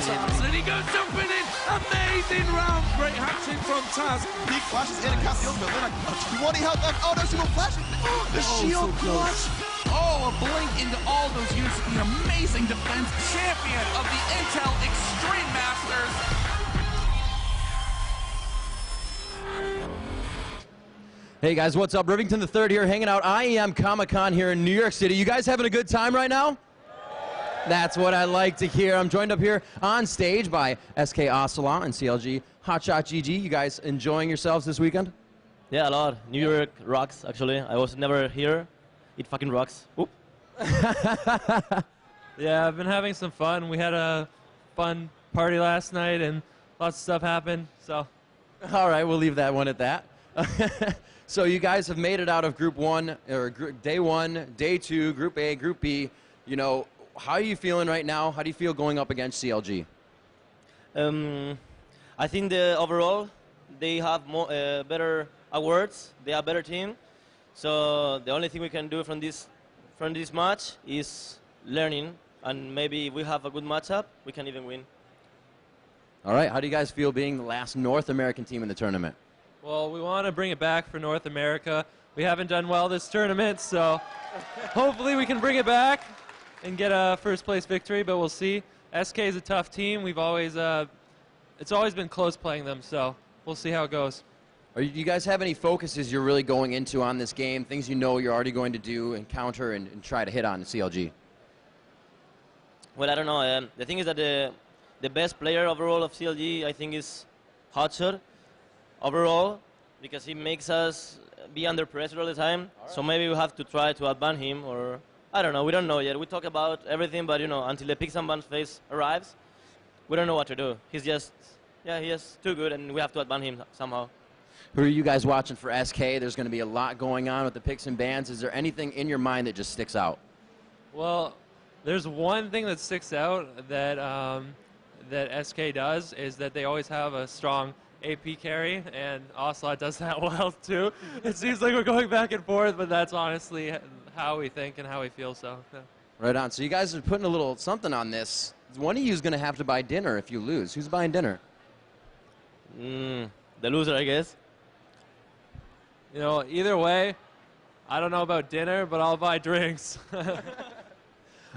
And he goes jumping in. Amazing round. Great hatching from Taz. He flashes in and casts the ultimate. Luna, 20 health left. Oh, no, single flash. The shield clutch. Oh, a blink into all those units. The amazing defense champion of the Intel Extreme Masters. Hey guys, what's up? Rivington the Third here, hanging out IEM Comic-Con here in New York City. You guys having a good time right now? That's what I like to hear. I'm joined up here on stage by SK Ocelot and CLG Hotshot GG. You guys enjoying yourselves this weekend? Yeah, a lot. New York rocks, actually. I was never here. It fucking rocks. Oop. Yeah, I've been having some fun. We had a fun party last night and lots of stuff happened, so. All right, we'll leave that one at that. So you guys have made it out of Group 1, or Day 1, Day 2, Group A, Group B. You know, how are you feeling right now? How do you feel going up against CLG? I think the overall, they have more, better awards. They are a better team. So the only thing we can do from this match is learning. And maybe if we have a good matchup, we can even win. All right, how do you guys feel being the last North American team in the tournament? Well, we want to bring it back for North America. We haven't done well this tournament, so hopefully we can bring it back and get a first place victory, but we'll see. SK is a tough team. We've always, it's always been close playing them, so we'll see how it goes. Do you guys have any focuses you're really going into on this game, things you know you're already going to do and counter and try to hit on CLG? Well, I don't know. The thing is that the best player overall of CLG, I think, is Hotshot. Overall, because he makes us be under pressure all the time. All right. So maybe we have to try to outban him, or I don't know. We don't know yet. We talk about everything, but you know, until the picks and bans phase arrives, we don't know what to do. He's just, yeah, he is too good, and we have to outban him somehow. Who are you guys watching for SK? There's going to be a lot going on with the picks and bans. Is there anything in your mind that just sticks out? Well, there's one thing that sticks out that that SK does is that they always have a strong AP carry, and Ocelot does that well too. It seems like we're going back and forth, but that's honestly how we think and how we feel. So, yeah. Right on. So you guys are putting a little something on this. One of you is going to have to buy dinner if you lose. Who's buying dinner? The loser, I guess. You know, either way, I don't know about dinner, but I'll buy drinks.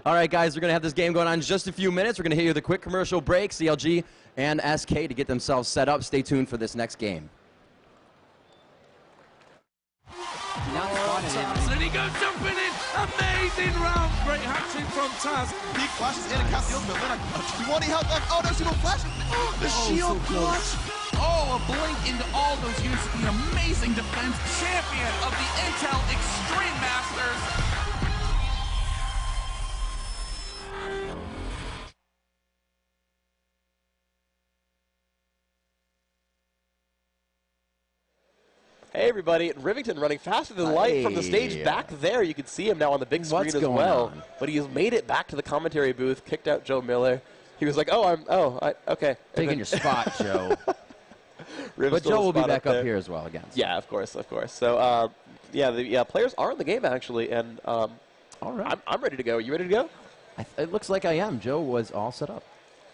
All right, guys, we're going to have this game going on in just a few minutes. We're going to hit you with a quick commercial break. CLG and SK to get themselves set up. Stay tuned for this next game. And he goes jumping in. Amazing round. Great hatching from Taz. He flashes in and casts the ultimate. Luna, 20 health left. Oh, no, single flash. The shield clutch. Oh, a blink into all those units. The amazing defense champion of the Intel Extreme Masters. Hey everybody, Rivington running faster than light from the stage back there. You can see him now on the big screen as well. But he's made it back to the commentary booth, kicked out Joe Miller. He was like, okay. Taking your spot, Joe. But Joe will be back up here as well again. So. Yeah, of course. So, the players are in the game actually, and all right. I'm ready to go. You ready to go? It looks like I am. Joe was all set up.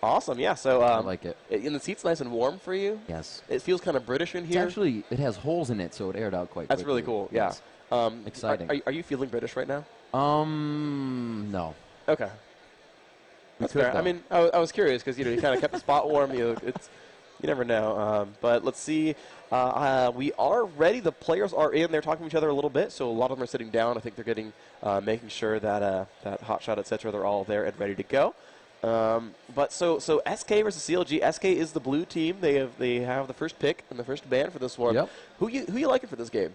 Awesome, yeah. So I like it. And the seat's nice and warm for you. Yes. It feels kind of British in here. It's actually, it has holes in it, so it aired out quite quickly. That's really cool. Yeah. Yes. Exciting. Are you feeling British right now? No. Okay. That's fair. I mean, I was curious because you kind of kept the spot warm. You never know. But let's see. We are ready. The players are in. They're talking to each other a little bit, so a lot of them are sitting down. I think they're getting, making sure that that Hotshot, etc. They're all there and ready to go. But so SK versus CLG. SK is the blue team. They have the first pick and the first ban for this one. Yep. Who you liking for this game?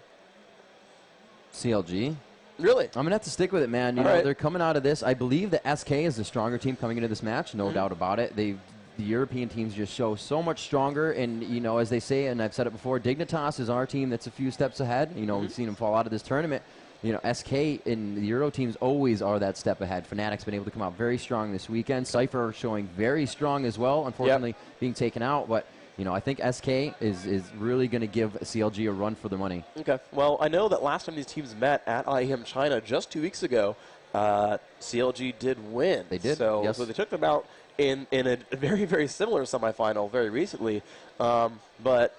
CLG. Really? I'm going to have to stick with it, man. You know, they're coming out of this. I believe that SK is the stronger team coming into this match, no doubt about it. The European teams just show so much stronger, and, you know, as they say, and I've said it before, Dignitas is our team that's a few steps ahead. You know, we've seen them fall out of this tournament. You know, SK and the Euro teams always are that step ahead. Fnatic's been able to come out very strong this weekend. Cypher showing very strong as well, unfortunately being taken out. But, you know, I think SK is really going to give CLG a run for their money. Okay. Well, I know that last time these teams met at IEM China just 2 weeks ago, CLG did win. They did, So, yes. so they took them out in a very, very similar semifinal very recently. But,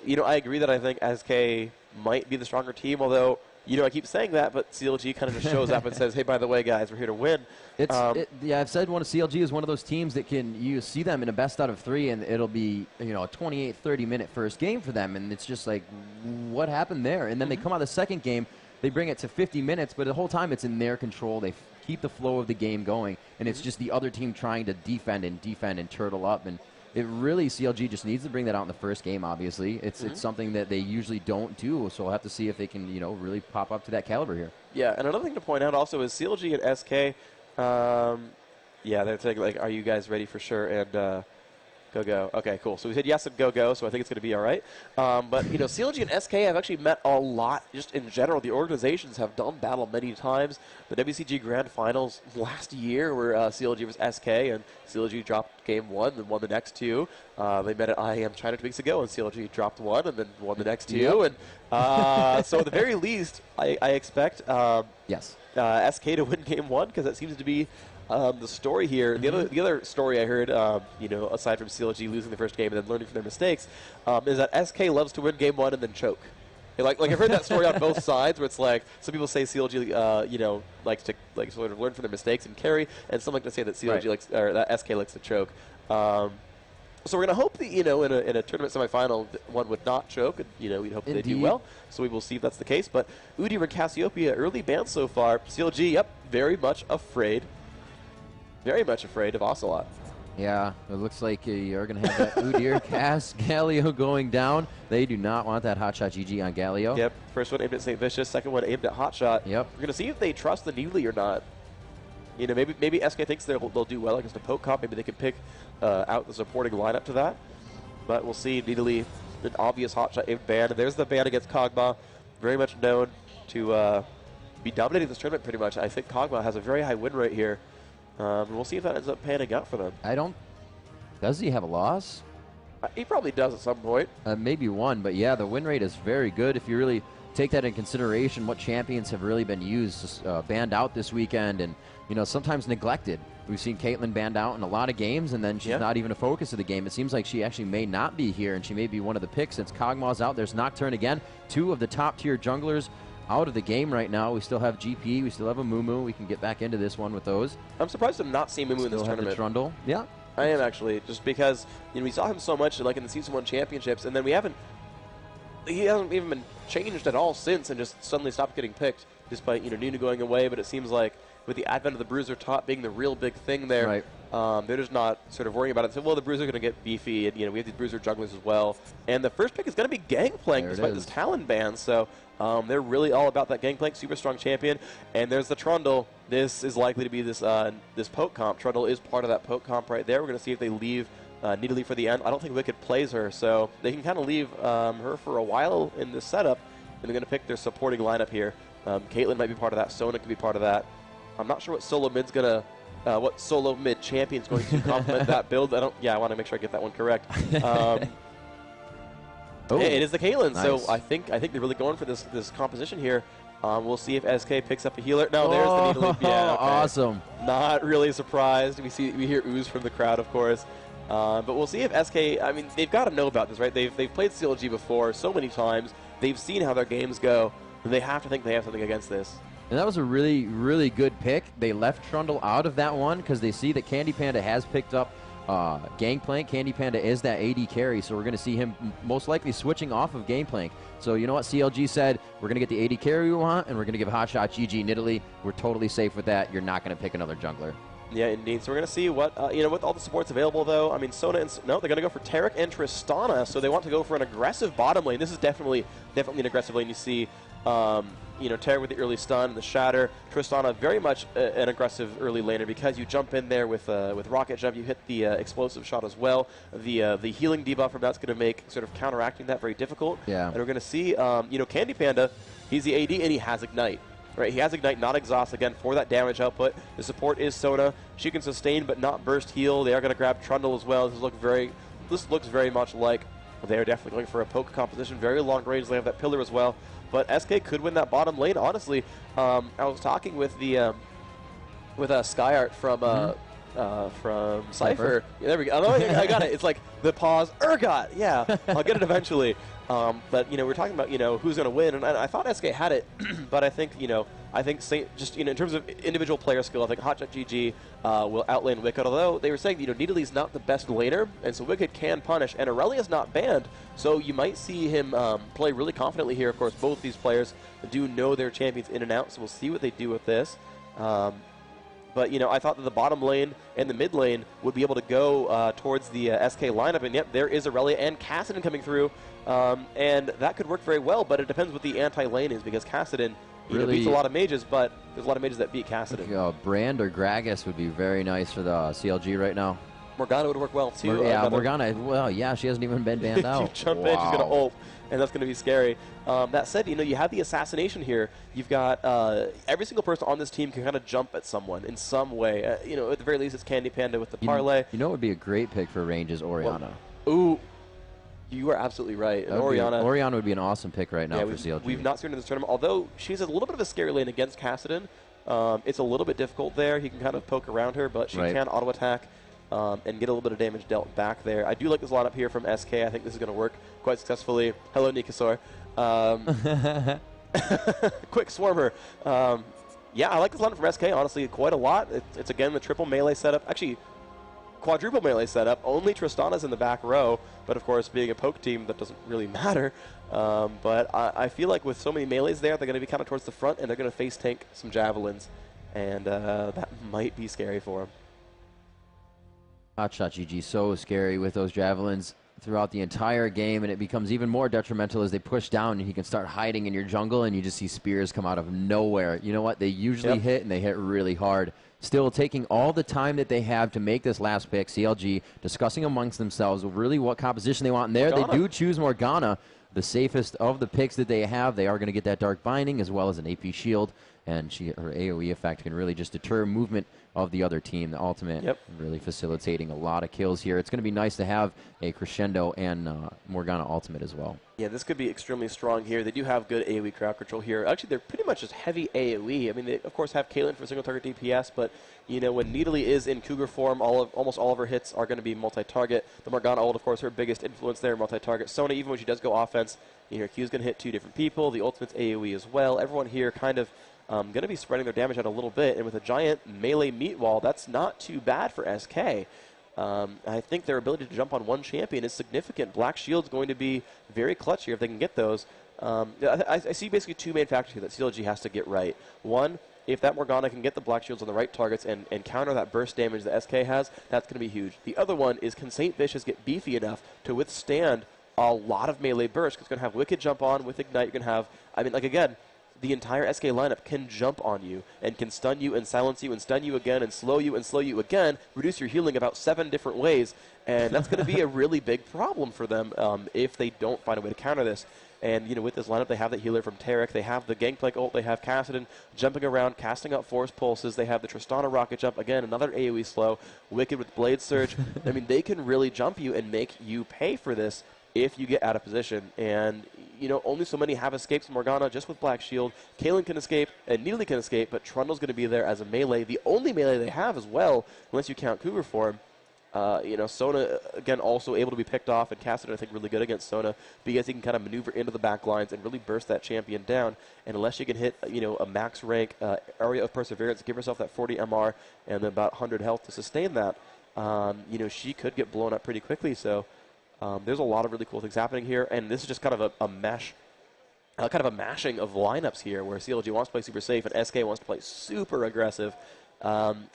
you know, I agree that I think SK might be the stronger team, although, you know, I keep saying that, but CLG kind of just shows up and says, hey, by the way, guys, we're here to win. Yeah, I've said CLG is one of those teams that you see them in a best out of 3, and it'll be, you know, a 28, 30-minute first game for them, and it's just like, what happened there? And then they come out the second game, they bring it to 50 minutes, but the whole time it's in their control. They keep the flow of the game going, and it's just the other team trying to defend and turtle up, and it really, CLG just needs to bring that out in the first game, obviously. It's something that they usually don't do, so we'll have to see if they can, you know, really pop up to that caliber here. Yeah, and another thing to point out also is CLG and SK, yeah, they're saying, like, are you guys ready for sure? And go. Okay, cool. So we said yes and go, so I think it's going to be all right. But, you know, CLG and SK have actually met a lot just in general. The organizations have done battle many times. The WCG Grand Finals last year were CLG versus SK, and CLG dropped game 1 and won the next 2. They met at IEM China 2 weeks ago, and CLG dropped 1 and then won the next 2. Yep. And so at the very least, I expect SK to win game 1, because that seems to be the story here. The other story I heard, you know, aside from CLG losing the first game and then learning from their mistakes, is that SK loves to win game 1 and then choke. Like I've heard that story on both sides, where it's like some people say CLG, you know, likes to sort of learn from their mistakes and carry, and some like to say that CLG likes, or that SK likes to choke. So we're going to hope that, you know, in a tournament semifinal, one would not choke. And, you know, we'd hope they do well. So we will see if that's the case. But Udyr and Cassiopeia, early bans so far. CLG, yep, very much afraid. Very much afraid of Ocelot. Yeah, it looks like you're going to have that Udyr, Cass, Galio going down. They do not want that hotshot GG on Galio. Yep, first one aimed at St. Vicious, second one aimed at hotshot. Yep. We're going to see if they trust the Needly or not. You know, maybe SK thinks they'll do well against a poke comp. Maybe they can pick out the supporting lineup to that. But we'll see. Needly, an obvious hotshot aimed ban. And there's the ban against Kog'Maw. Very much known to be dominating this tournament pretty much. I think Kog'Maw has a very high win rate here. We'll see if that ends up panning out for them. Does he have a loss? He probably does at some point. Maybe one, but yeah, the win rate is very good. If you really take that in consideration, what champions have really been used, banned out this weekend, and, you know, sometimes neglected. We've seen Caitlyn banned out in a lot of games, and then she's not even a focus of the game. It seems like she actually may not be here, and she may be one of the picks since Kog'Maw's out. There's Nocturne again. 2 of the top-tier junglers out of the game right now. We still have GP. We still have a Mumu. We can get back into this one with those. I'm surprised to not see Mumu in this tournament. Trundle. Yeah. I am, actually, just because, you know, we saw him so much like in the Season 1 championships, and then he hasn't even been changed at all since, and just suddenly stopped getting picked, despite, you know, Nunu going away. But it seems like with the advent of the Bruiser top being the real big thing there, they're just not sort of worrying about it. So, well, the Bruiser going to get beefy, and, you know, we have these Bruiser junglers as well. And the first pick is going to be Gangplank, despite this Talon ban. So they're really all about that Gangplank, super strong champion. And there's the Trundle. This is likely to be this this poke comp. Trundle is part of that poke comp right there. We're going to see if they leave Needly for the end. I don't think Wicked plays her, so they can kind of leave her for a while in this setup, and they're going to pick their supporting lineup here. Caitlyn might be part of that. Sona could be part of that. I'm not sure what solo mid's going to, what solo mid champion's going to complement that build. I want to make sure I get that one correct. It is the Caitlyn, so I think they're really going for this composition here. We'll see if SK picks up a healer. No, there's the Needly. Yeah, okay. Awesome. Not really surprised. We hear ooze from the crowd, of course. But we'll see if SK, I mean, they've got to know about this, right? They've played CLG before so many times. They've seen how their games go. And they have to think they have something against this. And that was a really, really good pick. They left Trundle out of that one because they see that Candy Panda has picked up Gangplank. Candy Panda is that AD carry, so we're going to see him most likely switching off of Gangplank. So you know what CLG said? We're going to get the AD carry we want, and we're going to give Hotshot GG Nidalee. We're totally safe with that. You're not going to pick another jungler. Yeah, indeed. So we're going to see what, with all the supports available, though. I mean, Sona and... No, they're going to go for Taric and Tristana, so they want to go for an aggressive bottom lane. This is definitely an aggressive lane. You see, Taric with the early stun and the shatter. Tristana, very much an aggressive early laner because you jump in there with Rocket Jump. You hit the explosive shot as well. The healing debuff from that's going to make sort of counteracting that very difficult. Yeah. And we're going to see, Candy Panda, he's the AD, and he has Ignite. Right, he has Ignite, not Exhaust, again, for that damage output. The support is Sona. She can sustain but not burst heal. They are going to grab Trundle as well. This looks very much like they are definitely going for a poke composition. Very long range. They have that pillar as well. But SK could win that bottom lane, honestly. I was talking with the with Skyart from from Cypher. Yeah, there we go. Oh, I got it. It's like the pause, Urgot. Yeah, I'll get it eventually. But, we're talking about, who's going to win. And I thought SK had it, but I think, just, in terms of individual player skill, I think Hotshot GG will outlane Wicked, although they were saying, Nidalee not the best laner, and so Wicked can punish, and Aurelia's not banned, so you might see him play really confidently here. Of course, both these players do know their champions in and out, so we'll see what they do with this. But, I thought that the bottom lane and the mid lane would be able to go towards the SK lineup. And, yep, there is Aurelia and Kassadin coming through. And that could work very well, but it depends what the anti-lane is, because Kassadin really beats a lot of mages, but there's a lot of mages that beat Kassadin. Brand or Gragas would be very nice for the CLG right now. Morgana would work well, too. Yeah, Morgana, well, yeah, she hasn't even been banned out. You jump in, she's going to ult, and that's going to be scary. That said, you have the assassination here. You've got every single person on this team can kind of jump at someone in some way. At the very least, it's Candy Panda with the parlay. You know what would be a great pick for range is Orianna. Well, ooh, you are absolutely right. And Orianna would be an awesome pick right now for CLG. We've not seen her in this tournament, although she's a little bit of a scary lane against Kassadin. It's a little bit difficult there. He can kind of poke around her, but she can auto-attack. And get a little bit of damage dealt back there. I do like this lineup here from SK. I think this is going to work quite successfully. Hello, Nikasor. Quick Swarmer. Yeah, I like this lineup from SK, honestly, quite a lot. It's again, the triple melee setup. Actually, quadruple melee setup. Only Tristana's in the back row, but of course, being a poke team, that doesn't really matter. But I feel like with so many melees there, they're going to be kind of towards the front, and they're going to face tank some javelins. And that might be scary for them. Hotshot GG so scary with those javelins throughout the entire game, and it becomes even more detrimental as they push down and he can start hiding in your jungle and you just see spears come out of nowhere. You know what? They usually hit, and they hit really hard. Still taking all the time that they have to make this last pick, CLG discussing amongst themselves really what composition they want. And there they do choose Morgana, the safest of the picks that they have. They are going to get that Dark Binding as well as an AP shield, and her AoE effect can really just deter movement of the other team. The ultimate really facilitating a lot of kills here. It's going to be nice to have a Crescendo and Morgana ultimate as well. Yeah, this could be extremely strong here. They do have good AoE crowd control here. Actually, they're pretty much just heavy AoE. I mean, they, of course, have Caitlyn for single target DPS, but, when Nidalee is in Cougar form, almost all of her hits are going to be multi-target. The Morgana ult, of course, her biggest influence there, multi-target. Sona, even when she does go offense, her Q's going to hit 2 different people. The ultimate's AoE as well. Everyone here kind of going to be spreading their damage out a little bit, and with a giant melee meat wall, that's not too bad for SK. I think their ability to jump on one champion is significant. Black Shield's going to be very clutch here if they can get those. I see basically 2 main factors here that CLG has to get right. One, if that Morgana can get the Black Shields on the right targets and counter that burst damage that SK has, that's going to be huge. The other one is, can St. Vicious get beefy enough to withstand a lot of melee bursts? Because it's going to have Wicked jump on with Ignite. You're going to have, again, the entire SK lineup can jump on you and can stun you and silence you and stun you again and slow you again, reduce your healing about 7 different ways, and that's going to be a really big problem for them if they don't find a way to counter this. And, with this lineup, they have the healer from Taric, they have the Gangplank ult, they have Kassadin jumping around, casting out Force Pulses, they have the Tristana Rocket Jump, again, another AoE slow, Wicked with Blade Surge. They can really jump you and make you pay for this if you get out of position. And, only so many have escapes from Morgana just with Black Shield. Caitlyn can escape, and Nidalee can escape, but Trundle's going to be there as a melee, the only melee they have as well, unless you count Cougar form. Sona, again, also able to be picked off, and Kassadin, I think, really good against Sona because he can kind of maneuver into the back lines and really burst that champion down. And unless you can hit, a max rank area of Perseverance, give herself that 40 MR and about 100 health to sustain that, she could get blown up pretty quickly. So there's a lot of really cool things happening here, and this is just kind of a mesh. Kind of a mashing of lineups here where CLG wants to play super safe and SK wants to play super aggressive.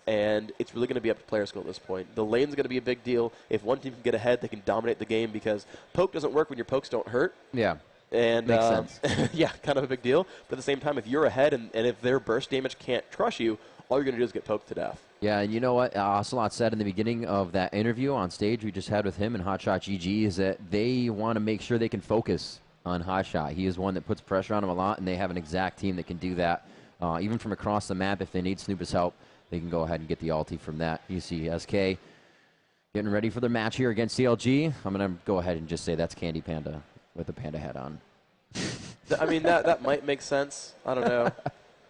And it's really going to be up to player skill at this point. The lane's going to be a big deal. If one team can get ahead, they can dominate the game because poke doesn't work when your pokes don't hurt. Yeah. And makes sense. yeah, kind of a big deal. But at the same time, if you're ahead and if their burst damage can't crush you, all you're going to do is get poked to death. Yeah, and you know what Ocelot said in the beginning of that interview on stage we just had with him and Hotshot GG is that they want to make sure they can focus on Hotshot. He is one that puts pressure on him a lot, and they have an exact team that can do that. Even from across the map, if they need Snoop's help, they can go ahead and get the ulti from that. You see SK getting ready for their match here against CLG. I'm going to go ahead and just say that's Candy Panda with a panda hat on. That might make sense. I don't know.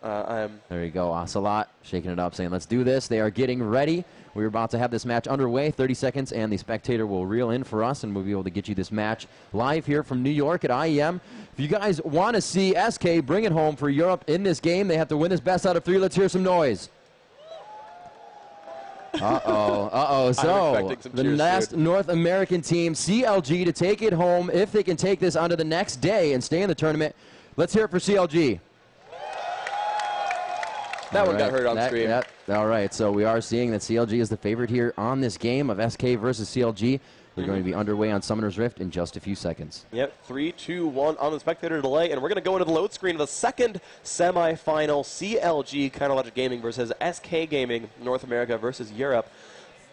There you go, Ocelot shaking it up, saying, let's do this. They are getting ready. We're about to have this match underway, 30 seconds, and the spectator will reel in for us, and we'll be able to get you this match live here from New York at IEM. If you guys want to see SK bring it home for Europe in this game, they have to win this best out of 3. Let's hear some noise. So the last North American team, CLG, to take it home, if they can take this onto the next day and stay in the tournament. Let's hear it for CLG. That one got heard on stream. All right, so we are seeing that CLG is the favorite here on this game of SK versus CLG. They're going to be underway on Summoner's Rift in just a few seconds. Yep, 3, 2, 1 on the spectator delay, and we're going to go into the load screen of the second semifinal, CLG Kinelogic Gaming versus SK Gaming, North America versus Europe.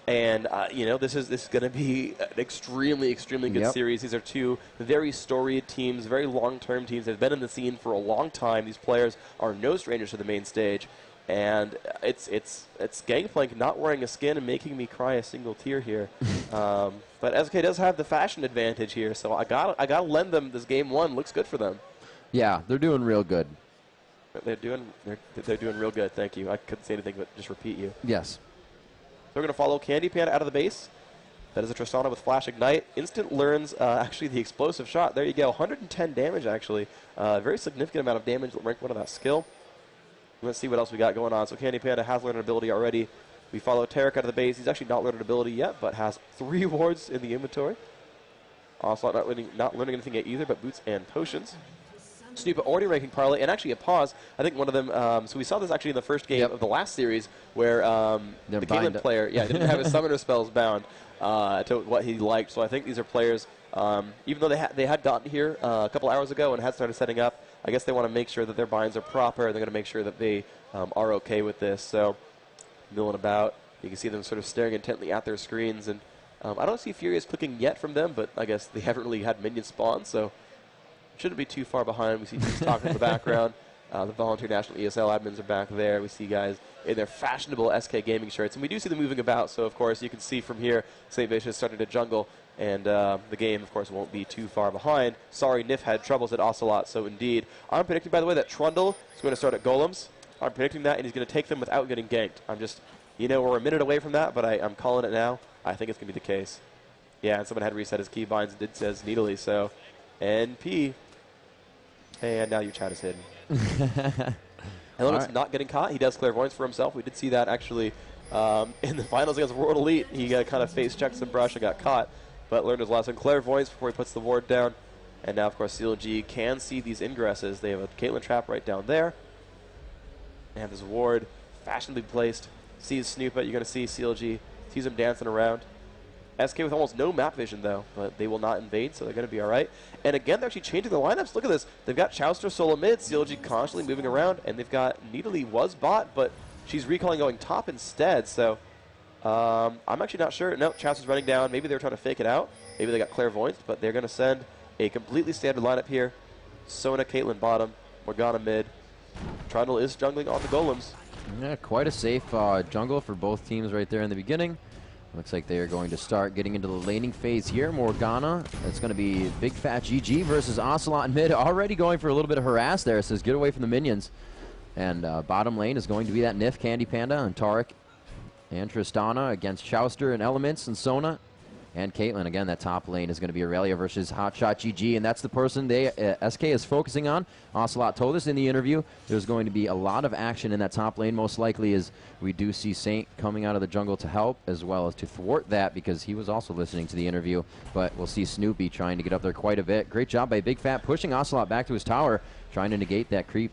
And, you know, this is going to be an extremely good series. These are two very storied teams, very long-term teams. They've been in the scene for a long time. These players are no strangers to the main stage. And it's Gangplank not wearing a skin and making me cry a single tear here. But SK does have the fashion advantage here, so I gotta lend them this game one. Looks good for them. Yeah, they're doing real good. They're doing real good. Thank you. I couldn't say anything but just repeat you. Yes. So we're gonna follow Candy Panda out of the base. That is a Tristana with Flash Ignite. Instant learns actually the explosive shot. There you go. 110 damage actually. Very significant amount of damage. Rank 1 of that skill. Let's see what else we got going on. So Candy Panda has learned an ability already. We follow Tarek out of the base. He's actually not learned an ability yet, but has 3 wards in the inventory. Also not learning anything yet either, but boots and potions. Snoop already ranking Parlay, and actually a pause. I think one of them, so we saw this actually in the first game of the last series, where the Caitlyn player didn't have his summoner spells bound to what he liked. So I think these are players, even though they had gotten here a couple hours ago and had started setting up, I guess they want to make sure that their binds are proper. They're going to make sure that they are okay with this. So milling about, you can see them sort of staring intently at their screens. And I don't see Furious clicking yet from them, but I guess they haven't really had minions spawn, so shouldn't be too far behind. We see teams talking in the background. The Volunteer National ESL admins are back there. We see guys in their fashionable SK Gaming shirts. And we do see them moving about, so of course you can see from here St. Vicious starting to jungle. And the game, of course, won't be too far behind. Sorry, Nif had troubles at Ocelot, so indeed. I'm predicting, by the way, that Trundle is going to start at Golems. I'm predicting that, and he's going to take them without getting ganked. I'm just, you know, we're a minute away from that, but I'm calling it now. I think it's going to be the case. Yeah, and someone had reset his keybinds and did says needily, so NP. And now your chat is hidden. Element's not getting caught. He does Clairvoyance for himself. We did see that, actually, in the finals against World Elite. He kind of face-checked some brush and got caught. But learned his lesson. Clairvoyance before he puts the ward down. And now, of course, CLG can see these ingresses. They have a Caitlyn trap right down there. They have this ward fashionably placed. Sees Snoopa. You're going to see CLG. Sees him dancing around. SK with almost no map vision, though. But they will not invade, so they're going to be all right. And again, they're actually changing the lineups. Look at this. They've got Chowster solo mid. CLG constantly moving around. And they've got Needly was bot, but she's recalling going top instead. So I'm actually not sure. No, Chowster's running down. Maybe they were trying to fake it out. Maybe they got Clairvoyance, but they're going to send a completely standard lineup here. Sona, Caitlyn bottom, Morgana mid. Trundle is jungling on the Golems. Yeah, quite a safe jungle for both teams right there in the beginning. Looks like they are going to start getting into the laning phase here. Morgana, it's going to be Big Fat GG versus Ocelot mid. Already going for a little bit of harass there. It says get away from the minions. And bottom lane is going to be that Nif, Candy Panda, and Tarek. And Tristana against Chowster and Elements and Sona. And Caitlyn, again, that top lane is going to be Aurelia versus Hotshot GG, and that's the person SK is focusing on. Ocelot told us in the interview there's going to be a lot of action in that top lane, most likely as we do see Saint coming out of the jungle to help, as well as to thwart that, because he was also listening to the interview. But we'll see Snoopy trying to get up there quite a bit. Great job by Big Fat pushing Ocelot back to his tower, trying to negate that creep.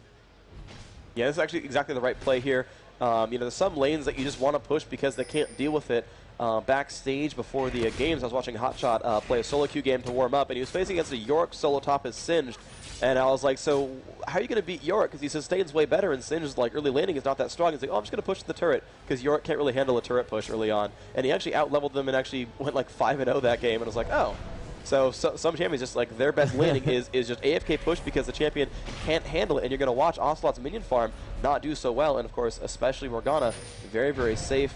Yeah, this is actually exactly the right play here. You know, there's some lanes that you just want to push because they can't deal with it. Backstage before the games, I was watching Hotshot play a solo queue game to warm up, and he was facing against a Yorick solo top as Singed. And I was like, so how are you going to beat Yorick? Because he sustains way better, and Singed, like, early laning is not that strong. He's like, oh, I'm just going to push the turret, because Yorick can't really handle a turret push early on. And he actually out-leveled them and actually went like 5-0 that game, and I was like, oh. So some champions just like their best laning is just AFK push because the champion can't handle it, and you're going to watch Ocelot's minion farm not do so well, and of course, especially Morgana, very, very safe.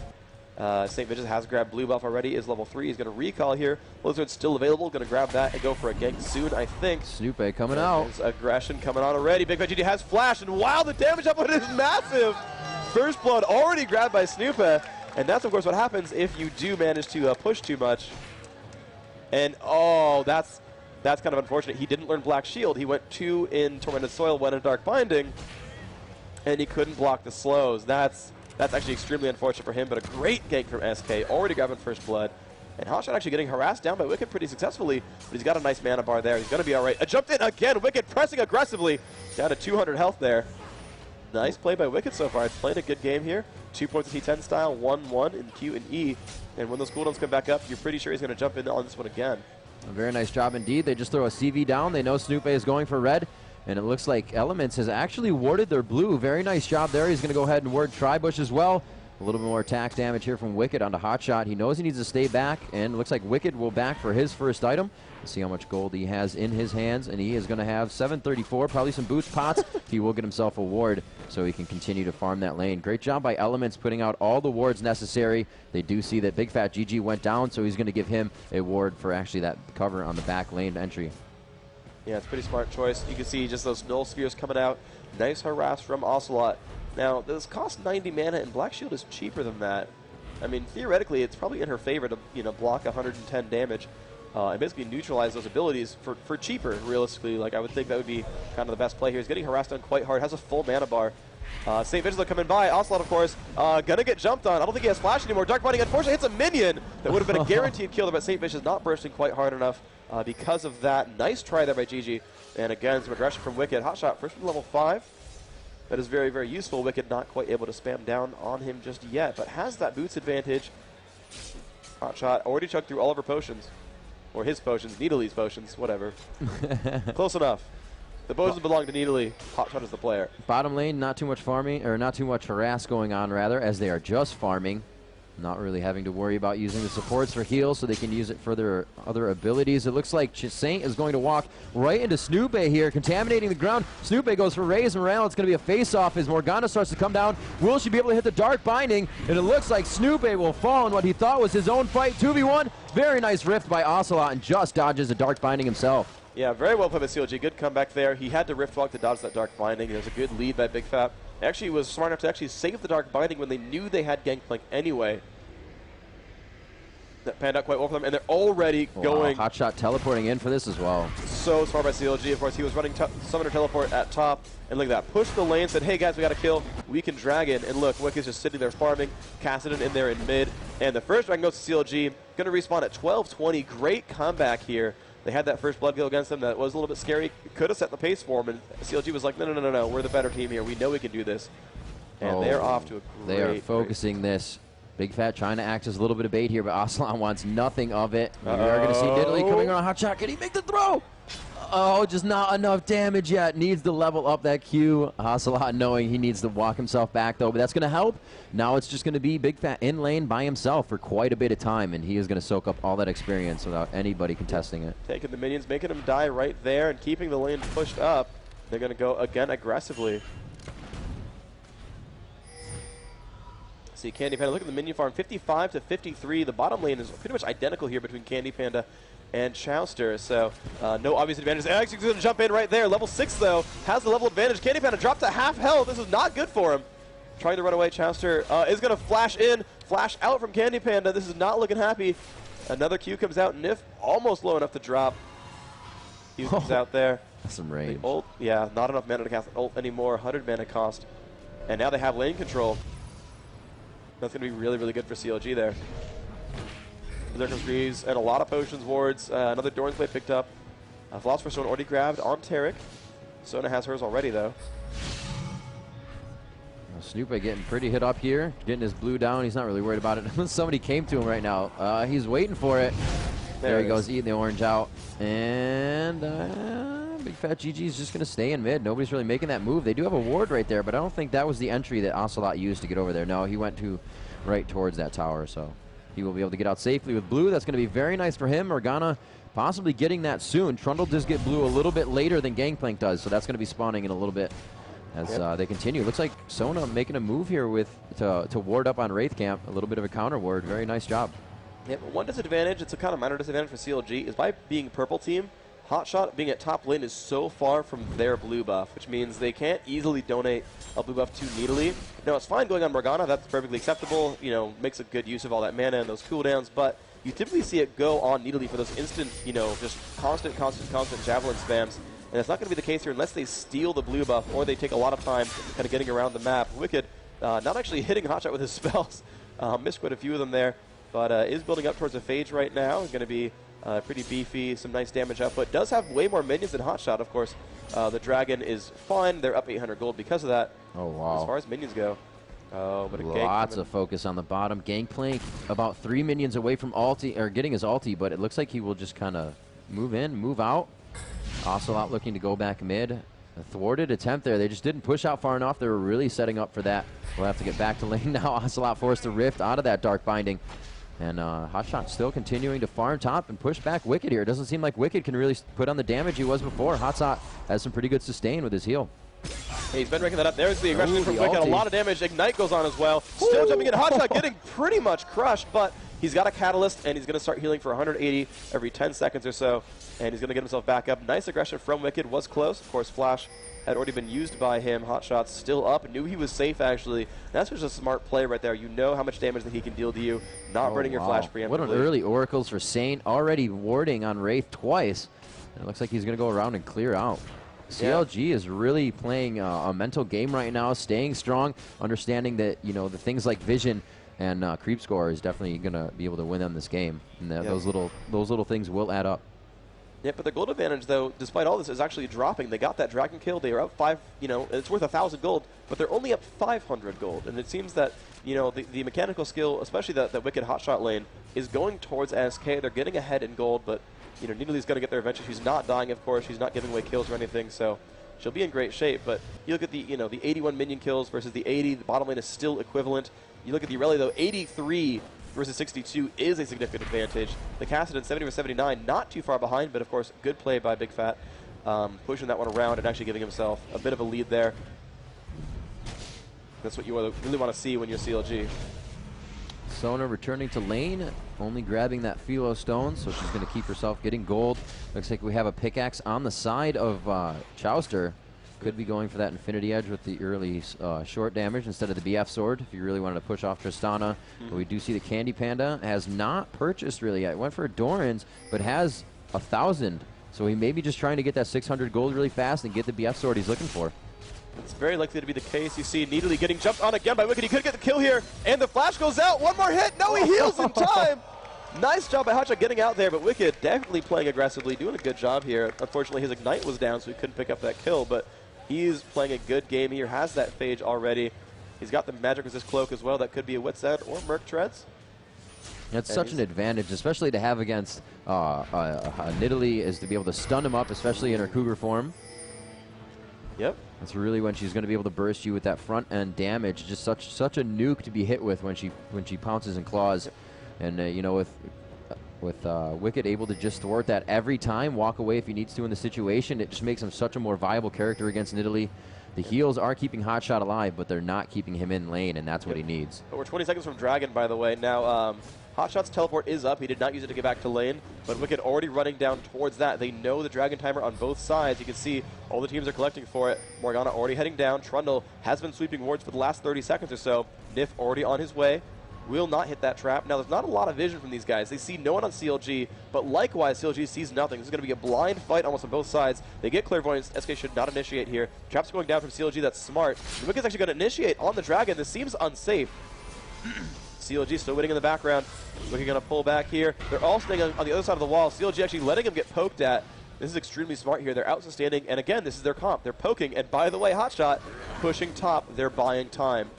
St. Vincent has grabbed blue buff already, is level 3. He's going to recall here. Blizzard's still available, going to grab that and go for a gank soon, I think. Snoopy coming out. There's aggression coming on already. Big Fat GG has flash, and wow, the damage output is massive. First blood already grabbed by Snoopy, and that's, of course, what happens if you do manage to push too much. And, oh, that's kind of unfortunate. He didn't learn Black Shield. He went 2 in Tormented Soil, 1 in Dark Binding, and he couldn't block the slows. That's actually extremely unfortunate for him, but a great gank from SK, already grabbing first blood. And Hotshot actually getting harassed down by Wicked pretty successfully, but he's got a nice mana bar there. He's going to be all right. Jumped in again. Wicked pressing aggressively. Down to 200 health there. Nice play by Wicked so far. It's played a good game here. 2 points of T10 style, 1-1 in Q and E. And when those cooldowns come back up, you're pretty sure he's going to jump in on this one again. A very nice job indeed. They just throw a CV down. They know Snoopy is going for red. And it looks like Elements has actually warded their blue. Very nice job there. He's going to go ahead and ward Tribush as well. A little bit more attack damage here from Wicked onto Hotshot. He knows he needs to stay back, and it looks like Wicked will back for his first item. Let's see how much gold he has in his hands, and he is going to have 734, probably some boost pots. He will get himself a ward so he can continue to farm that lane. Great job by Elements putting out all the wards necessary. They do see that Big Fat GG went down, so he's going to give him a ward for actually that cover on the back lane entry. Yeah, it's a pretty smart choice. You can see just those null spheres coming out. Nice harass from Ocelot. Now, this costs 90 mana, and Black Shield is cheaper than that. I mean, theoretically, it's probably in her favor to, block 110 damage and basically neutralize those abilities for cheaper, realistically. Like, I would think that would be kind of the best play here. He's getting harassed on quite hard, has a full mana bar. St. Vincent coming by. Ocelot, of course, gonna get jumped on. I don't think he has flash anymore. Dark Binding, unfortunately, hits a minion. That would have been a guaranteed kill, but St. Vincent is not bursting quite hard enough because of that. Nice try there by GG. And again, some aggression from Wicked. Hotshot, first one level 5. That is very, very useful. Wicked not quite able to spam down on him just yet, but has that boots advantage. Hotshot already chugged through all of her potions. Or his potions, Needley's potions, whatever. Close enough. The potions belong to Needley. Hotshot is the player. Bottom lane, not too much farming, or not too much harass going on, rather, as they are just farming. Not really having to worry about using the supports for heals, so they can use it for their other abilities. It looks like Saint is going to walk right into Snoopy here, contaminating the ground. Snoopy goes for Raise Morale. It's going to be a face-off as Morgana starts to come down. Will she be able to hit the Dark Binding? And it looks like Snoopy will fall in what he thought was his own fight. 2v1. Very nice rift by Ocelot, and just dodges a Dark Binding himself. Yeah, very well played by CLG. Good comeback there. He had to rift walk to dodge that Dark Binding. There's a good lead by Big Fat. Actually, was smart enough to actually save the Dark Binding when they knew they had Gangplank anyway. That panned out quite well for them, and they're already going. Hotshot teleporting in for this as well. So smart by CLG. Of course, he was running Summoner Teleport at top, and look at that. Pushed the lane, said, hey guys, we got to kill. We can Dragon. And look, Wicked's just sitting there farming. Kassadin in there in mid. And the first Dragon goes to CLG. Going to respawn at 12:20. Great comeback here. They had that first blood kill against them that was a little bit scary. Could have set the pace for him, and CLG was like, no. We're the better team here. We know we can do this. And they're off to a great... They are focusing this. Big Fat trying to act as a little bit of bait here, but Ocelot wants nothing of it. We are going to see Diddley coming around Hotshot. Can he make the throw? Oh, just not enough damage yet. Needs to level up that Q. Ocelot knowing he needs to walk himself back, though, but that's going to help. Now it's just going to be Big Fat in lane by himself for quite a bit of time, and he is going to soak up all that experience without anybody contesting it. Taking the minions, making them die right there, and keeping the lane pushed up. They're going to go again aggressively. See Candy Panda, look at the minion farm, 55 to 53. The bottom lane is pretty much identical here between Candy Panda and Chowster, so no obvious advantage. Actually going to jump in right there. Level 6, though, has the level advantage. Candy Panda dropped to half health. This is not good for him. Trying to run away. Chowster is going to flash in, flash out from Candy Panda. This is not looking happy. Another Q comes out. Nif almost low enough to drop. Q comes out there. That's some range. The ult, yeah, not enough mana to cast ult anymore. 100 mana cost. And now they have lane control. That's going to be really, really good for CLG there. There comes Greaves and a lot of potions wards. Another Doran's Blade picked up. Philosopher's Stone already grabbed on Tarek. Sona has hers already, though. Snoopy getting pretty hit up here. Getting his blue down. He's not really worried about it. Somebody came to him right now. He's waiting for it. There he goes, eating the orange out. And Big Fat GG is just going to stay in mid. Nobody's really making that move. They do have a ward right there, but I don't think that was the entry that Ocelot used to get over there. No, he went right towards that tower, so he will be able to get out safely with blue. That's going to be very nice for him. Morgana possibly getting that soon. Trundle does get blue a little bit later than Gangplank does, so that's going to be spawning in a little bit. as they continue. Looks like Sona making a move here with to ward up on Wraith Camp. A little bit of a counter ward. Very nice job. Yeah, but one disadvantage, it's a kind of minor disadvantage for CLG, is by being purple team, Hotshot being at top lane is so far from their blue buff, which means they can't easily donate a blue buff too neatly. Now, it's fine going on Morgana. That's perfectly acceptable. You know, makes a good use of all that mana and those cooldowns, but you typically see it go on neatly for those instant, you know, just constant javelin spams. And it's not going to be the case here unless they steal the blue buff or they take a lot of time kind of getting around the map. Wicked not actually hitting Hotshot with his spells. Missed quite a few of them there, but is building up towards a phage right now. Going to be pretty beefy, some nice damage output. Does have way more minions than Hotshot, of course. The Dragon is fine. They're up 800 gold because of that. Oh, wow. As far as minions go. Oh, but lots of focus on the bottom. Gangplank about 3 minions away from ulti, or getting his ulti, but it looks like he will just kind of move in, move out. Ocelot looking to go back mid. A thwarted attempt there. They just didn't push out far enough. They were really setting up for that. We'll have to get back to lane now. Ocelot forced to rift out of that dark binding. And Hotshot still continuing to farm top and push back Wicked here. It doesn't seem like Wicked can really put on the damage he was before. Hotshot has some pretty good sustain with his heal. Hey, he's been ranking that up. There's the aggression from Wicked. A lot of damage. Ignite goes on as well. Still jumping in. Hotshot getting pretty much crushed, but he's got a catalyst, and he's going to start healing for 180 every 10 seconds or so, and he's going to get himself back up. Nice aggression from Wicked. Was close. Of course, Flash had already been used by him. Hotshot's still up. Knew he was safe, actually. That's just a smart play right there. You know how much damage that he can deal to you. Not burning your Flash preemptively. What an early Oracles for Saint. Already warding on Wraith twice. And it looks like he's going to go around and clear out. CLG is really playing a mental game right now, staying strong, understanding that, you know, the things like vision and creep score is definitely going to be able to win them this game. And those little things will add up. Yeah, but the gold advantage, though, despite all this, is actually dropping. They got that dragon kill. They are up 5, you know, it's worth 1,000 gold, but they're only up 500 gold. And it seems that, you know, the mechanical skill, especially that Wicked Hotshot lane, is going towards SK. They're getting ahead in gold, but, you know, Nidalee is going to get there eventually. She's not dying, of course. She's not giving away kills or anything, so she'll be in great shape. But you look at the, you know, the 81 minion kills versus the 80. The bottom lane is still equivalent. You look at the Irelia, though, 83 versus 62 is a significant advantage. The Kassadin 70 versus 79, not too far behind, but of course, good play by Big Fat, pushing that one around and actually giving himself a bit of a lead there. That's what you really want to see when you're CLG. Sona returning to lane, only grabbing that Philo stone, so she's going to keep herself getting gold. Looks like we have a pickaxe on the side of Chowster. Could be going for that Infinity Edge with the early short damage instead of the BF sword if you really wanted to push off Tristana. But we do see the Candy Panda has not purchased really yet. Went for Doran's, but has 1,000. So he may be just trying to get that 600 gold really fast and get the BF sword he's looking for. It's very likely to be the case. You see Nidalee getting jumped on again by Wicked. He could get the kill here, and the flash goes out. One more hit. No, he heals in time. Nice job by Hotshot getting out there, but Wicked definitely playing aggressively, doing a good job here. Unfortunately, his Ignite was down, so he couldn't pick up that kill, but he's playing a good game here, has that phage already. He's got the magic resist cloak as well. That could be a Wit's End or Merc Treads. It's such an advantage, especially to have against Nidalee, is to be able to stun him up, especially in her Cougar form. Yep. That's really when she's going to be able to burst you with that front end damage. Just such a nuke to be hit with when she pounces and claws. And you know, with Wicked able to just thwart that every time, walk away if he needs to in the situation, it just makes him such a more viable character against Nidalee. The heals are keeping Hotshot alive, but they're not keeping him in lane, and that's what he needs. But we're 20 seconds from Dragon, by the way. Now, Hotshot's teleport is up. He did not use it to get back to lane, but Wicked already running down towards that. They know the Dragon timer on both sides. You can see all the teams are collecting for it. Morgana already heading down. Trundle has been sweeping wards for the last 30 seconds or so. Nif already on his way. Will not hit that trap. Now, there's not a lot of vision from these guys. They see no one on CLG, but likewise, CLG sees nothing. This is going to be a blind fight almost on both sides. They get Clairvoyance. SK should not initiate here. Trap's going down from CLG. That's smart. The Wicked's actually going to initiate on the Dragon. This seems unsafe. CLG still waiting in the background. Wicked going to pull back here. They're all staying on the other side of the wall. CLG actually letting him get poked at. This is extremely smart here. They're out-sustaining, and again, this is their comp. They're poking, and by the way, Hotshot pushing top. They're buying time.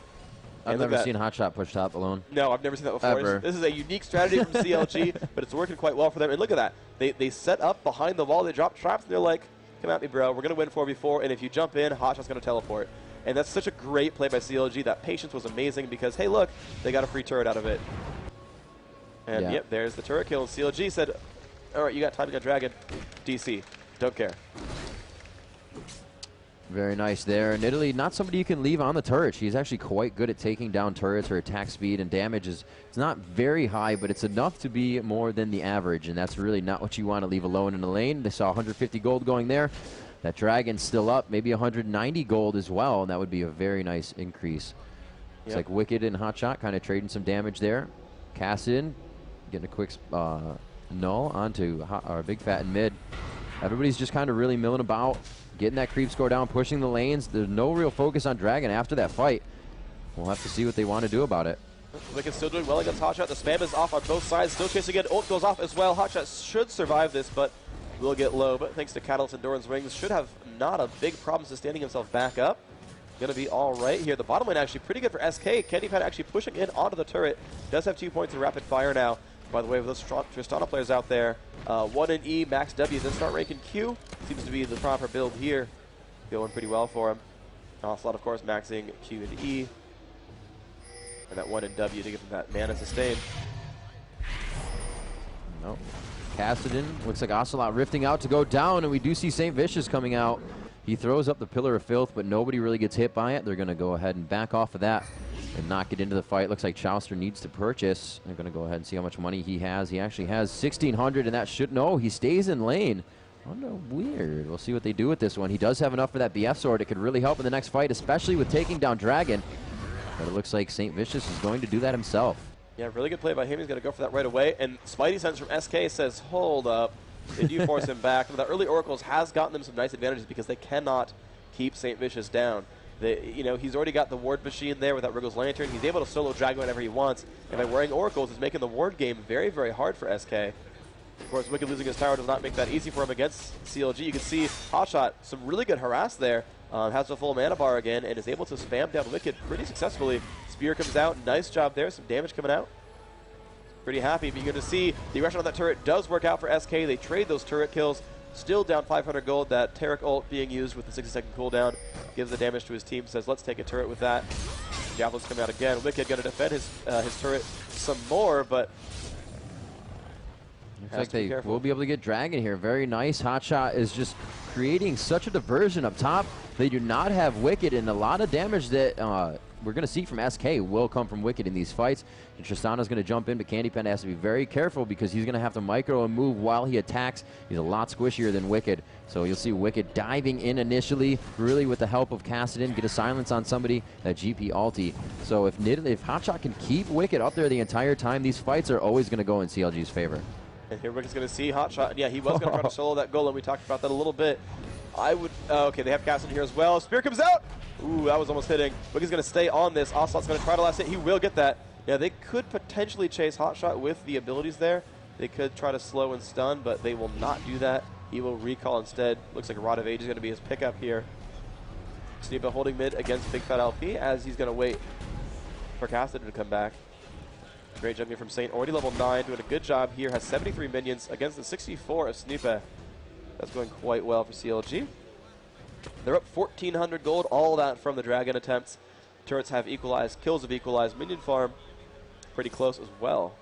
I've never seen Hotshot push top alone. No, I've never seen that before. Ever. This is a unique strategy from CLG, but it's working quite well for them. And look at that. They set up behind the wall. They drop traps, and they're like, come at me, bro. We're going to win 4v4, and if you jump in, Hotshot's going to teleport. And that's such a great play by CLG. That patience was amazing because, hey, look, they got a free turret out of it. And, yep, there's the turret kill. CLG said, all right, you got time to get Dragon. DC. Don't care. Very nice there. And Italy, not somebody you can leave on the turret. She's actually quite good at taking down turrets. Her attack speed and damage is it's not very high, but it's enough to be more than the average. And that's really not what you want to leave alone in the lane. They saw 150 gold going there. That dragon's still up, maybe 190 gold as well, and that would be a very nice increase. It's like Wicked and Hotshot kind of trading some damage there. Cassidy getting a quick null onto our Big Fat in mid. Everybody's just kind of really milling about, getting that creep score down, pushing the lanes. There's no real focus on Dragon after that fight. We'll have to see what they want to do about it. Wicked's still doing well against Hotshot. The spam is off on both sides. Still chasing it. Ult goes off as well. Hotshot should survive this, but will get low. But thanks to Catalyst and Doran's Wings, should have not a big problem sustaining himself back up. Going to be all right here. The bottom lane actually pretty good for SK. Candy Pad actually pushing in onto the turret. Does have 2 points in rapid fire now. By the way, with those Tristana players out there, 1 in E, max W, then start ranking Q. Seems to be the proper build here. Going pretty well for him. Ocelot, of course, maxing Q and E. And that 1 in W to give him that mana sustain. No. Cassidy looks like Ocelot rifting out to go down, and we do see St. Vicious coming out. He throws up the Pillar of Filth, but nobody really gets hit by it. They're going to go ahead and back off of that and not get into the fight. Looks like Chauster needs to purchase. They're going to go ahead and see how much money he has. He actually has 1,600, and that should... No, he stays in lane. Weird. We'll see what they do with this one. He does have enough for that BF sword. It could really help in the next fight, especially with taking down Dragon. But it looks like St. Vicious is going to do that himself. Yeah, really good play by him. He's going to go for that right away. And Spidey Sense from SK says, hold up. They do force him back. The early Oracles has gotten them some nice advantages because they cannot keep St. Vicious down. He's already got the ward machine there with that Wriggle's Lantern. He's able to solo Dragon whenever he wants. And by wearing Oracles is making the ward game very, very hard for SK. Of course, Wicked losing his tower does not make that easy for him against CLG. You can see Hotshot, some really good harass there. Has a full mana bar again and is able to spam down Wicked pretty successfully. Spear comes out. Nice job there. Some damage coming out. Pretty happy. But you're going to see the aggression on that turret does work out for SK. They trade those turret kills. Still down 500 gold. That Taric ult being used with the 60-second cooldown gives the damage to his team. Says, let's take a turret with that. Javelin's coming out again. Wicked going to defend his turret some more, but looks like they will be able to get Dragon here. Very nice. Hotshot is just creating such a diversion up top. They do not have Wicked, and a lot of damage that we're going to see from SK will come from Wicked in these fights. And Tristana's going to jump in, but Candy Pen has to be very careful because he's going to have to micro and move while he attacks. He's a lot squishier than Wicked. So you'll see Wicked diving in initially, really with the help of Cassidy, get a silence on somebody, that GP ulti. So if Hotshot can keep Wicked up there the entire time, these fights are always going to go in CLG's favor. And here Wicked's going to see Hotshot. Yeah, he was going to try to solo that golem. We talked about that a little bit. I would... okay, they have Cassidy here as well. Spear comes out! Ooh, that was almost hitting. Wicked's going to stay on this. Ocelot's going to try to last hit. He will get that. Yeah, they could potentially chase Hotshot with the abilities there. They could try to slow and stun, but they will not do that. He will recall instead. Looks like a Rod of Age is going to be his pickup here. Sneepa holding mid against Big Fat LP as he's going to wait for Cassidy to come back. Great jumping from Saint. Already level 9, doing a good job here. Has 73 minions against the 64 of Sneepa. That's going quite well for CLG. They're up 1,400 gold, all that from the Dragon attempts. Turrets have equalized, kills have equalized, minion farm pretty close as well.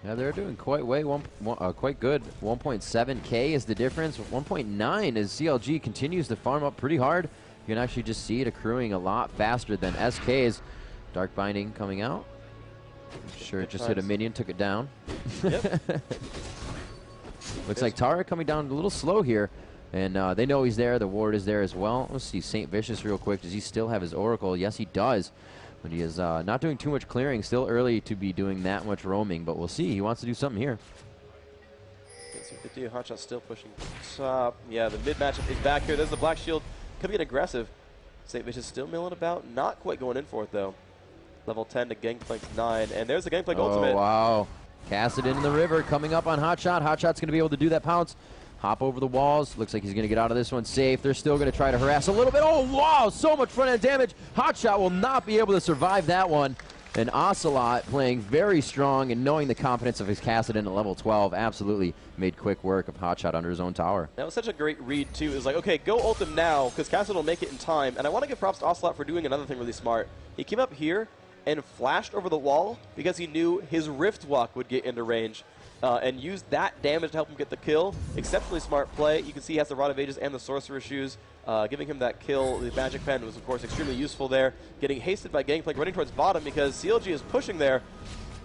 Yeah, they're doing quite good. 1.7k is the difference. 1.9 as CLG continues to farm up pretty hard. You can actually just see it accruing a lot faster than SK's. Dark Binding coming out. I'm sure it just hit a minion, took it down. Yep. Looks like Tara coming down a little slow here. And they know he's there. The ward is there as well. Let's see St. Vicious real quick. Does he still have his Oracle? Yes, he does. But he is not doing too much clearing. Still early to be doing that much roaming. But we'll see. He wants to do something here. Let's see what they do. Hotshot still pushing top. Yeah, the mid matchup is back here. There's the Black Shield. Could be an aggressive. St. Vicious still milling about. Not quite going in for it, though. Level 10 to Gangplank's 9. And there's the Gangplank ultimate. Oh, wow. Cassidy in the river coming up on Hotshot. Hotshot's going to be able to do that pounce. Hop over the walls. Looks like he's going to get out of this one safe. They're still going to try to harass a little bit. Oh, wow. So much front-end damage. Hotshot will not be able to survive that one. And Ocelot playing very strong and knowing the competence of his Cassidy at level 12 absolutely made quick work of Hotshot under his own tower. That was such a great read, too. It was like, okay, go ult him now because Cassidy will make it in time. And I want to give props to Ocelot for doing another thing really smart. He came up here and flashed over the wall because he knew his Rift Walk would get into range. and use that damage to help him get the kill. Exceptionally smart play. You can see he has the Rod of Ages and the Sorcerer Shoes, giving him that kill. The Magic Pen was, of course, extremely useful there. Getting hasted by Gangplank, running towards bottom because CLG is pushing there.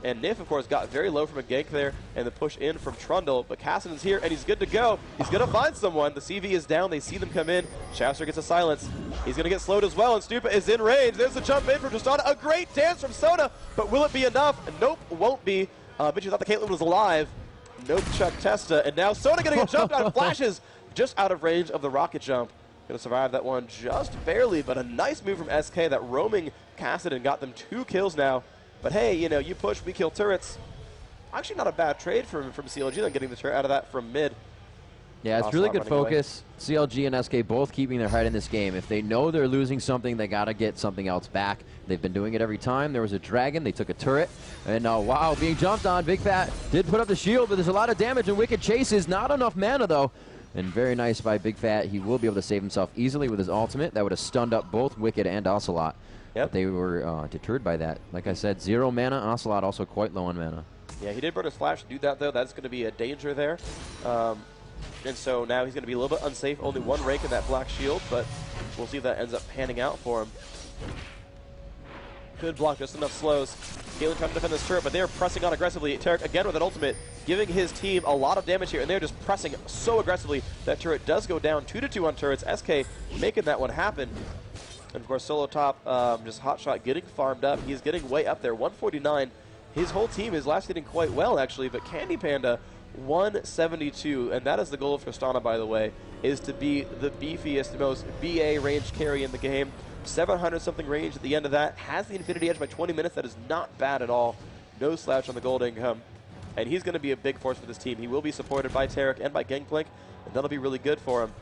And Nif, of course, got very low from a gank there, and the push in from Trundle. But Kassadin's here, and he's good to go. He's going to find someone. The CV is down. They see them come in. Chaucer gets a silence. He's going to get slowed as well, and Stupa is in range. There's the jump in from Tristana. A great dance from Soda, but will it be enough? Nope, won't be. But you thought the Caitlyn was alive. Nope, Chuck Testa. And now Soda getting a jump out of flashes, just out of range of the rocket jump. Going to survive that one just barely, but a nice move from SK. That roaming Kassadin got them 2 kills now. But hey, you know, you push, we kill turrets. Actually not a bad trade from CLG then getting the turret out of that from mid. Yeah, it's really good focus. CLG and SK both keeping their head in this game. If they know they're losing something, they got to get something else back. They've been doing it every time. There was a dragon. They took a turret. And wow, being jumped on. Big Fat did put up the shield, but there's a lot of damage, and Wicked chases. Not enough mana, though. And very nice by Big Fat. He will be able to save himself easily with his ultimate. That would have stunned up both Wicked and Ocelot. Yep. But they were deterred by that. Like I said, 0 mana. Ocelot also quite low on mana. Yeah, he did burn his flash to do that, though. That's going to be a danger there. And so now he's going to be a little bit unsafe. Only 1 rank in that black shield, but we'll see if that ends up panning out for him. Good block, just enough slows. Galen trying to defend this turret, but they're pressing on aggressively. Tarek again with an ultimate, giving his team a lot of damage here, and they're just pressing so aggressively. That turret does go down 2-2 on turrets. SK making that one happen. And of course, solo top, just Hotshot getting farmed up. He's getting way up there, 149. His whole team is last hitting quite well, actually, but Candy Panda, 172. And that is the goal of Tristana, by the way, is to be the beefiest, most BA range carry in the game. 700-something range at the end of that. Has the Infinity Edge by 20 minutes. That is not bad at all. No slouch on the gold income. And he's going to be a big force for this team. He will be supported by Tarek and by Gangplank, and that'll be really good for him.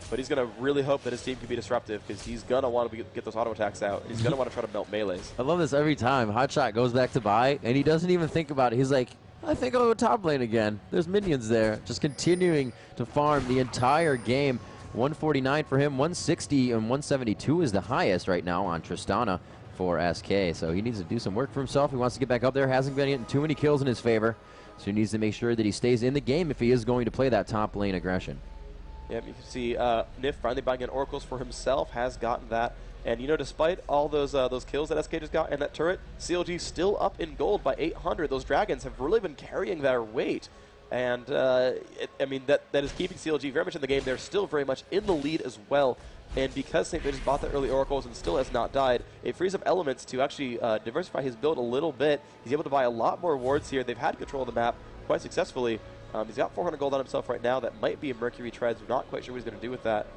But he's going to really hope that his team can be disruptive because he's going to want to get those auto attacks out. He's going to want to try to melt melees. I love this every time. Hotshot goes back to buy, and he doesn't even think about it. He's like, I think I'll go top lane again. There's minions there. Just continuing to farm the entire game. 149 for him, 160 and 172 is the highest right now on Tristana for SK. So he needs to do some work for himself. He wants to get back up there. Hasn't been getting too many kills in his favor. So he needs to make sure that he stays in the game if he is going to play that top lane aggression. Yep, you can see Nif finally buying in Oracles for himself, has gotten that. And, you know, despite all those kills that SK just got and that turret, CLG still up in gold by 800. Those dragons have really been carrying their weight. And, I mean, that is keeping CLG very much in the game. They're still very much in the lead as well. And because St. just bought the early Oracles and still has not died, it frees up elements to actually diversify his build a little bit. He's able to buy a lot more wards here. They've had control of the map quite successfully. He's got 400 gold on himself right now. That might be a Mercury Treads. We're not quite sure what he's going to do with that.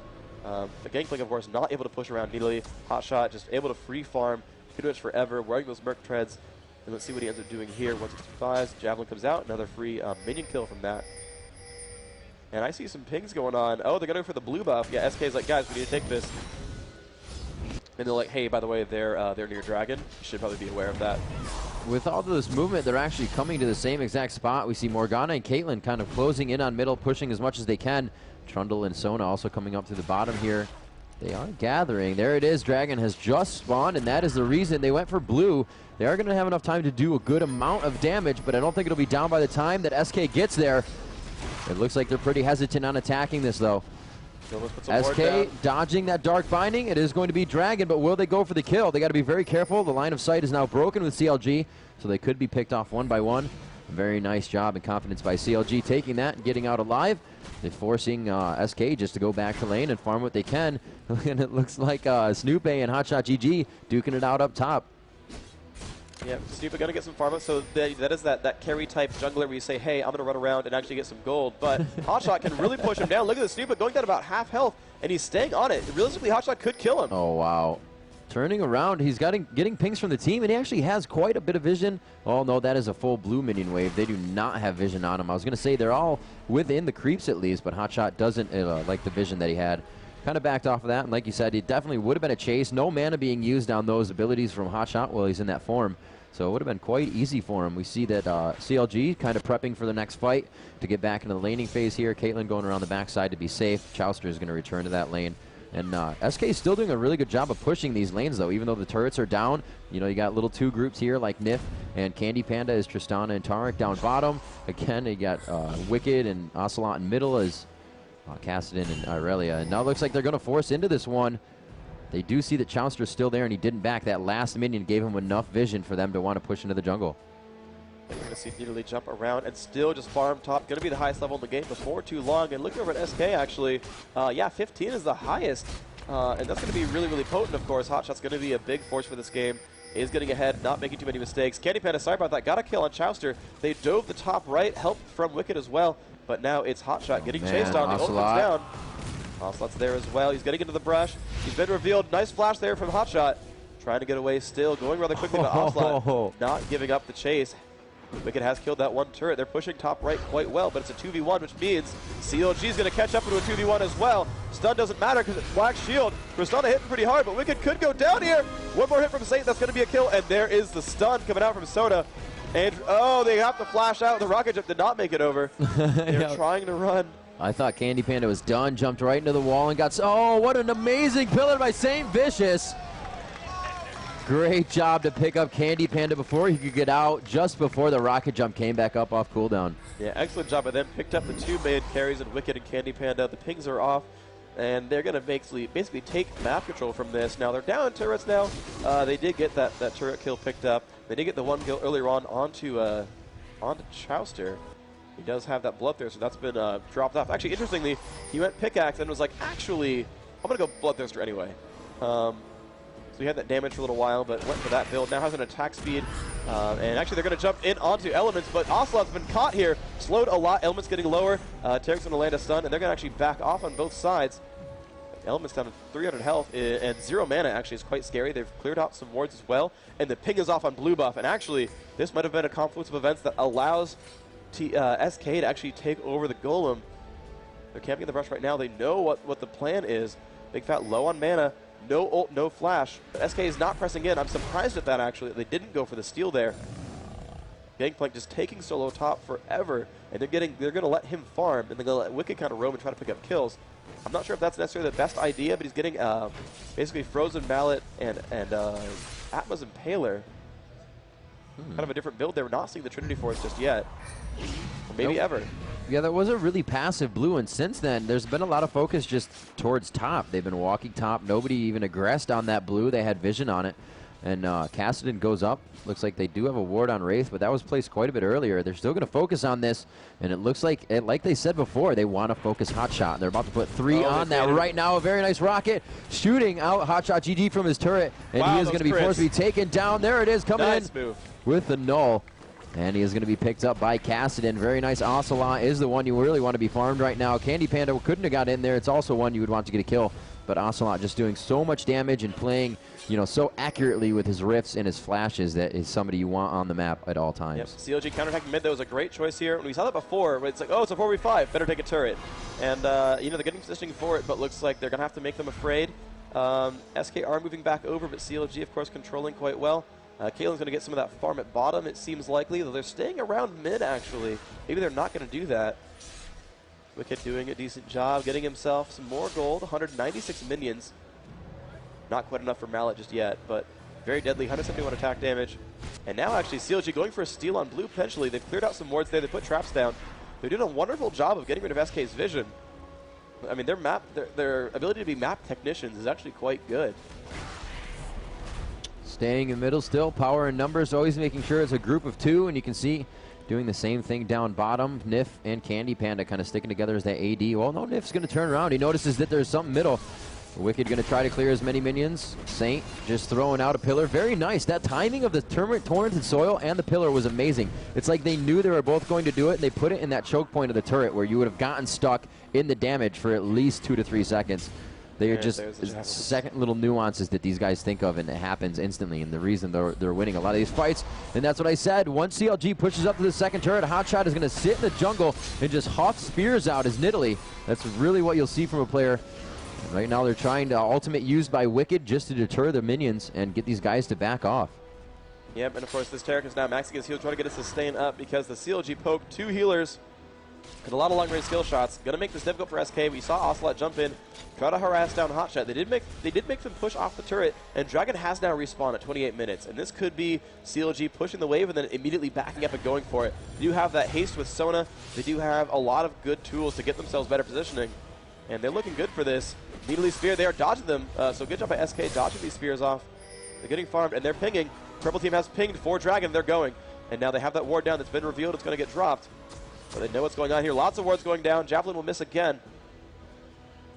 The Gangplank, of course, not able to push around neatly. Hotshot just able to free farm pretty much forever, wearing those Merc Treads. And let's see what he ends up doing here. 165, Javelin comes out, another free minion kill from that. And I see some pings going on. Oh, they're going to go for the blue buff. Yeah, SK's like, guys, we need to take this. And they're like, hey, by the way, they're near Dragon. You should probably be aware of that. With all this movement, they're actually coming to the same exact spot. We see Morgana and Caitlyn kind of closing in on middle, pushing as much as they can. Trundle and Sona also coming up to the bottom here. They are gathering. There it is. Dragon has just spawned, and that is the reason they went for blue. They are going to have enough time to do a good amount of damage, but I don't think it'll be down by the time that SK gets there. It looks like they're pretty hesitant on attacking this, though. So SK dodging that Dark Binding. It is going to be Dragon, but will they go for the kill? They got to be very careful. The line of sight is now broken with CLG, so they could be picked off one by one. Very nice job and confidence by CLG taking that and getting out alive. They're forcing SK just to go back to lane and farm what they can. And it looks like Snoop and Hotshot GG duking it out up top. Yeah, Snoop going to get some farm up, so that is that carry type jungler where you say, hey, I'm going to run around and actually get some gold. But Hotshot can really push him down. Look at the Snoop going down about half health, and he's staying on it. Realistically, Hotshot could kill him. Oh, wow. Turning around, he's getting pings from the team, and he actually has quite a bit of vision. Oh, no, that is a full blue minion wave. They do not have vision on him. I was going to say they're all within the creeps at least, but Hotshot doesn't like the vision that he had. Kind of backed off of that, and like you said, it definitely would have been a chase. No mana being used on those abilities from Hotshot while he's in that form. So it would have been quite easy for him. We see that CLG kind of prepping for the next fight to get back into the laning phase here. Caitlyn going around the backside to be safe. Chauster is going to return to that lane. And SK is still doing a really good job of pushing these lanes, though, even though the turrets are down. You know, you got little 2 groups here like Nif and Candy Panda as Tristana and Tarek down bottom. Again, you got Wicked and Ocelot in middle as Cassidy and Irelia. And now it looks like they're going to force into this one. They do see that Chouster's still there, and he didn't back. That last minion gave him enough vision for them to want to push into the jungle. You're going to see Nearly jump around and still just farm top. Going to be the highest level in the game before too long. And looking over at SK, actually, yeah, 15 is the highest. And that's going to be really, really potent, of course. Hotshot's going to be a big force for this game. Is getting ahead, not making too many mistakes. Candy Panda, sorry about that, got a kill on Chouster. They dove the top right, help from Wicked as well. But now it's Hotshot getting chased on. The ultimate's down. Ocelot's there as well. He's getting into the brush. He's been revealed. Nice flash there from Hotshot. Trying to get away still. Going rather quickly, but Ocelot not giving up the chase. Wicked has killed that one turret. They're pushing top right quite well, but it's a 2v1, which means CLG is going to catch up into a 2v1 as well. Stun doesn't matter because it's Black Shield. Tristana hitting pretty hard, but Wicked could go down here. One more hit from Saint. That's going to be a kill, and there is the stun coming out from Soda. And, oh, they have to flash out. The rocket jump did not make it over. They're trying to run. I thought Candy Panda was done, jumped right into the wall and got... Oh, what an amazing pillar by Saint Vicious. Great job to pick up Candy Panda before he could get out, just before the rocket jump came back up off cooldown. Yeah, excellent job by them. Picked up the 2 main carries in Wicked and Candy Panda. The pings are off, and they're going to basically take map control from this. Now, they're down turrets now. They did get that turret kill picked up. They did get the 1 kill earlier on onto Chouster. He does have that Bloodthirster, so that's been dropped off. Actually, interestingly, he went pickaxe and was like, actually, I'm going to go Bloodthirster anyway. So he had that damage for a little while, but went for that build. Now has an attack speed. And actually, they're going to jump in onto Elements, but Ocelot's been caught here. Slowed a lot. Elements getting lower. Tarek's going to land a stun, and they're going to actually back off on both sides. Elements down to 300 health, and 0 mana actually is quite scary. They've cleared out some wards as well, and the ping is off on blue buff. And actually, this might have been a confluence of events that allows SK to actually take over the Golem. They're camping in the brush right now. They know what the plan is. Big Fat low on mana. No ult, no flash. But SK is not pressing in. I'm surprised at that, actually. They didn't go for the steal there. Gangplank just taking solo top forever, and they're going to let him farm, and they're going to let Wicked kind of roam and try to pick up kills. I'm not sure if that's necessarily the best idea, but he's getting basically Frozen Mallet and Atma's Impaler. Kind of a different build there. We're not seeing the Trinity Force just yet. Or maybe ever. Yeah, that was a really passive blue, and since then, there's been a lot of focus just towards top. They've been walking top. Nobody even aggressed on that blue. They had vision on it. And Cassidy goes up. Looks like they do have a ward on Wraith, but that was placed quite a bit earlier. They're still going to focus on this, and it looks like they said before, they want to focus Hotshot. They're about to put 3 on that right now. A very nice rocket shooting out Hotshot GG from his turret, and he is going to be forced to be taken down. There it is, coming in with the null. And he is going to be picked up by Cassidy. Very nice. Ocelot is the one you really want to be farmed right now. Candy Panda couldn't have got in there. It's also one you would want to get a kill. But Ocelot just doing so much damage and playing, you know, so accurately with his rifts and his flashes that is somebody you want on the map at all times. Yep. CLG counterattacking mid, that was a great choice here. When we saw that before, but it's like, oh, it's a 4v5, better take a turret. And, you know, they're getting positioning for it, but looks like they're going to have to make them afraid. SK are moving back over, but CLG, of course, controlling quite well. Kaelin's going to get some of that farm at bottom, it seems likely, though they're staying around mid, actually. Maybe they're not going to do that. Wicked doing a decent job, getting himself some more gold, 196 minions. Not quite enough for Mallet just yet, but very deadly, 171 attack damage. And now, actually, CLG going for a steal on blue, potentially. They've cleared out some wards there, they put traps down. They're doing a wonderful job of getting rid of SK's vision. I mean, their ability to be map technicians is actually quite good. Staying in the middle still, power and numbers, always making sure it's a group of 2, and you can see doing the same thing down bottom. Nif and Candy Panda kind of sticking together as that AD. Well, no, Nif's going to turn around. He notices that there's something middle. Wicked going to try to clear as many minions. Saint just throwing out a pillar. Very nice. That timing of the torrented soil and the pillar was amazing. It's like they knew they were both going to do it, and they put it in that choke point of the turret where you would have gotten stuck in the damage for at least 2 to 3 seconds. They are just second little nuances that these guys think of, and it happens instantly, and the reason they're winning a lot of these fights. And that's what I said. Once CLG pushes up to the second turret, Hotshot is going to sit in the jungle and just huff spears out his Nidalee. That's really what you'll see from a player. And right now they're trying to ultimate used by Wicked just to deter their minions and get these guys to back off. Yep, and of course this Tarek is now maxing his heal, trying to get a sustain up because the CLG poked 2 healers. And a lot of long-range skill shots. Going to make this difficult for SK. We saw Ocelot jump in, try to harass down Hotshot. They did make them push off the turret, and Dragon has now respawned at 28 minutes. And this could be CLG pushing the wave and then immediately backing up and going for it. They do have that haste with Sona. They do have a lot of good tools to get themselves better positioning. And they're looking good for this. Needly Sphere, they are dodging them. So good job by SK dodging these spears off. They're getting farmed, and they're pinging. Purple team has pinged for Dragon. They're going. And now they have that ward down that's been revealed. It's going to get dropped. But they know what's going on here. Lots of wards going down. Javelin will miss again.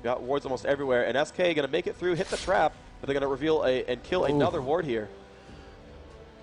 Got wards almost everywhere. And SK going to make it through, hit the trap, but they're going to reveal and kill another ward here.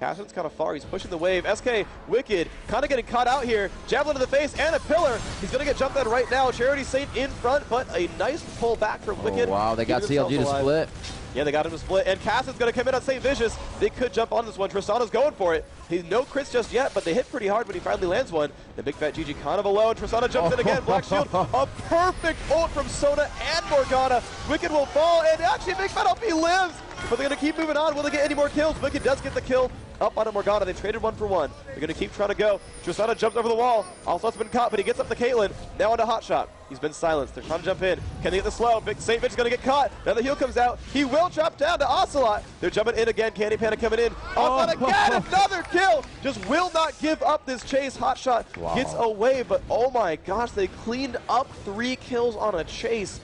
Cashin's kind of far. He's pushing the wave. SK, Wicked, kind of getting caught out here. Javelin to the face and a pillar. He's going to get jumped on right now. Charity Saint in front, but a nice pull back from Wicked. Oh, wow, they got CLG to split. Yeah, they got him to split. And Cassin's going to come in on St. Vicious. They could jump on this one. Tristana's going for it. He's no crits just yet, but they hit pretty hard when he finally lands one. The big fat GG kind of alone. Tristana jumps in again. Black Shield. A perfect ult from Sona and Morgana. Wicked will fall, and actually Big Fat LP lives. But they're going to keep moving on. Will they get any more kills? Wicked does get the kill up on a Morgana. They traded 1 for 1. They're going to keep trying to go. Tristana jumps over the wall. Ocelot's been caught, but he gets up to Caitlyn. Now onto Hotshot. He's been silenced. They're trying to jump in. Can they get the slow? Big St. Vitch is going to get caught. Now the heal comes out. He will drop down to Ocelot. They're jumping in again. Candy Panic coming in. Ocelot again. Another kill. Just will not give up this chase. Hotshot gets away, but oh my gosh, they cleaned up 3 kills on a chase.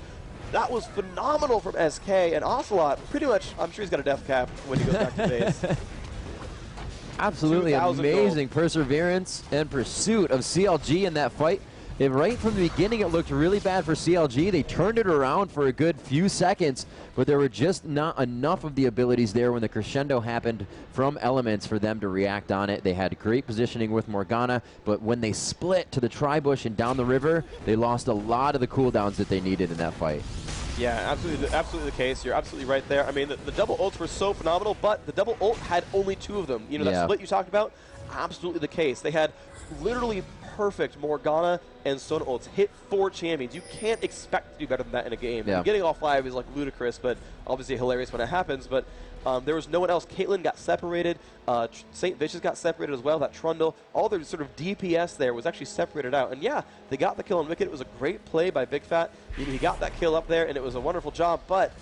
That was phenomenal from SK, and Ocelot, pretty much, I'm sure he's got a death cap when he goes back to base. Absolutely amazing gold. perseverance and pursuit of CLG in that fight. And right from the beginning, it looked really bad for CLG. They turned it around for a good few seconds, but there were just not enough of the abilities there when the crescendo happened from Elements for them to react on it. They had great positioning with Morgana, but when they split to the tri-bush and down the river, they lost a lot of the cooldowns that they needed in that fight. Yeah, absolutely the case. You're absolutely right there. I mean, the double ults were so phenomenal, but the double ult had only 2 of them. You know, that split you talked about, absolutely the case. They had literally perfect Morgana and Sona ults. Hit 4 champions. You can't expect to do better than that in a game. Yeah. Getting all 5 is like ludicrous, but obviously hilarious when it happens. But there was no one else. Caitlyn got separated. St. Vicious got separated as well. That Trundle, all their sort of DPS there was actually separated out. And yeah, they got the kill on Wicked. It was a great play by Big Fat. He got that kill up there, and it was a wonderful job. But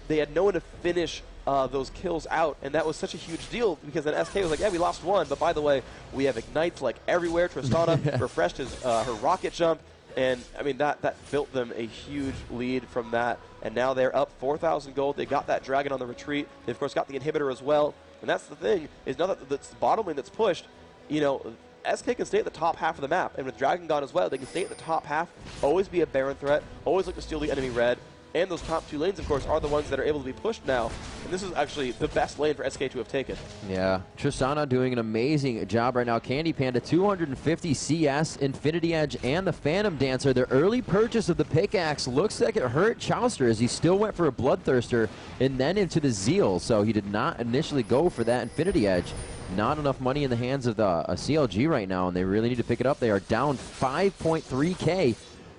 they had no one to finish those kills out, and that was such a huge deal because then SK was like, yeah, we lost 1, but by the way, we have Ignites like everywhere. Tristana refreshed her rocket jump, and I mean, that built them a huge lead from that, and now they're up 4,000 gold. They got that Dragon on the retreat. They, of course, got the inhibitor as well, and that's the thing, is now that the bottom lane that's pushed, you know, SK can stay at the top half of the map, and with Dragon gone as well, they can stay at the top half, always be a Baron threat, always look to steal the enemy red. And those top 2 lanes, of course, are the ones that are able to be pushed now. And this is actually the best lane for SK to have taken. Yeah. Tristana doing an amazing job right now. Candy Panda, 250 CS, Infinity Edge, and the Phantom Dancer. Their early purchase of the pickaxe looks like it hurt Chauster as he still went for a Bloodthirster and then into the Zeal. So he did not initially go for that Infinity Edge. Not enough money in the hands of the CLG right now, and they really need to pick it up. They are down 5.3K.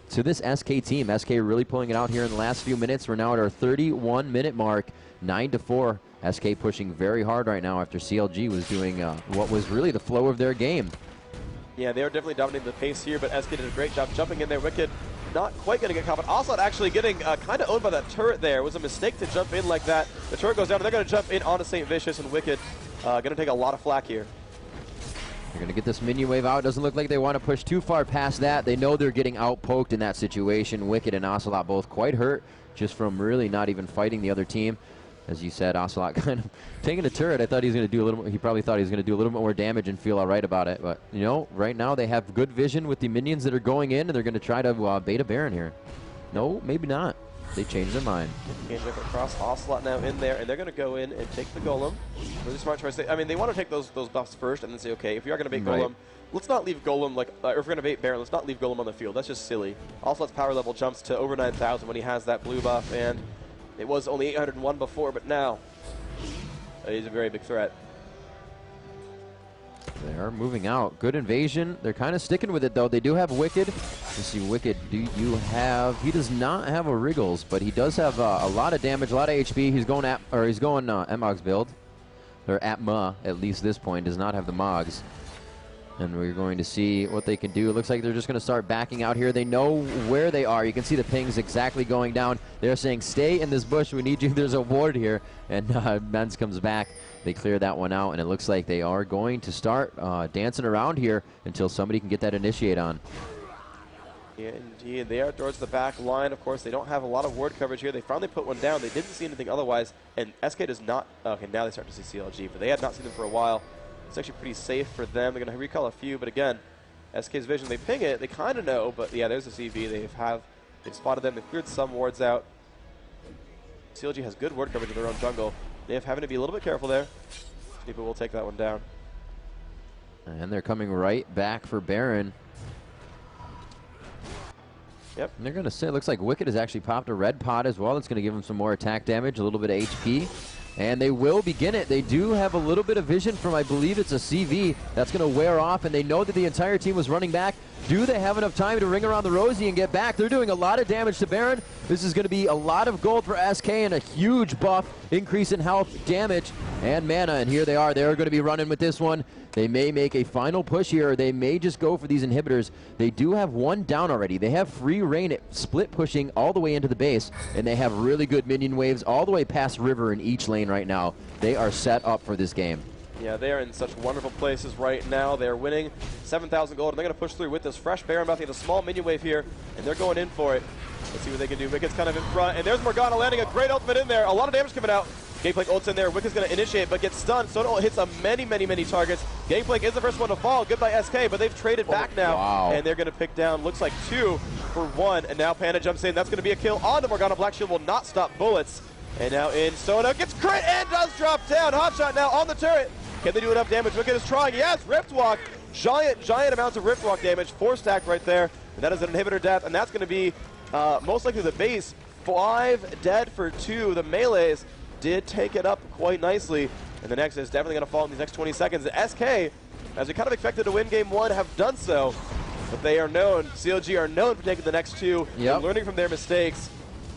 to this SK team. SK really pulling it out here in the last few minutes. We're now at our 31-minute mark, 9-4. SK pushing very hard right now after CLG was doing what was really the flow of their game. Yeah, they are definitely dominating the pace here, but SK did a great job jumping in there. Wicked not quite going to get caught, but Ocelot actually getting kind of owned by that turret there. It was a mistake to jump in like that. The turret goes down, and they're going to jump in onto St. Vicious, and Wicked going to take a lot of flack here. They're going to get this minion wave out. Doesn't look like they want to push too far past that. They know they're getting out-poked in that situation. Wicked and Ocelot both quite hurt just from really not even fighting the other team. As you said, Ocelot kind of taking a turret. I thought he was going to do a little. He probably thought he was going to do a little bit more damage and feel all right about it. But you know, right now they have good vision with the minions that are going in, and they're going to try to bait a Baron here. No, maybe not. They changed their mind. Across Ocelot now in there, and they're going to go in and take the Golem. Really smart choice. I mean, they want to take those buffs first and then say, okay, if we are going to bait Golem, let's not leave Golem, like, or if we're going to bait Baron, let's not leave Golem on the field. That's just silly. Ocelot's power level jumps to over 9,000 when he has that blue buff, and it was only 801 before, but now he's a very big threat. They are moving out. Good invasion. They're kind of sticking with it, though. They do have Wicked. Let's see, Wicked, do you have... He does not have a Wriggles, but he does have a lot of damage, a lot of HP. He's going Mogs build. Or Atma, at least this point, does not have the Mogs. And we're going to see what they can do. It looks like they're just going to start backing out here. They know where they are. You can see the pings exactly going down. They're saying, stay in this bush. We need you. There's a ward here. And Menz comes back. They clear that one out. And it looks like they are going to start dancing around here until somebody can get that initiate on. Yeah, indeed. They are towards the back line. Of course, they don't have a lot of ward coverage here. They finally put one down. They didn't see anything otherwise. And SK does not. Okay, now they start to see CLG. But they had not seen them for a while. It's actually pretty safe for them. They're going to recall a few, but again, SK's vision, they ping it. They kind of know, but yeah, there's a CV. They've spotted them. They've cleared some wards out. CLG has good ward coverage in their own jungle. They have having to be a little bit careful there. People will take that one down. And they're coming right back for Baron. Yep. And they're going to say, it looks like Wicked has actually popped a red pot as well. It's going to give him some more attack damage, a little bit of HP. And they will begin it. They do have a little bit of vision from, I believe it's a CV. That's going to wear off, and they know that the entire team was running back. Do they have enough time to ring around the Rosie and get back? They're doing a lot of damage to Baron. This is going to be a lot of gold for SK and a huge buff, increase in health, damage, and mana. And here they are. They're going to be running with this one. They may make a final push here, or they may just go for these inhibitors. They do have one down already. They have free reign at split pushing all the way into the base, and they have really good minion waves all the way past river in each lane right now. They are set up for this game. Yeah, they are in such wonderful places right now. They're winning 7,000 gold, and they're going to push through with this fresh Baron about to get a small minion wave here, and they're going in for it. Let's see what they can do. Wicked's kind of in front, and there's Morgana landing a great ultimate in there. A lot of damage coming out. Gangplank ults in there. Wicked's going to initiate, but gets stunned. Soda hits on many, many, many targets. Gangplank is the first one to fall. Goodbye SK, but they've traded back now, and they're going to pick down, looks like 2 for 1, and now Panda jumps in. That's going to be a kill onto Morgana. Black Shield will not stop bullets, and now in Soda gets crit and does drop down. Hotshot now on the turret. Can they do enough damage? Wicked is trying. Yes, Rift Walk. Giant amounts of Rift Walk damage. 4 stacked right there. And that is an inhibitor death, and that's going to be most likely the base. 5 dead for 2. The melees did take it up quite nicely. And the next is definitely going to fall in these next 20 seconds. The SK, as we kind of expected to win game 1, have done so. But they are known, CLG are known for taking the next 2 and learning from their mistakes.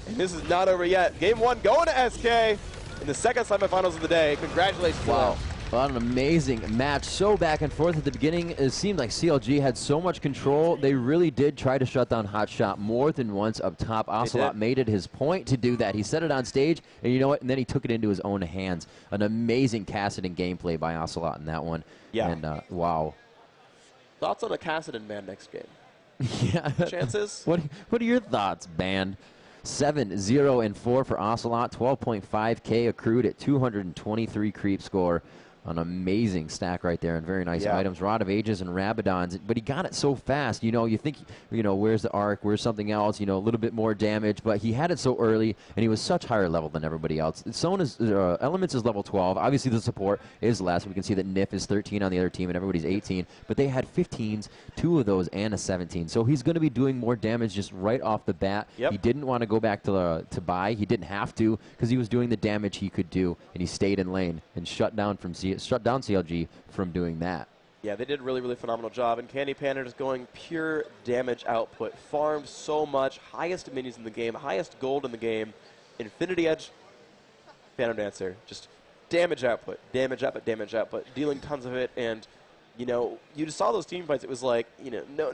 And this is not over yet. Game 1 going to SK in the second semifinals of the day. Congratulations to them. Well, an amazing match. So back and forth at the beginning. It seemed like CLG had so much control. They really did try to shut down Hotshot more than once up top. Ocelot made it his point to do that. He said it on stage, and you know what? And then he took it into his own hands. An amazing Kassadin gameplay by Ocelot in that one. Yeah. And wow. Thoughts on a Kassadin ban next game? Yeah. Chances? What are your thoughts, band? 7-0-4 for Ocelot. 12.5K accrued at 223 creep score. An amazing stack right there, and very nice items. Rod of Ages and Rabadons, but he got it so fast. You know, you think, you know, where's the arc, where's something else, you know, a little bit more damage, but he had it so early, and he was such higher level than everybody else. Sona's Elements is level 12. Obviously, the support is less. We can see that Nif is 13 on the other team, and everybody's 18, but they had 15s, 2 of those, and a 17. So he's going to be doing more damage just right off the bat. He didn't want to go back to buy. He didn't have to, because he was doing the damage he could do, and he stayed in lane and shut down CLG from doing that. Yeah, they did a really, really phenomenal job. And Candy Panda just going pure damage output. Farmed so much. Highest minions in the game. Highest gold in the game. Infinity Edge. Phantom Dancer. Just damage output. Damage output. Damage output. Dealing tons of it. And, you know, you just saw those team fights. It was like, you know, no,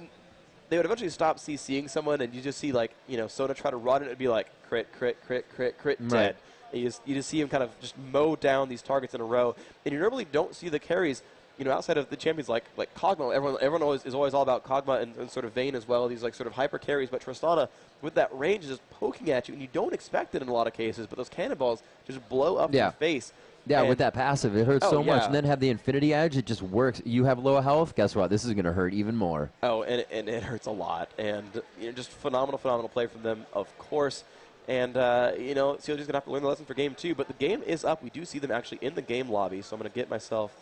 they would eventually stop CCing someone. And you just see, like, you know, Soda try to run it. It would be like, crit, crit, crit, crit, crit, dead. You just see him kind of just mow down these targets in a row, and you normally don't see the carries, you know, outside of the champions like Kog'Maw. Everyone is always all about Kog'Maw and sort of Vayne as well. These like sort of hyper carries, but Tristana with that range is just poking at you, and you don't expect it in a lot of cases. But those cannonballs just blow up your face. Yeah, and with that passive, it hurts so much. And then have the Infinity Edge, it just works. You have low health, guess what? This is going to hurt even more. Oh, and it hurts a lot. And you know, just phenomenal play from them, of course. And, you know, CLG's going to have to learn the lesson for game 2. But the game is up. We do see them actually in the game lobby. So I'm going to get myself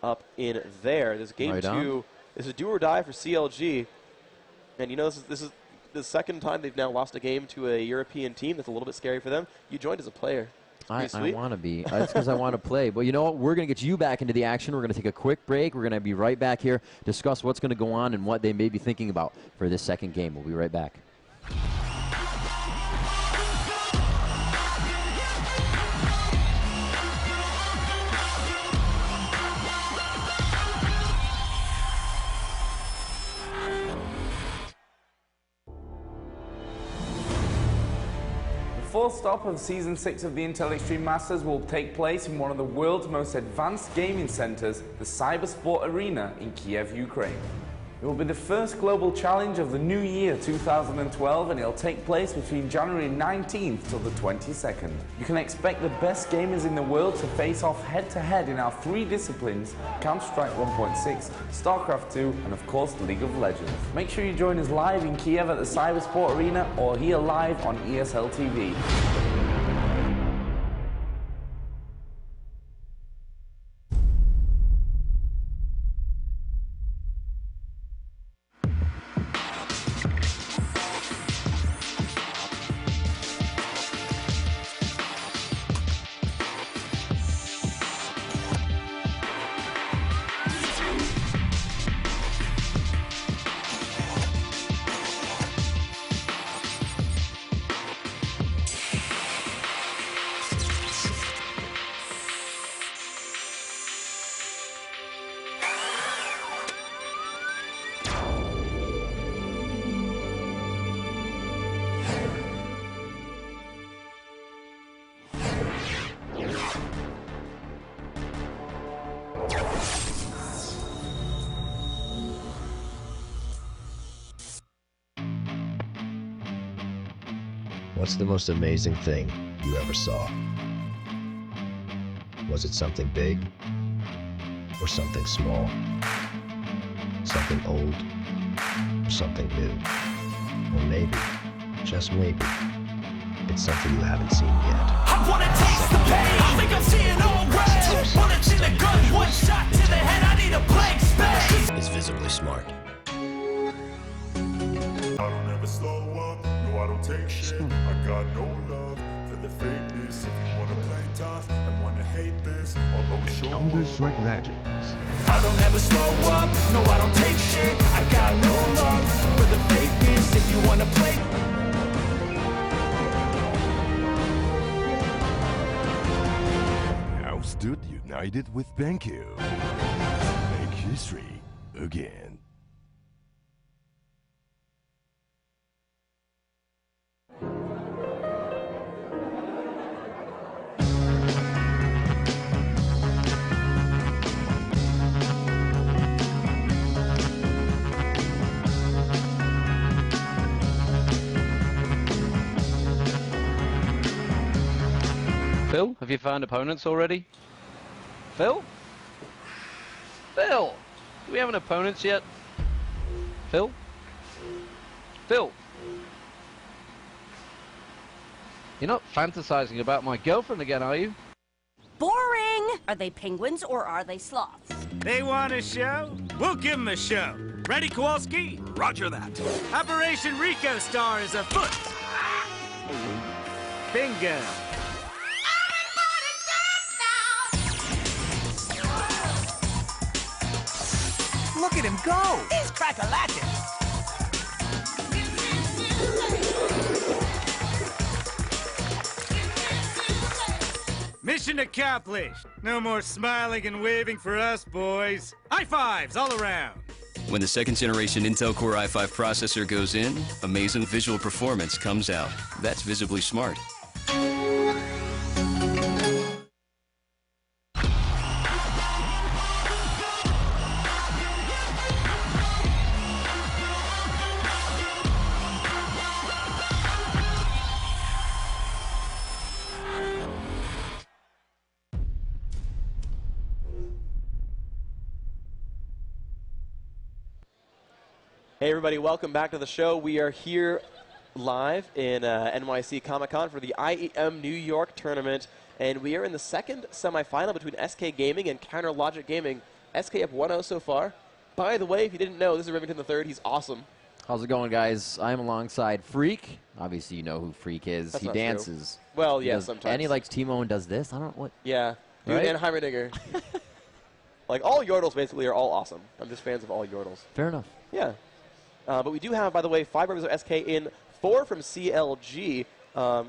up in there. This game 2 is a do or die for CLG. And, you know, this is the second time they've now lost a game to a European team. That's a little bit scary for them. You joined as a player. I want to be. It's because I want to play. But you know what? We're going to get you back into the action. We're going to take a quick break. We're going to be right back here, discuss what's going to go on and what they may be thinking about for this second game. We'll be right back. first stop of Season 6 of the Intel Extreme Masters will take place in one of the world's most advanced gaming centers, the Cybersport Arena in Kiev, Ukraine. It will be the first global challenge of the new year 2012, and it'll take place between January 19th till the 22nd. You can expect the best gamers in the world to face off head-to-head in our 3 disciplines: Counter-Strike 1.6, StarCraft 2, and of course League of Legends. Make sure you join us live in Kiev at the Cybersport Arena or here live on ESL TV. What's the most amazing thing you ever saw? Was it something big or something small? Something old or something new? Or maybe, just maybe, it's something you haven't seen yet. I wanna taste the pain. I think I'm seeing all red. Bullets in the gun, one shot to the head. I need a blank space. It's visibly smart. I don't ever slow up, no I don't take shit. I got no love for the fakeness. If you wanna play tough and wanna hate this, I'll always show Counter-Strike Legends. I don't ever slow up, no I don't take shit. I got no love for the fakeness. If you wanna play. Now stood united with BenQ. Make history again. Phil, have you found opponents already? Phil? Phil! Do we have an opponents yet? Phil? Phil! You're not fantasizing about my girlfriend again, are you? Boring! Are they penguins or are they sloths? They want a show? We'll give them a show. Ready, Kowalski? Roger that. Operation Rico Star is afoot. Bingo. Look at him go! He's crack-a-lackin'! Mission accomplished. No more smiling and waving for us, boys. High fives all around. When the second generation Intel Core i5 processor goes in, amazing visual performance comes out. That's visibly smart. Hey everybody, welcome back to the show. We are here live in NYC Comic-Con for the IEM New York tournament, and we are in the second semifinal between SK Gaming and Counter Logic Gaming. SK up 1-0 so far. By the way, if you didn't know, this is Remington III. He's awesome. How's it going, guys? I'm alongside Freak. Obviously, you know who Freak is. That's he not dances. True. Well, He yeah, does, sometimes. And he likes Timo and does this. I don't know what. Yeah, dude, Right? and Heimerdinger. Like, all Yordles basically are all awesome. I'm just fans of all Yordles. Fair enough. Yeah. But we do have, by the way, 5 members of SK in, 4 from CLG.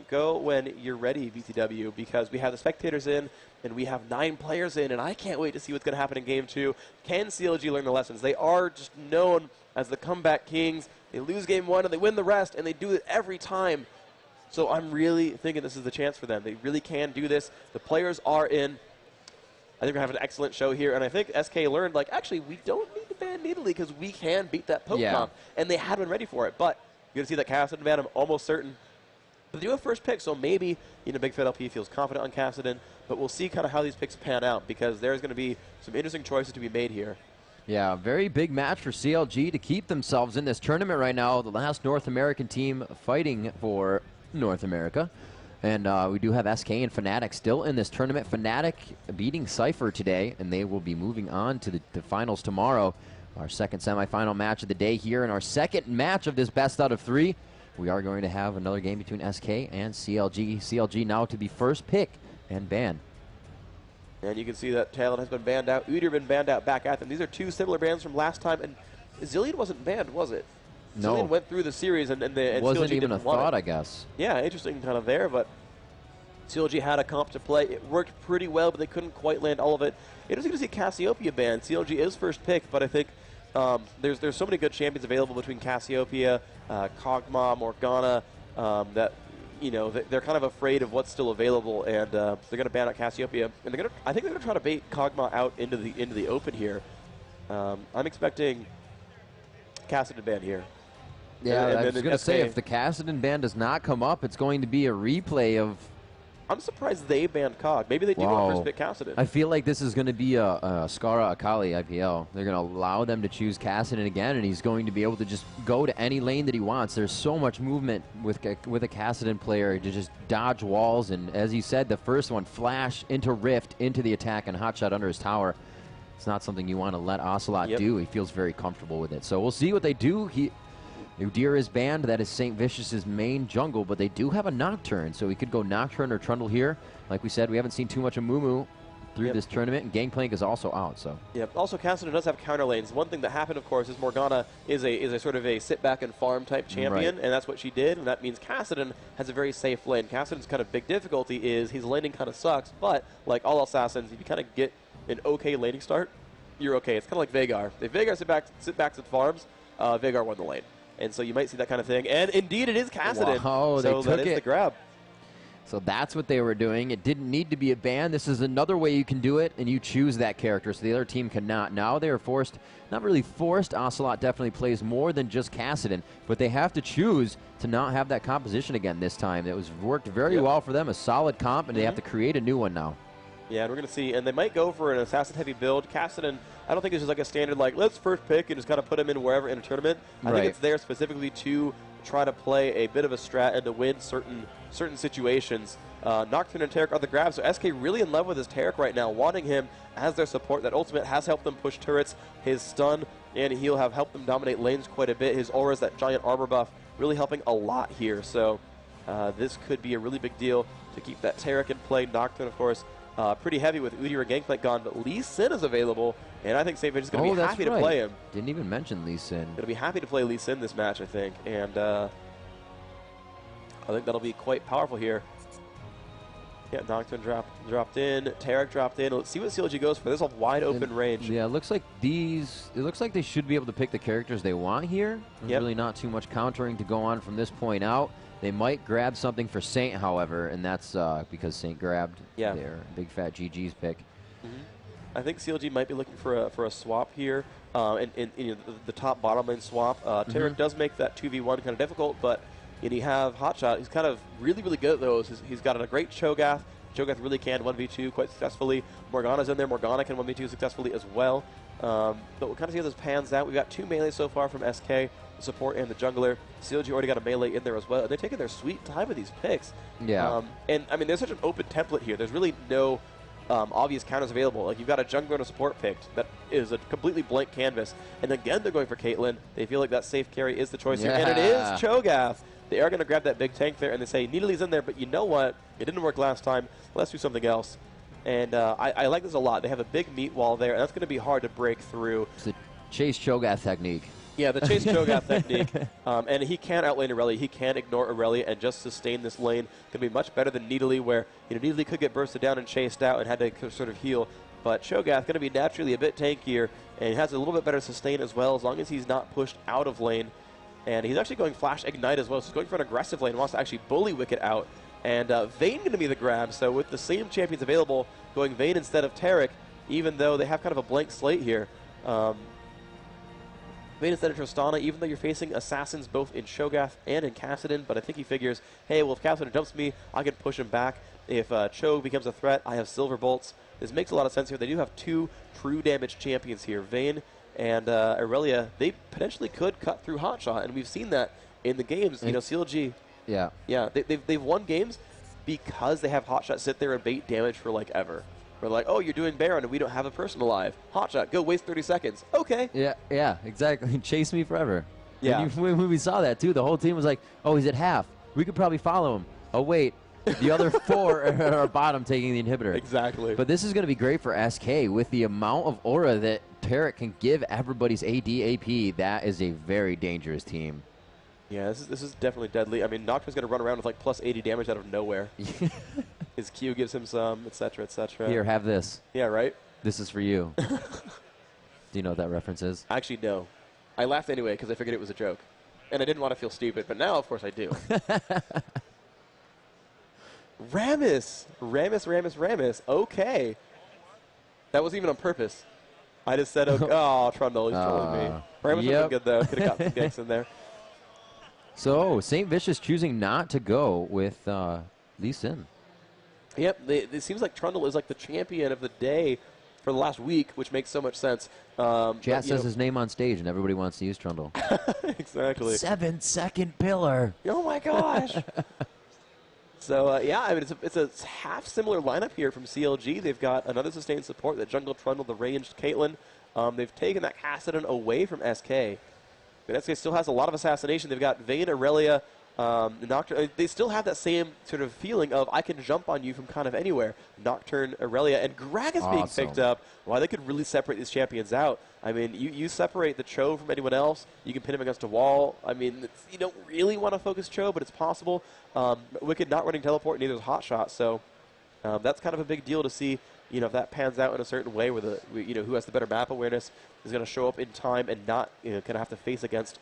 Go when you're ready, VTW, because we have the spectators in, and we have 9 players in, and I can't wait to see what's going to happen in Game 2. Can CLG learn the lessons? They are just known as the comeback kings. They lose Game 1, and they win the rest, and they do it every time. So I'm really thinking this is the chance for them. They really can do this. The players are in. I think we're having an excellent show here, and I think SK learned, like, actually, we don't need to ban Needly because we can beat that poke comp, and they had been ready for it. But you're going to see that Kassadin ban, I'm almost certain. But they do have first pick, so maybe, Big Fat LP feels confident on Kassadin, but we'll see kind of how these picks pan out because there's going to be some interesting choices to be made here. Yeah, very big match for CLG to keep themselves in this tournament right now. The last North American team fighting for North America. And we do have SK and Fnatic still in this tournament. Fnatic beating Cypher today, and they will be moving on to the finals tomorrow. Our second semifinal match of the day here, and our second match of this best out of 3. We are going to have another game between SK and CLG. CLG now to be first pick and banned. And you can see that Talon has been banned out. Udyr been banned out back at them. These are 2 similar bans from last time, and Zilean wasn't banned, was it? No. Zilean went through the series, and wasn't CLG even a didn't want thought, it. I guess. Yeah, interesting kind of there, but CLG had a comp to play. It worked pretty well, but they couldn't quite land all of it. Interesting to see Cassiopeia banned. CLG is first pick, but I think there's so many good champions available between Cassiopeia, Kog'Maw, Morgana, that they're kind of afraid of what's still available, and they're going to ban out Cassiopeia, and I think they're going to try to bait Kog'Maw out into the open here. I'm expecting Kassadin ban here. Yeah, I was going to say, if the Kassadin ban does not come up, it's going to be a replay of... I'm surprised they banned Cog. Maybe they do want first pick Kassadin. I feel like this is going to be a Skara Akali IPL. They're going to allow them to choose Kassadin again, and he's going to be able to just go to any lane that he wants. There's so much movement with a Kassadin player to just dodge walls, and as you said, the first one, flash into Rift, into the attack, and hotshot under his tower. It's not something you want to let Ocelot do. He feels very comfortable with it. So we'll see what they do. Udyr is banned. That is St. Vicious's main jungle, but they do have a Nocturne, so he could go Nocturne or Trundle here. Like we said, we haven't seen too much of Mumu through this tournament, and Gangplank is also out. So. Yep. Also, Kassadin does have counter lanes. One thing that happened, of course, is Morgana is a sort of a sit back and farm type champion, and that's what she did. And that means Kassadin has a very safe lane. Kassadin's kind of big difficulty is his laning kind of sucks, but like all assassins, if you kind of get an okay laning start, you're okay. It's kind of like Veigar. If Veigar sit backs and farms, Veigar won the lane. And so you might see that kind of thing. And indeed, it is Kassadin. Wow, so that is the grab. So that's what they were doing. It didn't need to be a ban. This is another way you can do it, and you choose that character, so the other team cannot. Now they are forced, not really forced. Ocelot definitely plays more than just Kassadin, but they have to choose to not have that composition again this time. It was worked very well for them, a solid comp, and they have to create a new one now. Yeah, and we're going to see, and they might go for an assassin-heavy build. Kassadin, I don't think this is like a standard, like, let's first pick and just kind of put him in wherever in a tournament. I think it's there specifically to try to play a bit of a strat and to win certain situations. Nocturne and Taric are the grabs, so SK really in love with his Taric right now, wanting him as their support. That ultimate has helped them push turrets. His stun and he'll have helped them dominate lanes quite a bit. His aura is that giant armor buff, really helping a lot here. So this could be a really big deal to keep that Taric in play. Nocturne, of course, pretty heavy with Udyr and Gangplank gone, but Lee Sin is available, and I think St. Vincent's going to be happy to play him. Didn't even mention Lee Sin. Going to be happy to play Lee Sin this match, I think, and I think that'll be quite powerful here. Yeah, Nocturne dropped in, Taric dropped in. Let's see what CLG goes for. There's a wide open range. Yeah, it looks like they should be able to pick the characters they want here. There's really not too much countering to go on from this point out. They might grab something for Saint, however, and that's because Saint grabbed their big fat GG's pick. I think CLG might be looking for a swap here, in the top bottom lane swap. Taric does make that 2v1 kind of difficult, but you have Hotshot. He's kind of really good at those. He's got a great Cho'Gath. Cho'Gath really can 1v2 quite successfully. Morgana's in there. Morgana can 1v2 successfully as well. But we'll kind of see how this pans out. We've got 2 melee so far from SK, the support and the jungler. CLG already got a melee in there as well. And they're taking their sweet time with these picks. Yeah. And, I mean, there's such an open template here. There's really no obvious counters available. Like, you've got a jungler and a support picked that is a completely blank canvas. And again, they're going for Caitlyn. They feel like that safe carry is the choice here. And it is Cho'Gath. They are going to grab that big tank there, and they say, Needly's in there, but you know what? It didn't work last time. Let's do something else. And I like this a lot. They have a big meat wall there, and that's going to be hard to break through. It's the Chase Cho'Gath technique. Yeah, the Chase Cho'Gath technique. And he can outlane Aurelia. He can ignore Aurelia and just sustain this lane. Going to be much better than Needly, where Needly could get bursted down and chased out and had to sort of heal. But Cho'Gath going to be naturally a bit tankier, and he has a little bit better sustain as well, as long as he's not pushed out of lane. And he's actually going Flash Ignite as well, so he's going for an aggressive lane, wants to actually bully Wicked out. And Vayne going to be the grab, so with the same champions available, going Vayne instead of Taric, even though they have kind of a blank slate here. Vayne instead of Tristana, even though you're facing assassins both in Cho'Gath and in Kassadin, but I think he figures, hey, well, if Kassadin jumps me, I can push him back. If Cho becomes a threat, I have Silver Bolts. This makes a lot of sense here. They do have 2 true damage champions here. Vayne and Aurelia, they potentially could cut through Hotshot, and we've seen that in the games. You know, CLG, yeah, they've won games because they have Hotshot sit there and bait damage for like ever. We're like, oh, you're doing Baron and we don't have a person alive. Hotshot, go waste 30 seconds. Okay. Yeah, exactly. Chase me forever. Yeah. When we saw that, too, the whole team was like, oh, he's at half. We could probably follow him. Oh, wait. The other 4 are bottom taking the inhibitor. Exactly. But this is going to be great for SK with the amount of aura that Taric can give everybody's AD AP. That is a very dangerous team. Yeah, this is definitely deadly. I mean, Nocturne's going to run around with like plus 80 damage out of nowhere. His Q gives him some, etc., etc. Here, have this. Yeah, right? This is for you. Do you know what that reference is? Actually, no. I laughed anyway because I figured it was a joke. And I didn't want to feel stupid, but now, of course, I do. Ramus. Okay. That wasn't even on purpose. I just said, okay. Oh, Trundle, he's trolling me. Ramus was good, though. Could have got some ganks in there. So, St. Vicious choosing not to go with Lee Sin. Yep, it seems like Trundle is like the champion of the day for the last week, which makes so much sense. Chat says his name on stage, and everybody wants to use Trundle. Exactly. 7-second pillar. Oh, my gosh. So, yeah, I mean, it's a half similar lineup here from CLG. They've got another sustained support, the jungle Trundle, the ranged Caitlyn. They've taken that Kassadin away from SK. But SK still has a lot of assassination. They've got Vayne, Aurelia, Nocturne. They still have that same sort of feeling of I can jump on you from kind of anywhere. Nocturne, Aurelia, and Gragas being picked up. Why they could really separate these champions out. I mean, you separate the Cho from anyone else. You can pin him against a wall. I mean, you don't really want to focus Cho, but it's possible. Wicked not running teleport, neither is Hotshot. So that's kind of a big deal to see. You know, if that pans out in a certain way, where who has the better map awareness is going to show up in time and not kind of have to face against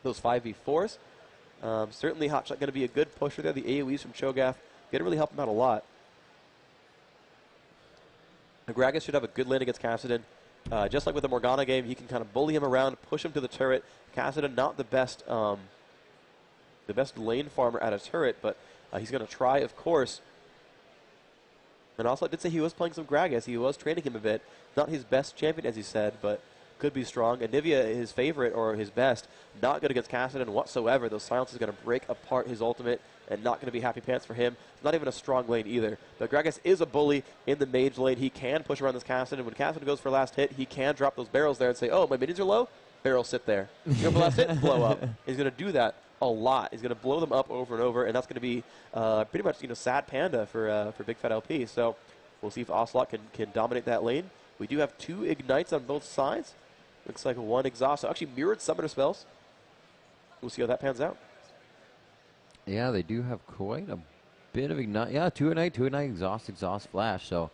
those 5v4s. Certainly, Hotshot going to be a good pusher there. The AoEs from Cho'Gath going to really help him out a lot. Gragas should have a good lane against Kassadin. Just like with the Morgana game, he can kind of bully him around, push him to the turret. Kassadin not the best lane farmer at a turret, but he's going to try, of course. And also, I did say he was playing some Gragas. He was training him a bit. Not his best champion, as he said, but could be strong. Anivia, his favorite or his best, not good against Kassadin whatsoever. Those silences going to break apart his ultimate and not going to be happy pants for him. Not even a strong lane either. But Gragas is a bully in the mage lane. He can push around this Kassadin. When Kassadin goes for last hit, he can drop those barrels there and say, oh, my minions are low? Barrels sit there. You go for last hit, blow up. He's going to do that a lot. He's going to blow them up over and over, and that's going to be pretty much sad panda for Big Fat LP. So we'll see if Ocelot can dominate that lane. We do have 2 ignites on both sides. Looks like 1 exhaust. So actually mirrored summoner spells. We'll see how that pans out. Yeah, they do have quite a bit of ignite. Yeah, 2 ignite, exhaust, flash. So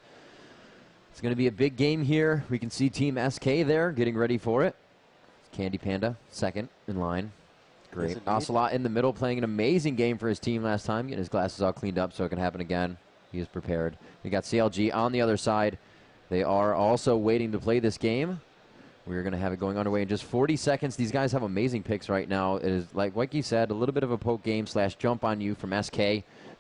it's going to be a big game here. We can see Team SK there getting ready for it. Candy Panda, second in line. Great. Yes, Ocelot in the middle playing an amazing game for his team last time. Getting his glasses all cleaned up so it can happen again. He is prepared. We got CLG on the other side. They are also waiting to play this game. We're going to have it going underway in just 40 seconds. These guys have amazing picks right now. It is, like you said, a little bit of a poke game / jump on you from SK.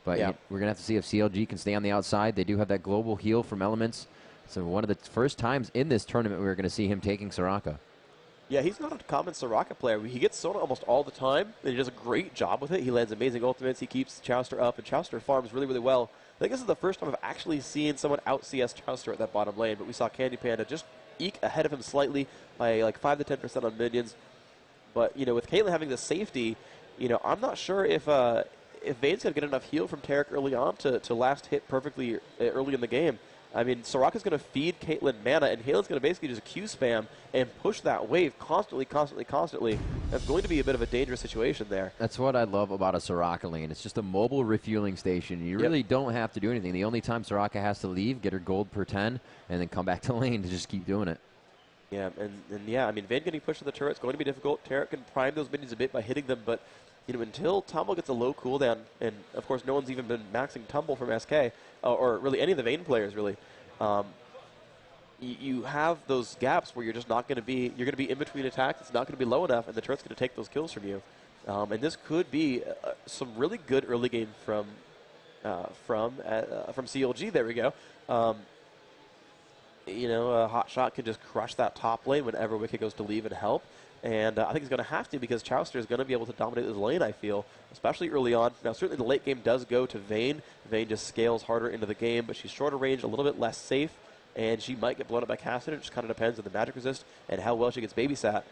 But we're going to have to see if CLG can stay on the outside. They do have that global heal from Elements. So one of the first times in this tournament we're going to see him taking Soraka. Yeah, he's not a common Soraka player. He gets Sona almost all the time, and he does a great job with it. He lands amazing ultimates. He keeps Chowster up, and Chowster farms really, really well. I think this is the first time I've actually seen someone out-CS Chowster at that bottom lane, but we saw Candy Panda just eke ahead of him slightly by like 5 to 10% on minions. But, with Caitlyn having the safety, I'm not sure if Vayne's going to get enough heal from Taric early on to last hit perfectly early in the game. I mean, Soraka's going to feed Caitlyn mana, and Caitlin's going to basically just Q spam and push that wave constantly. That's going to be a bit of a dangerous situation there. That's what I love about a Soraka lane. It's just a mobile refueling station. You really don't have to do anything. The only time Soraka has to leave, get her gold per 10, and then come back to lane to just keep doing it. Yeah, and yeah, I mean, Vayne getting pushed to the turret is going to be difficult. Tarek can prime those minions a bit by hitting them, but until Tumble gets a low cooldown, and of course no one's even been maxing Tumble from SK, or really any of the Vayne players really, you have those gaps where you're just not going to be, you're going to be in between attacks, it's not going to be low enough, and the turret's going to take those kills from you. And this could be some really good early game from CLG, there we go. Hotshot can just crush that top lane whenever Wicked goes to leave and help. And I think he's going to have to, because Chowster is going to be able to dominate this lane, I feel, especially early on. Now, certainly the late game does go to Vayne. Vayne just scales harder into the game, but she's shorter range, a little bit less safe, and she might get blown up by Cassidy. It just kind of depends on the magic resist and how well she gets babysat.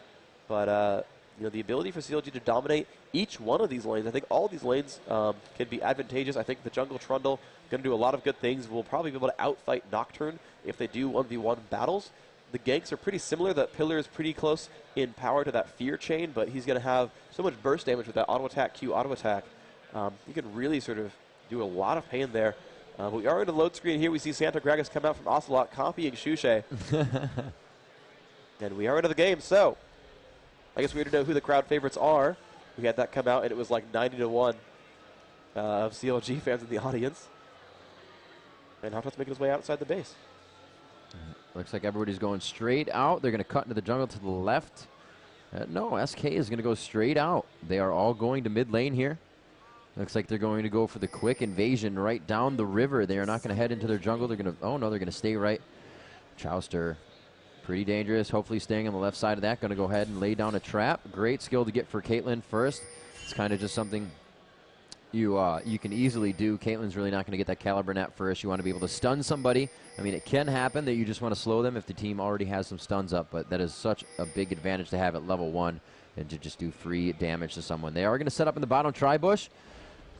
But, the ability for CLG to dominate each one of these lanes, I think all these lanes can be advantageous. I think the jungle Trundle going to do a lot of good things. We'll probably be able to outfight Nocturne if they do 1v1 battles. The ganks are pretty similar. That Pillar is pretty close in power to that Fear Chain, but he's going to have so much burst damage with that auto attack, Q auto attack. You can really sort of do a lot of pain there. But we are in the load screen here. We see Santa Gragas come out from Ocelot, copying Shushe. And we are into the game, so I guess we already know who the crowd favorites are. We had that come out, and it was like 90-1 of CLG fans in the audience. And Hotshot's making his way outside the base. Looks like everybody's going straight out. They're going to cut into the jungle to the left. No, SK is going to go straight out. They are all going to mid lane here. Looks like they're going to go for the quick invasion right down the river. They are not going to head into their jungle. They're going to, oh no, they're going to stay right. Chowster, pretty dangerous. Hopefully staying on the left side of that. Going to go ahead and lay down a trap. Great skill to get for Caitlyn first. It's kind of just something you can easily do. Caitlyn's really not going to get that caliber net first. You want to be able to stun somebody. I mean, it can happen that you just want to slow them if the team already has some stuns up, but that is such a big advantage to have at level 1 and to just do free damage to someone. They are going to set up in the bottom tri-bush.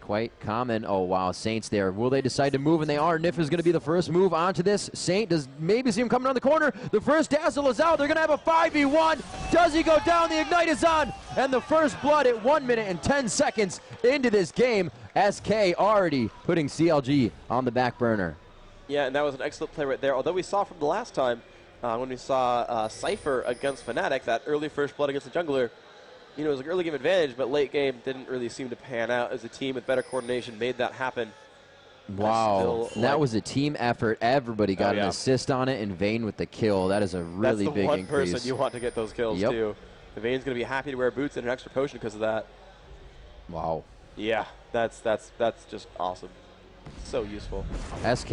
Quite common. Oh, wow, Saint's there. Will they decide to move? And they are. Nif is going to be the first move onto this. Saint does maybe see him coming around the corner. The first Dazzle is out. They're going to have a 5v1. Does he go down? The Ignite is on. And the first blood at 1 minute and 10 seconds into this game. SK already putting CLG on the back burner. Yeah, and that was an excellent play right there. Although we saw from the last time, when we saw Cypher against Fnatic, that early first blood against the jungler, it was an early game advantage, but late game didn't really seem to pan out as a team with better coordination made that happen. Wow, that was a team effort. Everybody got an assist on it, and Vayne with the kill. That is a really big increase. That's the one person you want to get those kills, too. The Vayne's going to be happy to wear boots and an extra potion because of that. Wow. Yeah, that's just awesome. So useful. SK,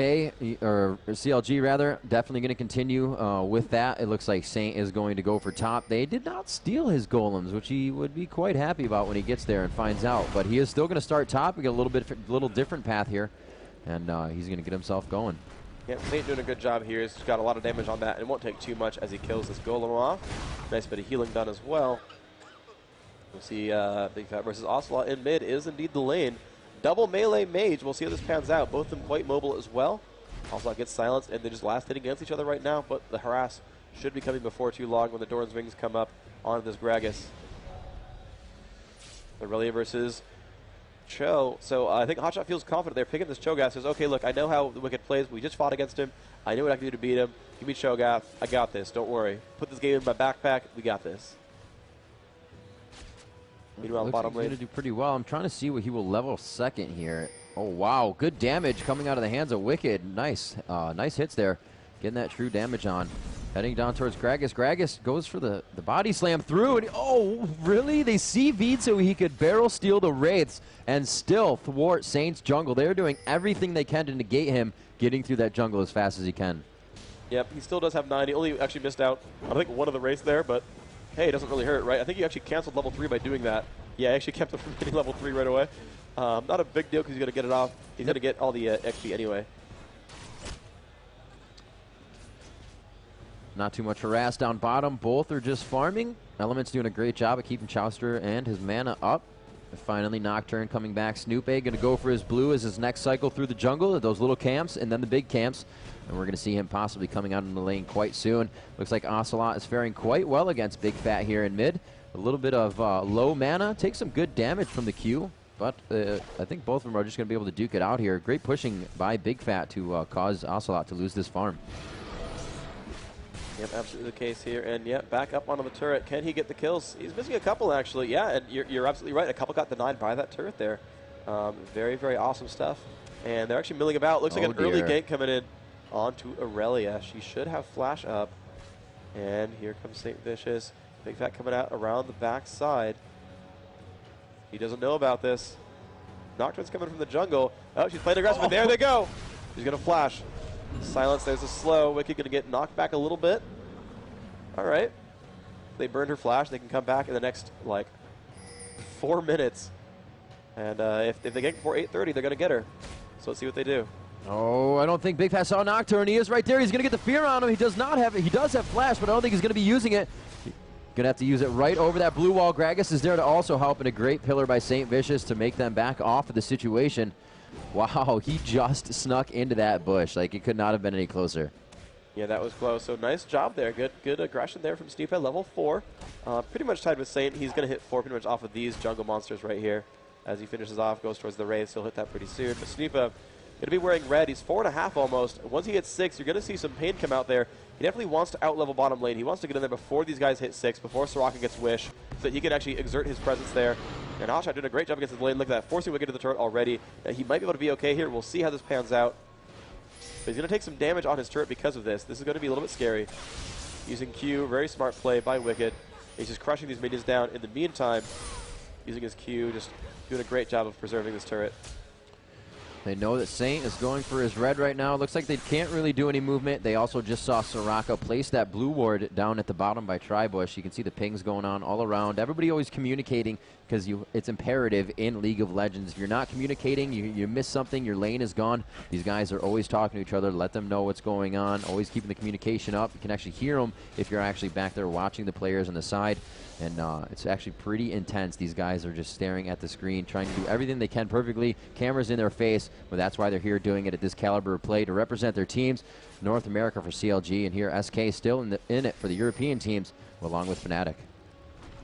or CLG rather, definitely going to continue with that. It looks like Saint is going to go for top. They did not steal his golems, which he would be quite happy about when he gets there and finds out. But he is still going to start top. We get a little different path here, and he's going to get himself going. Yeah, Saint doing a good job here. He's got a lot of damage on that. It won't take too much as he kills this golem off. Nice bit of healing done as well. We'll see Big Fat versus Ocelot in mid is indeed the lane. Double melee mage. We'll see how this pans out. Both of them quite mobile as well. Ocelot gets silenced, and they're just last hitting against each other right now, but the harass should be coming before too long when the Doran's wings come up on this Gragas. Aurelia versus Cho. So I think Hotshot feels confident. They're picking this Cho'Gath. Says, okay, look, I know how the Wicked plays. We just fought against him. I know what I can do to beat him. Give me Cho'Gath. I got this. Don't worry. Put this game in my backpack. We got this. Meanwhile, bottom lane. He's going to do pretty well. I'm trying to see what he will level second here. Oh, wow. Good damage coming out of the hands of Wicked. Nice. Nice hits there. Getting that true damage on. Heading down towards Gragas. Gragas goes for the body slam through. And oh, really? They CV'd so he could barrel steal the Wraiths and still thwart Saint's jungle. They're doing everything they can to negate him getting through that jungle as fast as he can. Yep, he still does have 90. Only actually missed out, I think, one of the Wraiths there, but hey, it doesn't really hurt, right? I think he actually canceled level 3 by doing that. Yeah, he actually kept him from getting level 3 right away. Not a big deal because he's going to get it off. He's going to get all the XP anyway. Not too much harass down bottom. Both are just farming. Element's doing a great job of keeping Chowster and his mana up. And finally, Nocturne coming back. Snoop Egg going to go for his blue as his next cycle through the jungle, those little camps, and then the big camps. And we're going to see him possibly coming out in the lane quite soon. Looks like Ocelot is faring quite well against Big Fat here in mid. A little bit of low mana. Takes some good damage from the Q. But I think both of them are just going to be able to duke it out here. Great pushing by Big Fat to cause Ocelot to lose this farm. Yep, absolutely the case here. And yep, back up onto the turret. Can he get the kills? He's missing a couple, actually. Yeah, and you're absolutely right. A couple got denied by that turret there. Very, very awesome stuff. And they're actually milling about. Looks like an early gank coming in onto Aurelia. She should have flash up. And here comes St. Vicious. Big Fat coming out around the back side. He doesn't know about this. Nocturne's coming from the jungle. Oh, she's playing aggressive, and there they go. She's going to flash. Silence, there's a slow. Wicked going to get knocked back a little bit. All right. They burned her flash. They can come back in the next, like, 4 minutes. And if they get before 8:30, they're going to get her. So let's see what they do. Oh, I don't think Big Fat saw Nocturne. He is right there. He's going to get the fear on him. He does not have it. He does have flash, but I don't think he's going to be using it. Going to have to use it right over that blue wall. Gragas is there to also help, and a great pillar by St. Vicious to make them back off of the situation. Wow, he just snuck into that bush. Like, it could not have been any closer. Yeah, that was close. So nice job there. Good aggression there from Sneepa, level 4. Pretty much tied with Saint. He's going to hit 4 pretty much off of these jungle monsters right here. As he finishes off, goes towards the Wraiths. He'll hit that pretty soon. But Sneepa going to be wearing red. He's 4.5 almost. Once he hits 6, you're going to see some pain come out there. He definitely wants to out-level bottom lane. He wants to get in there before these guys hit 6, before Soraka gets Wish, so that he can actually exert his presence there. And Hotshot doing a great job against his lane. Look at that, forcing Wicked to the turret already. He might be able to be okay here. We'll see how this pans out. But he's going to take some damage on his turret because of this. This is going to be a little bit scary. Using Q, very smart play by Wicked. He's just crushing these minions down. In the meantime, using his Q, just doing a great job of preserving this turret. They know that Saint is going for his red right now. Looks like they can't really do any movement. They also just saw Soraka place that blue ward down at the bottom by Tribush. You can see the pings going on all around. Everybody always communicating because it's imperative in League of Legends. If you're not communicating, you miss something, your lane is gone. These guys are always talking to each other. Let them know what's going on. Always keeping the communication up. You can actually hear them if you're actually back there watching the players on the side. And it's actually pretty intense. These guys are just staring at the screen, trying to do everything they can perfectly. Cameras in their face, but that's why they're here doing it at this caliber of play to represent their teams. North America for CLG, and here SK still in it for the European teams, along with Fnatic.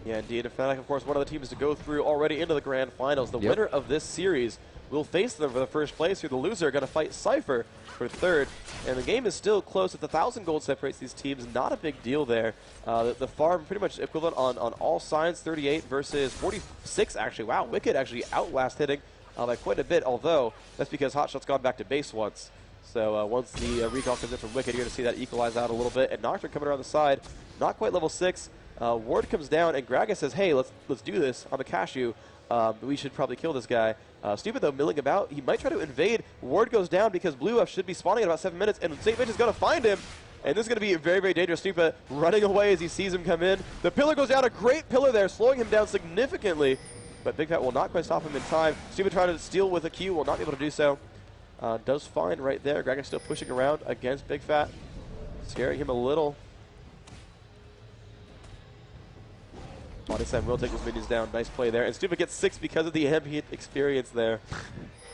Yeah, indeed. And Fnatic, of course, one of the teams to go through already into the grand finals. The winner of this series will face them for the first place. Who the loser going to fight Cypher for third. And the game is still close. It's 1,000 gold separates these teams. Not a big deal there. The farm pretty much equivalent on all sides. 38 versus 46, actually. Wow, Wicked actually outlast hitting by quite a bit, although that's because Hotshot's gone back to base once. So once the recall comes in from Wicked, you're going to see that equalize out a little bit. And Nocturne coming around the side, not quite level 6. Ward comes down, and Gragas says, hey, let's do this. I'm a cashew. We should probably kill this guy. Stupid, though, milling about. He might try to invade. Ward goes down because Blue F should be spawning in about 7 minutes, and St. Vich is going to find him. And this is going to be very, very dangerous. Stupa running away as he sees him come in. The pillar goes down. A great pillar there, slowing him down significantly. But Big Fat will not quite stop him in time. Stupa trying to steal with a Q, will not be able to do so. Does fine right there. Gragas still pushing around against Big Fat, scaring him a little. Modestan will take his minions down. Nice play there. And Stupa gets 6 because of the ambient experience there.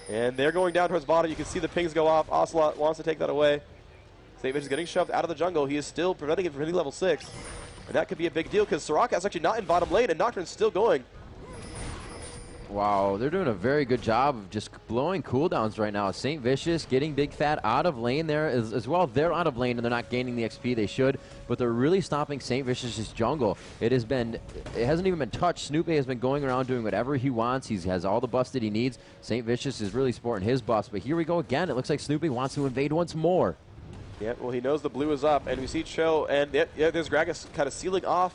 And they're going down towards bottom. You can see the pings go off. Ocelot wants to take that away. St. Vich is getting shoved out of the jungle. He is still preventing him from hitting level 6. And that could be a big deal because Soraka is actually not in bottom lane, and Nocturne's still going. Wow, they're doing a very good job of just blowing cooldowns right now. St. Vicious getting Big Fat out of lane there as well. They're out of lane and they're not gaining the XP they should, but they're really stopping St. Vicious's jungle. It hasn't even been touched. Snoopy has been going around doing whatever he wants. He has all the buffs that he needs. St. Vicious is really sporting his buffs, but here we go again. It looks like Snoopy wants to invade once more. Yeah, well, he knows the blue is up, and we see Cho, and yeah, there's Gragas kind of sealing off.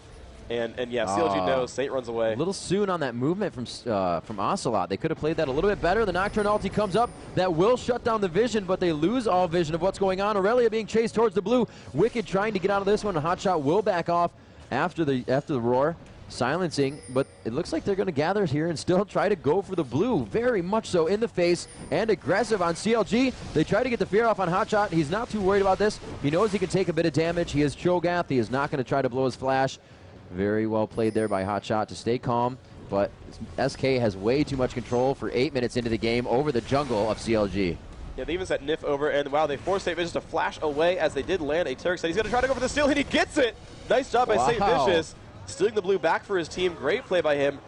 And yeah, CLG knows. Saint runs away. A little soon on that movement from Ocelot. They could have played that a little bit better. The Nocturne ulti comes up. That will shut down the vision, but they lose all vision of what's going on. Aurelia being chased towards the blue. Wicked trying to get out of this one. Hotshot will back off after the roar. Silencing, but it looks like they're going to gather here and still try to go for the blue. Very much so in the face and aggressive on CLG. They try to get the fear off on Hotshot. He's not too worried about this. He knows he can take a bit of damage. He is Cho'Gath. He is not going to try to blow his flash. Very well played there by Hotshot to stay calm, but SK has way too much control for 8 minutes into the game over the jungle of CLG. Yeah, they even set Nif over, and wow, they forced St. Vicious to flash away as they did land a Turk. So he's going to try to go for the steal, and he gets it! Nice job by St. Vicious, stealing the blue back for his team. Great play by him.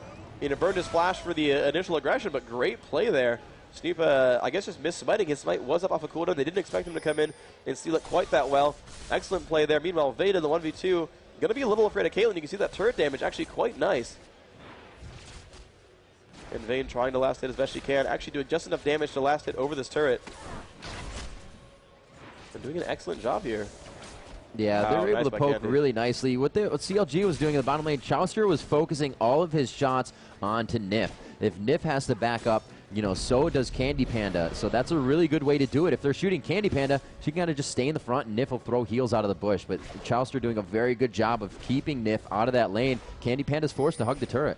Burned his flash for the initial aggression, but great play there. Snoop, I guess, just missed smiting. His smite was up off a cooldown. They didn't expect him to come in and steal it quite that well. Excellent play there. Meanwhile, Veda, the 1v2, going to be a little afraid of Caitlyn. You can see that turret damage actually quite nice. And Vayne trying to last hit as best she can. Actually doing just enough damage to last hit over this turret. And doing an excellent job here. Yeah, they were able to poke really nicely. What CLG was doing in the bottom lane, Chauster was focusing all of his shots onto Nif. If Nif has to back up, you know, so does Candy Panda. So that's a really good way to do it. If they're shooting Candy Panda, she can kind of just stay in the front and Nif will throw heals out of the bush. But Chauster doing a very good job of keeping Nif out of that lane. Candy Panda's forced to hug the turret.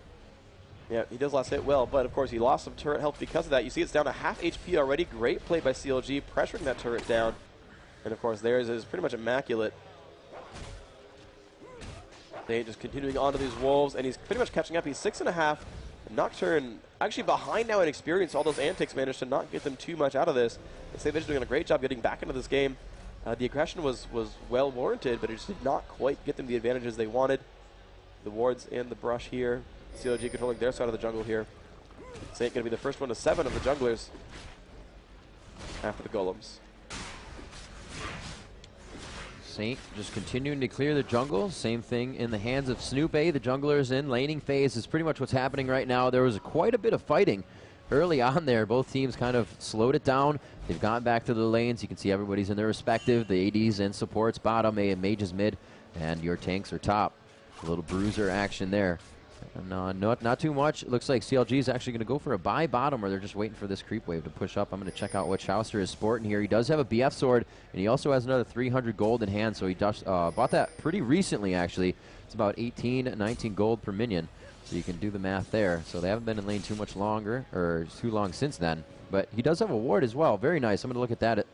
Yeah, he does last hit well, but of course he lost some turret health because of that. You see it's down to half HP already. Great play by CLG, pressuring that turret down. And of course theirs is pretty much immaculate. They just continuing on to these wolves, and he's pretty much catching up. He's 6.5. Nocturne actually behind now in experience. All those antics managed to not get them too much out of this. They're doing a great job getting back into this game. The aggression was well warranted, but it just did not quite get them the advantages they wanted. The wards in the brush here. CLG controlling their side of the jungle here. Saint going to be the first one to 7 of the junglers after the golems. Saint just continuing to clear the jungle. Same thing in the hands of Snoop. The junglers in laning phase is pretty much what's happening right now. There was quite a bit of fighting early on there. Both teams kind of slowed it down. They've gone back to the lanes. You can see everybody's in their respective. The ADs and supports bottom, mages mid, and your tanks are top. A little bruiser action there. Not too much. It looks like CLG is actually going to go for a buy bottom, or they're just waiting for this creep wave to push up. I'm going to check out what Chauster is sporting here. He does have a BF sword, and he also has another 300 gold in hand, so he just, bought that pretty recently, actually. It's about 18, 19 gold per minion, so you can do the math there. So they haven't been in lane too much longer, or too long since then. But he does have a ward as well. Very nice. I'm going to look at that.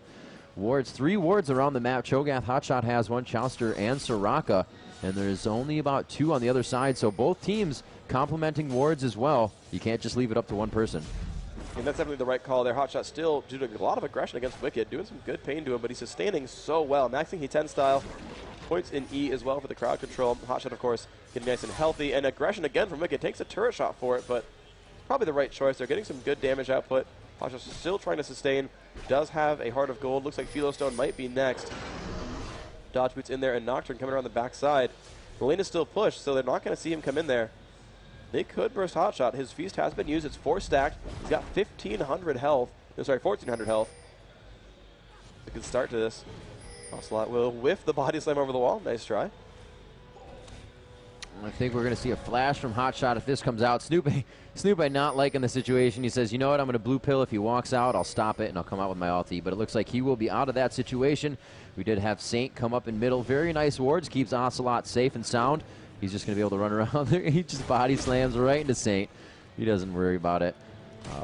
Wards, 3 wards around the map. Cho'Gath Hotshot has one, Chauster and Soraka. And there's only about 2 on the other side, so both teams complementing wards as well. You can't just leave it up to one person. And that's definitely the right call there. Hotshot still doing a lot of aggression against Wicked, doing some good pain to him, but he's sustaining so well. Maxing He10 style, points in E as well for the crowd control. Hotshot, of course, getting nice and healthy. And aggression again from Wicked. Takes a turret shot for it, but probably the right choice. They're getting some good damage output. Hotshot's still trying to sustain. Does have a Heart of Gold. Looks like Philostone might be next. Dodge boots in there, and Nocturne coming around the backside. The lane is still pushed, so they're not going to see him come in there. They could burst Hotshot. His feast has been used. It's 4 stacked. He's got 1,500 health. No, sorry, 1,400 health. A good start to this. Ocelot will whiff the body slam over the wall. Nice try. I think we're going to see a flash from Hotshot if this comes out. Snoop not liking the situation. He says, you know what, I'm going to blue pill. If he walks out, I'll stop it, and I'll come out with my ulti. But it looks like he will be out of that situation. We did have Saint come up in middle. Very nice wards. Keeps Ocelot safe and sound. He's just going to be able to run around there. He just body slams right into Saint. He doesn't worry about it.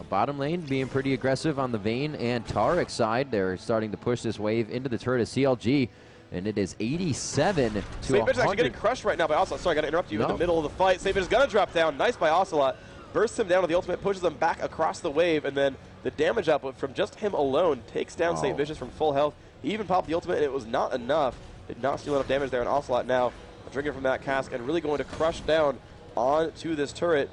Bottom lane being pretty aggressive on the Vayne and Taric side. They're starting to push this wave into the turret of CLG. And it is 87 to 100. Saint is actually getting crushed right now by Ocelot. Sorry, I got to interrupt you in the middle of the fight. Saint is going to drop down. Nice by Ocelot. Bursts him down with the ultimate, pushes him back across the wave, and then the damage output from just him alone takes down St. Vicious from full health. He even popped the ultimate, and it was not enough. Did not steal enough damage there, and Ocelot now drinking from that cask and really going to crush down onto this turret.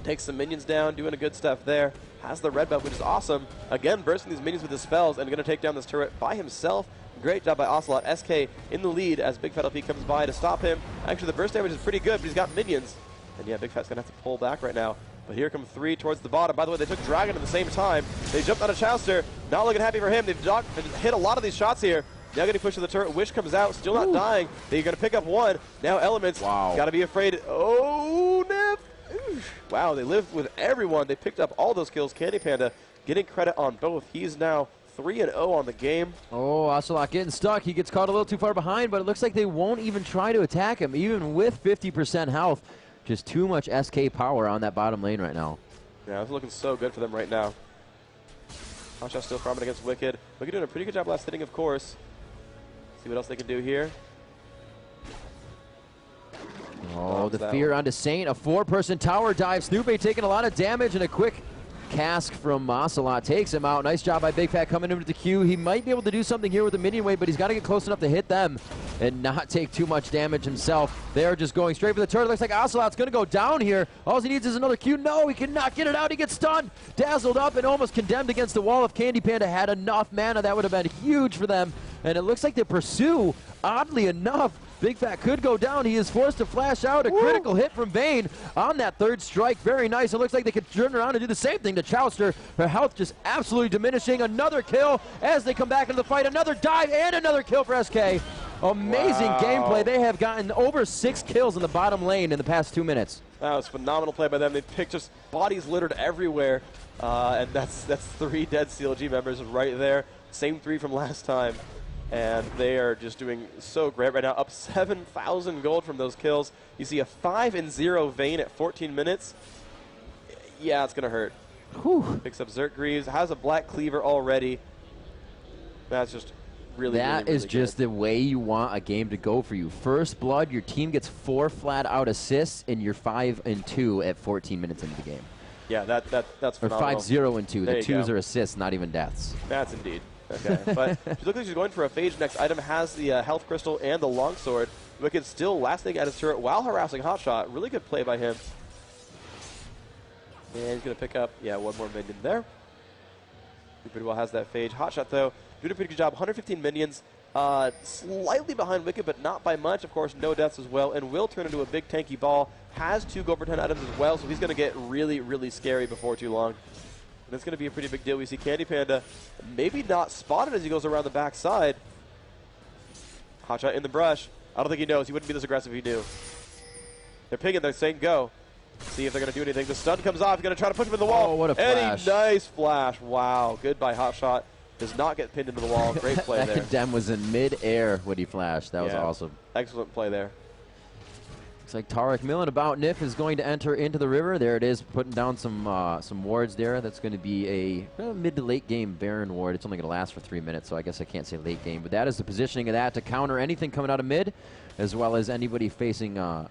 Takes some minions down, doing a good stuff there. Has the red buff, which is awesome. Again, bursting these minions with his spells and going to take down this turret by himself. Great job by Ocelot. SK in the lead as Big Fat LP comes by to stop him. Actually, the burst damage is pretty good, but he's got minions. And yeah, Big Fat's going to have to pull back right now. But here come 3 towards the bottom. By the way, they took Dragon at the same time. They jumped on a Chauster. Not looking happy for him. They've hit a lot of these shots here. Now getting pushed to the turret. Wish comes out. Still not dying. They're going to pick up 1. Now Elements. Wow. Got to be afraid. Oh, Nif. Wow, they live with everyone. They picked up all those kills. Candy Panda getting credit on both. He's now 3-0 on the game. Oh, Ocelot getting stuck. He gets caught a little too far behind, but it looks like they won't even try to attack him, even with 50% health. Just too much SK power on that bottom lane right now. Yeah, it's looking so good for them right now. Hotshot still farming against Wicked. Wicked doing a pretty good job last hitting, of course. See what else they can do here. Oh, the fear onto Saint. A 4-person tower dive. Snoopy taking a lot of damage and a quick cask from Ocelot takes him out. Nice job by Big Fat coming into the queue. He might be able to do something here with the minion wave, but he's got to get close enough to hit them and not take too much damage himself. They're just going straight for the turret. Looks like Ocelot's going to go down here. All he needs is another Q. No, he cannot get it out. He gets stunned, dazzled up, and almost condemned against the wall. If Candy Panda had enough mana, that would have been huge for them. And it looks like the Pursue, oddly enough, Big Fat could go down. He is forced to flash out. A critical hit from Vayne on that third strike. Very nice. It looks like they could turn around and do the same thing to Chowster. Her health just absolutely diminishing. Another kill as they come back into the fight. Another dive and another kill for SK. Amazing gameplay. They have gotten over 6 kills in the bottom lane in the past 2 minutes. That was phenomenal play by them. They picked just bodies littered everywhere. And that's 3 dead CLG members right there. Same 3 from last time. And they are just doing so great right now. Up 7,000 gold from those kills. You see a 5-0 Vayne at 14 minutes. Yeah, it's going to hurt. Whew. Picks up Zerk Greaves. Has a Black Cleaver already. That's just really, That really is just good. the way you want a game to go for you. First blood, your team gets 4 flat-out assists, and you're 5-2 at 14 minutes into the game. Yeah, that's phenomenal. Or 5-0-2. There The you 2s go. are assists, not even deaths. That's indeed. Okay, but she looks like she's going for a phage. Next item has the health crystal and the longsword. Wicked still lasting at his turret while harassing Hotshot. Really good play by him. And he's going to pick up, one more minion there. He pretty well has that phage. Hotshot, though, doing a pretty good job. 115 minions. Slightly behind Wicked, but not by much. Of course, no deaths as well. And will turn into a big tanky ball. Has 2 go for 10 items as well, so he's going to get really, really scary before too long. And it's going to be a pretty big deal. We see Candy Panda maybe not spotted as he goes around the backside. Hotshot in the brush. I don't think he knows. He wouldn't be this aggressive if he knew. They're pinging. They're saying go. See if they're going to do anything. The stun comes off. He's going to try to push him in the wall. Oh, what a flash. And a nice flash. Wow. Good by Hotshot. Does not get pinned into the wall. Great play that there. condemn was in mid-air when he flashed. That was awesome. Excellent play there. Looks like Tarek milling about. Nif is going to enter into the river. There it is, putting down some wards there. That's going to be a mid to late game Baron ward. It's only going to last for 3 minutes, so I guess I can't say late game. But that is the positioning of that to counter anything coming out of mid, as well as anybody facing the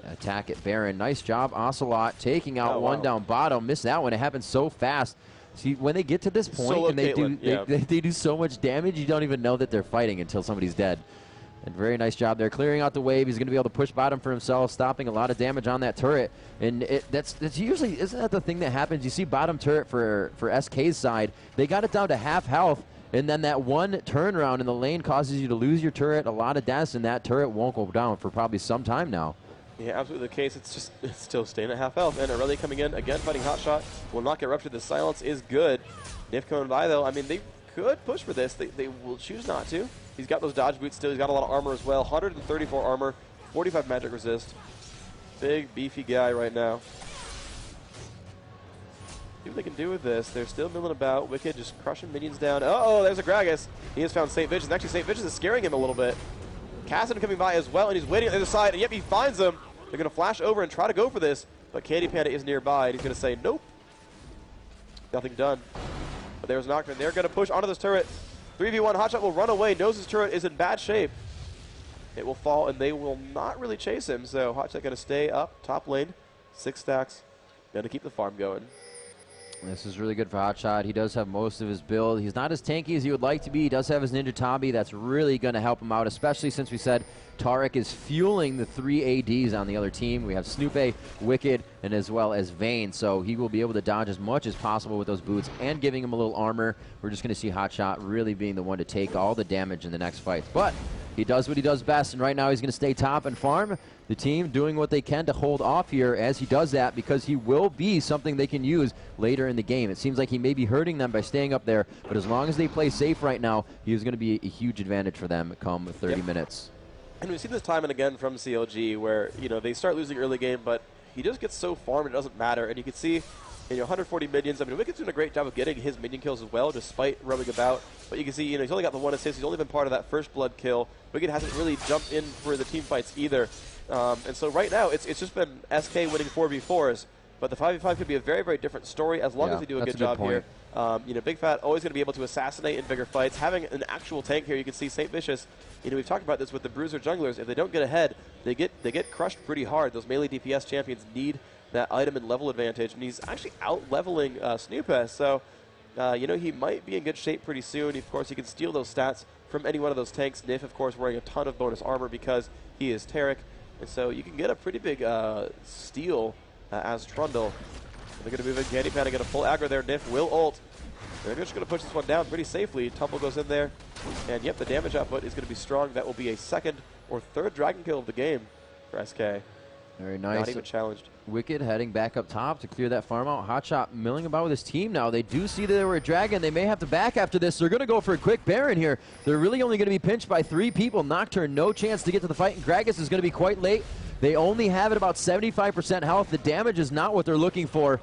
attack at Baron. Nice job, Ocelot, taking out one down bottom. Missed that one. It happened so fast. See, when they get to this point Solo and they Caitlyn, they do so much damage, you don't even know that they're fighting until somebody's dead. And very nice job there, clearing out the wave. He's going to be able to push bottom for himself, stopping a lot of damage on that turret. And that's usually, isn't that the thing that happens? You see bottom turret for SK's side, they got it down to half health, and then that one turnaround in the lane causes you to lose your turret, a lot of deaths, and that turret won't go down for probably some time now. Yeah, absolutely the case. It's still staying at half health. And Aurelia coming in, again fighting Hotshot. Will not get ruptured. The silence is good. Nif coming by, though. I mean, they could push for this. They will choose not to. He's got those dodge boots still. He's got a lot of armor as well. 134 armor, 45 magic resist. Big, beefy guy right now. See what they can do with this. They're still milling about. Wicked just crushing minions down. Uh-oh, there's a Gragas. He has found St. Visions. Actually, St. Visions is scaring him a little bit. Cassidon coming by as well, and he's waiting on the other side, and yep, he finds him. They're going to flash over and try to go for this, but Candy Panda is nearby, and he's going to say, nope. Nothing done. But there's Nocturne. They're going to push onto this turret. 3v1, Hotshot will run away, knows his turret is in bad shape. It will fall, and they will not really chase him, so Hotshot going to stay up, top lane, 6 stacks, going to keep the farm going. This is really good for Hotshot. He does have most of his build. He's not as tanky as he would like to be. He does have his Ninja Tabi. That's really going to help him out, especially since we said Tarek is fueling the 3 ADs on the other team. We have Snoopy, Wicked, and as well as Vayne. So he will be able to dodge as much as possible with those boots and giving him a little armor. We're just going to see Hotshot really being the one to take all the damage in the next fight. But he does what he does best, and right now he's going to stay top and farm. The team doing what they can to hold off here as he does that, because he will be something they can use later in the game. It seems like he may be hurting them by staying up there, but as long as they play safe right now, he is going to be a huge advantage for them come 30 minutes. And we've seen this time and again from CLG where, they start losing early game, but he just gets so farmed it doesn't matter. And you can see, 140 minions. I mean, Wicked's doing a great job of getting his minion kills as well, despite roaming about. But you can see, he's only got the 1 assist. He's only been part of that first blood kill. Wicked hasn't really jumped in for the team fights either. And so right now, it's just been SK winning 4v4s. But the 5v5 could be a very, very different story as long as they do a good job here. Big Fat always going to be able to assassinate in bigger fights. Having an actual tank here, you can see St. Vicious. We've talked about this with the Bruiser junglers. If they don't get ahead, they get crushed pretty hard. Those melee DPS champions need that item and level advantage, and he's actually out-leveling Snoopeh, so you know, he might be in good shape pretty soon. Of course, he can steal those stats from any one of those tanks. Nif, of course, wearing a ton of bonus armor because he is Taric, and so you can get a pretty big steal as Trundle. They're going to move in. Candy Panda going to full aggro there. Nif will ult. They're just going to push this one down pretty safely. Tumble goes in there, and yep, the damage output is going to be strong. That will be a second or third dragon kill of the game for SK. Very nice. Not even challenged. Wicked heading back up top to clear that farm out. Hotshot milling about with his team now. They do see that they were a dragon. They may have to back after this. They're going to go for a quick Baron here. They're really only going to be pinched by 3 people. Nocturne, no chance to get to the fight, and Gragas is going to be quite late. They only have it about 75% health. The damage is not what they're looking for.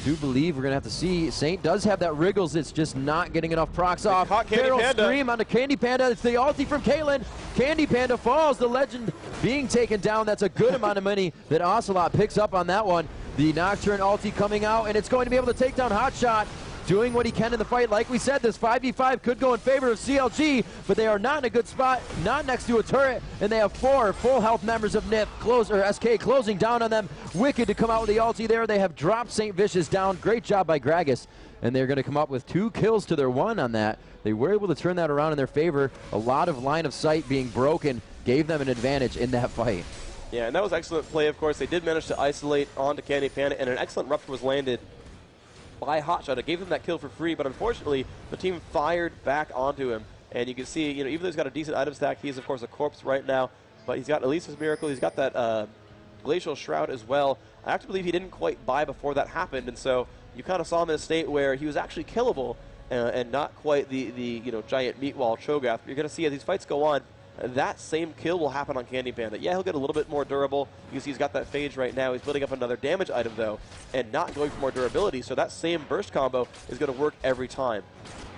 Do believe we're going to have to see. Saint does have that Wriggles. It's just not getting enough procs off. Carol Scream onto Candy Panda. It's the ulti from Caitlyn. Candy Panda falls. The Legend being taken down. That's a good amount of money that Ocelot picks up on that one. The Nocturne ulti coming out, and it's going to be able to take down Hotshot. Doing what he can in the fight. Like we said, this 5v5 could go in favor of CLG, but they are not in a good spot, not next to a turret, and they have 4 full health members of NIP, SK closing down on them. Wicked to come out with the ulti there. They have dropped St. Vicious down. Great job by Gragas, and they're going to come up with 2 kills to their 1 on that. They were able to turn that around in their favor. A lot of line of sight being broken gave them an advantage in that fight. Yeah, and that was excellent play, of course. They did manage to isolate onto Candy Panda, and an excellent rupture was landed by Hotshot. It gave him that kill for free, but unfortunately, the team fired back onto him. And you can see, you know, even though he's got a decent item stack, he's, of course, a corpse right now, but he's got Elisa's Miracle. He's got that Glacial Shroud as well. I have to believe he didn't quite buy before that happened, and so you kind of saw him in a state where he was actually killable and not quite the you know, giant meat wall Cho'Gath. You're going to see as these fights go on, that same kill will happen on Candy Panda. Yeah, he'll get a little bit more durable. You can see he's got that phage right now. He's building up another damage item, though, and not going for more durability. So that same burst combo is going to work every time.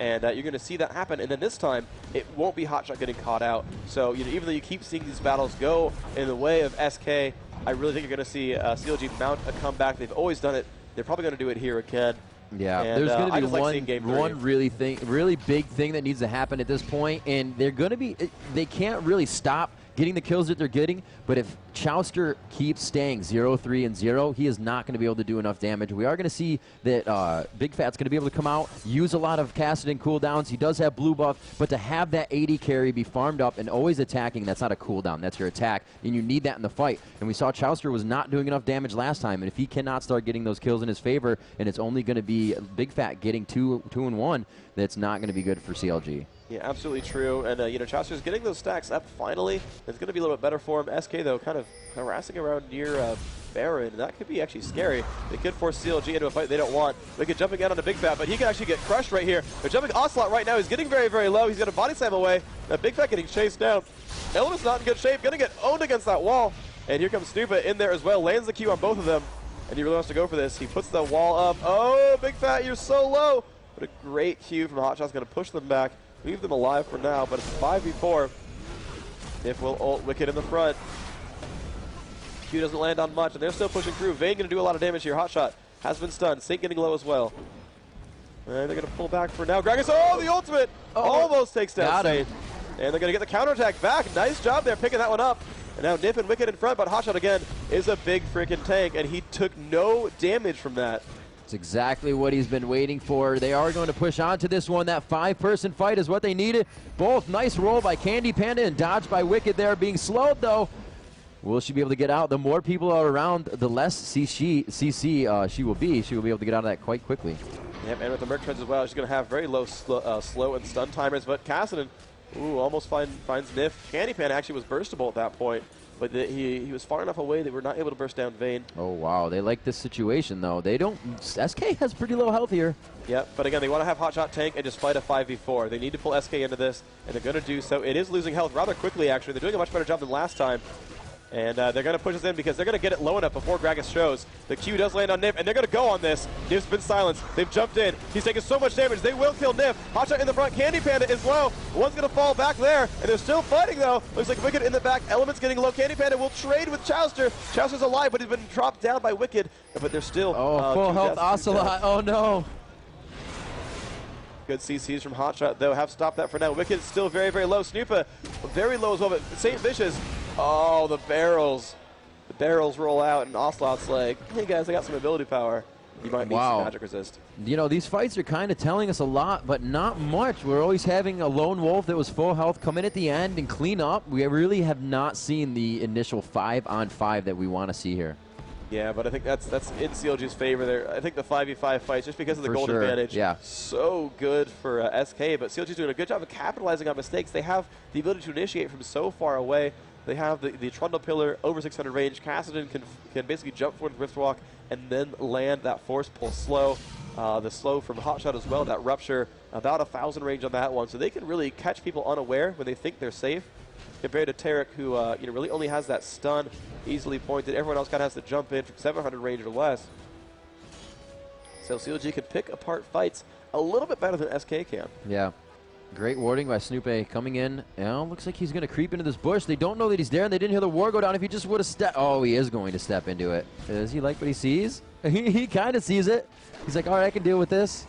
And you're going to see that happen. And then this time, it won't be Hotshot getting caught out. So you know, even though you keep seeing these battles go in the way of SK, I really think you're going to see CLG mount a comeback. They've always done it. They're probably going to do it here again. Yeah, and, there's going to be one really big thing that needs to happen at this point, and they're going to be, they can't really stop getting the kills that they're getting, but if Chowster keeps staying 0-3 and 0, he is not going to be able to do enough damage. We are going to see that Big Fat's going to be able to come out, use a lot of Kassadin cooldowns. He does have blue buff, but to have that 80 carry be farmed up and always attacking, that's not a cooldown, that's your attack, and you need that in the fight. And we saw Chowster was not doing enough damage last time, and if he cannot start getting those kills in his favor, and it's only going to be Big Fat getting 2 and 1, that's not going to be good for CLG. Yeah, absolutely true. And, you know, Chowster's getting those stacks up finally. It's going to be a little bit better for him. SK, though, kind of harassing around near Baron. That could be actually scary. They could force CLG into a fight they don't want. Wicked jumping out on a Big Fat, but he can actually get crushed right here. They're jumping Ocelot right now. He's getting very, very low. He's got a body slam away. Big Fat getting chased down. Element's not in good shape. Going to get owned against that wall. And here comes Snoopeh in there as well. Lands the Q on both of them. And he really wants to go for this. He puts the wall up. Oh, Big Fat, you're so low. But a great Q from Hotshot's going to push them back. Leave them alive for now, but it's 5v4. If will ult Wicked in the front. Q doesn't land on much, and they're still pushing through. Vayne going to do a lot of damage here. Hotshot has been stunned. Saint getting low as well. And they're going to pull back for now. Gragas, oh, the ultimate! Almost takes down Saint. And they're going to get the counterattack back. Nice job there picking that one up. And now Nip and Wicked in front, but Hotshot again is a big freaking tank, and he took no damage from that. It's exactly what he's been waiting for. They are going to push on to this one. That 5-person fight is what they needed. Both nice roll by Candy Panda and dodge by Wicked there. Being slowed, though. Will she be able to get out? The more people are around, the less CC she will be. She will be able to get out of that quite quickly. Yep, and with the Merc Treads as well, she's going to have very low slow and stun timers. But Kassadin, almost finds Nif. Candy Panda actually was burstable at that point. But he was far enough away that we're not able to burst down Vayne. Oh, wow. They like this situation, though. They don't... SK has pretty low health here. Yep, but again, they want to have Hotshot tank and just fight a 5v4. They need to pull SK into this, and they're going to do so. It is losing health rather quickly, actually. They're doing a much better job than last time. And they're going to push us in because they're going to get it low enough before Gragas shows. The Q does land on Nif, and they're going to go on this. Nif's been silenced. They've jumped in. He's taking so much damage. They will kill Nif. Hotshot in the front. Candy Panda is low. One's going to fall back there, and they're still fighting, though. Looks like Wicked in the back. Element's getting low. Candy Panda will trade with Chowster. Chowster's alive, but he's been dropped down by Wicked. But they're still... full health Ocelot. Oh, no. Good CCs from Hotshot, though, have stopped that for now. Wicked still very, very low. Snoopeh very low as well, but St. Vicious, oh, the barrels. The barrels roll out, and Ocelot's like, hey guys, I got some ability power. You might need some magic resist. You know, these fights are kind of telling us a lot, but not much. We're always having a lone wolf that was full health come in at the end and clean up. We really have not seen the initial 5-on-5 that we want to see here. Yeah, but I think that's in CLG's favor there. I think the 5v5 fights, just because of the gold advantage, so good for SK, but CLG's doing a good job of capitalizing on mistakes. They have the ability to initiate from so far away. They have the Trundle Pillar over 600 range. Cassidy can basically jump forward with Riftwalk and then land that Force Pull slow. The slow from Hotshot as well, that Rupture, about 1,000 range on that one. So they can really catch people unaware when they think they're safe, compared to Tarek, who really only has that stun easily pointed. Everyone else kind of has to jump in from 700 range or less. So CLG can pick apart fights a little bit better than SK can. Yeah. Great warding by Snoopy coming in. Looks like he's going to creep into this bush. They don't know that he's there, and they didn't hear the war go down. If he just would have stepped... Oh, he is going to step into it. Does he like what he sees? He kind of sees it. He's like, all right, I can deal with this.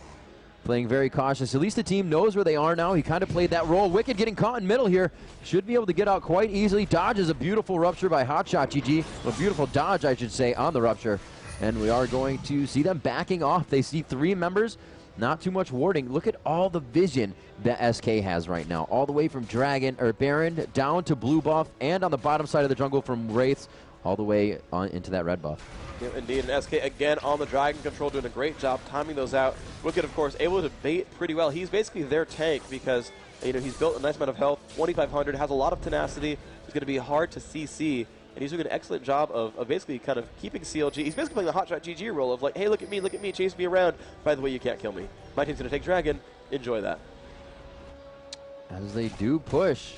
Playing very cautious. At least the team knows where they are now. He kind of played that role. Wicked getting caught in middle here. Should be able to get out quite easily. Dodges a beautiful Rupture by Hotshot GG. A beautiful dodge, I should say, on the Rupture. And we are going to see them backing off. They see 3 members. Not too much warding. Look at all the vision that SK has right now. All the way from Dragon or Baron down to blue buff, and on the bottom side of the jungle from Wraiths all the way on into that red buff. Yeah, indeed, and SK again on the Dragon control, doing a great job timing those out. Wicked, of course, able to bait pretty well. He's basically their tank because he's built a nice amount of health, 2,500, has a lot of tenacity. He's going to be hard to CC. And he's doing an excellent job of basically kind of keeping CLG. He's basically playing the Hotshot GG role of like, hey, look at me, chase me around. By the way, you can't kill me. My team's going to take Dragon. Enjoy that. As they do push.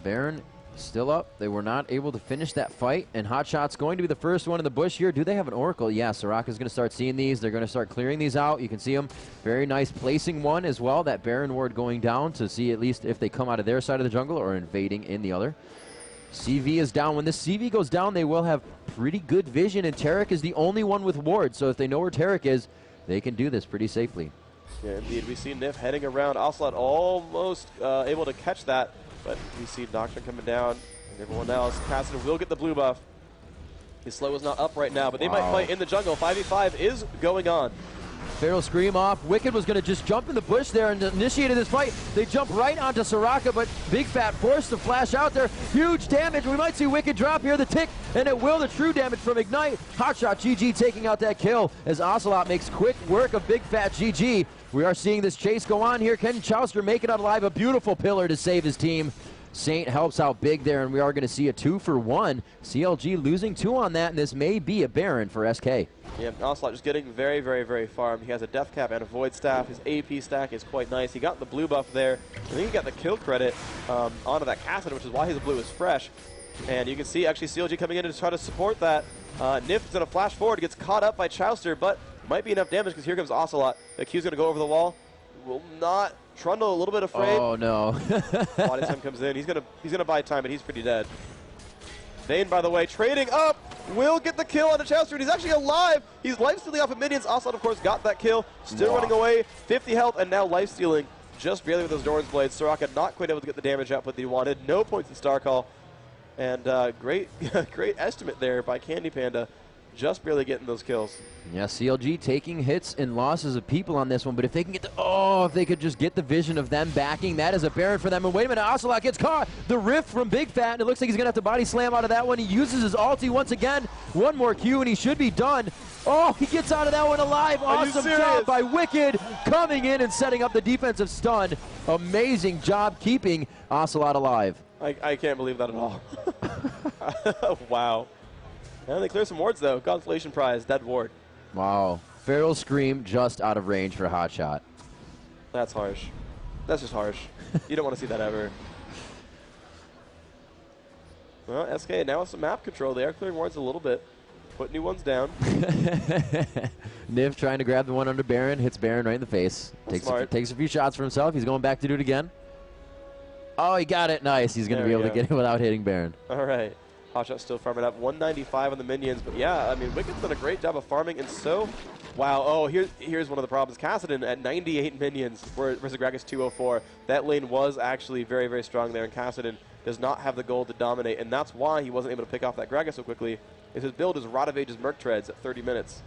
Baron still up. They were not able to finish that fight. And Hotshot's going to be the first one in the bush here. Do they have an Oracle? Yeah, Soraka's going to start seeing these. They're going to start clearing these out. You can see them. Very nice placing one as well. That Baron ward going down to see at least if they come out of their side of the jungle or invading in the other. CV is down. When this CV goes down, they will have pretty good vision, and Tarek is the only one with ward, so if they know where Tarek is, they can do this pretty safely. Yeah, indeed. We see Nif heading around. Ocelot almost able to catch that, but we see Doctrine coming down, and everyone else. Cassidy will get the blue buff. His slow is not up right now, but they might fight in the jungle. 5v5 is going on. Feral Scream off. Wicked was going to just jump in the bush there and initiated this fight. They jump right onto Soraka, but Big Fat forced to flash out there. Huge damage. We might see Wicked drop here. The tick, and it will. The true damage from Ignite. Hotshot GG taking out that kill as Ocelot makes quick work of Big Fat GG. We are seeing this chase go on here. Ken Chauster making it out alive. A beautiful pillar to save his team. Saint helps out big there, and we are going to see a 2-for-1. CLG losing 2 on that, and this may be a Baron for SK. Yeah, Ocelot just getting very, very, very farmed. He has a Death Cap and a Void Staff. His AP stack is quite nice. He got the blue buff there. I think he got the kill credit onto that Cassidy, which is why his blue is fresh. And you can see actually CLG coming in to try to support that. Nif's going to flash forward, gets caught up by Chauster, but might be enough damage because here comes Ocelot. The Q's going to go over the wall. Will not. Trundle a little bit afraid. Oh no. Body time comes in. He's gonna buy time, but he's pretty dead. Vayne, by the way, trading up, will get the kill on the Chauster, and he's actually alive. He's life-stealing off of minions. Ocelot, of course, got that kill. Still running away. 50 health, and now life-stealing just barely with those Doran's Blades. Soraka not quite able to get the damage output that he wanted. No points in Star Call. And great estimate there by Candy Panda. Just barely getting those kills. Yeah, CLG taking hits and losses of people on this one, but if they can get if they could just get the vision of them backing, that is a Baron for them. And wait a minute, Ocelot gets caught. The rift from Big Fat, and it looks like he's going to have to body slam out of that one. He uses his ulti once again. One more Q, and he should be done. Oh, he gets out of that one alive. Awesome job by Wicked coming in and setting up the defensive stun. Amazing job keeping Ocelot alive. I can't believe that at all. Wow. And they clear some wards, though. Consolation prize, dead ward. Wow. Feral Scream just out of range for Hotshot. That's harsh. That's just harsh. You don't want to see that ever. Well, SK now with some map control. They are clearing wards a little bit. Put new ones down. Niv trying to grab the one under Baron. Hits Baron right in the face. Takes a few shots for himself. He's going back to do it again. Oh, he got it. Nice. He's going to be able to get it without hitting Baron. All right. Hotshot still farming up. 195 on the minions. But yeah, I mean, Wicked's done a great job of farming. And so, wow. Oh, here's one of the problems. Kassadin at 98 minions versus Gragas 204. That lane was actually very, very strong there. And Kassadin does not have the gold to dominate. And that's why he wasn't able to pick off that Gragas so quickly. Is his build is Rod of Ages Merc Treads at 30 minutes.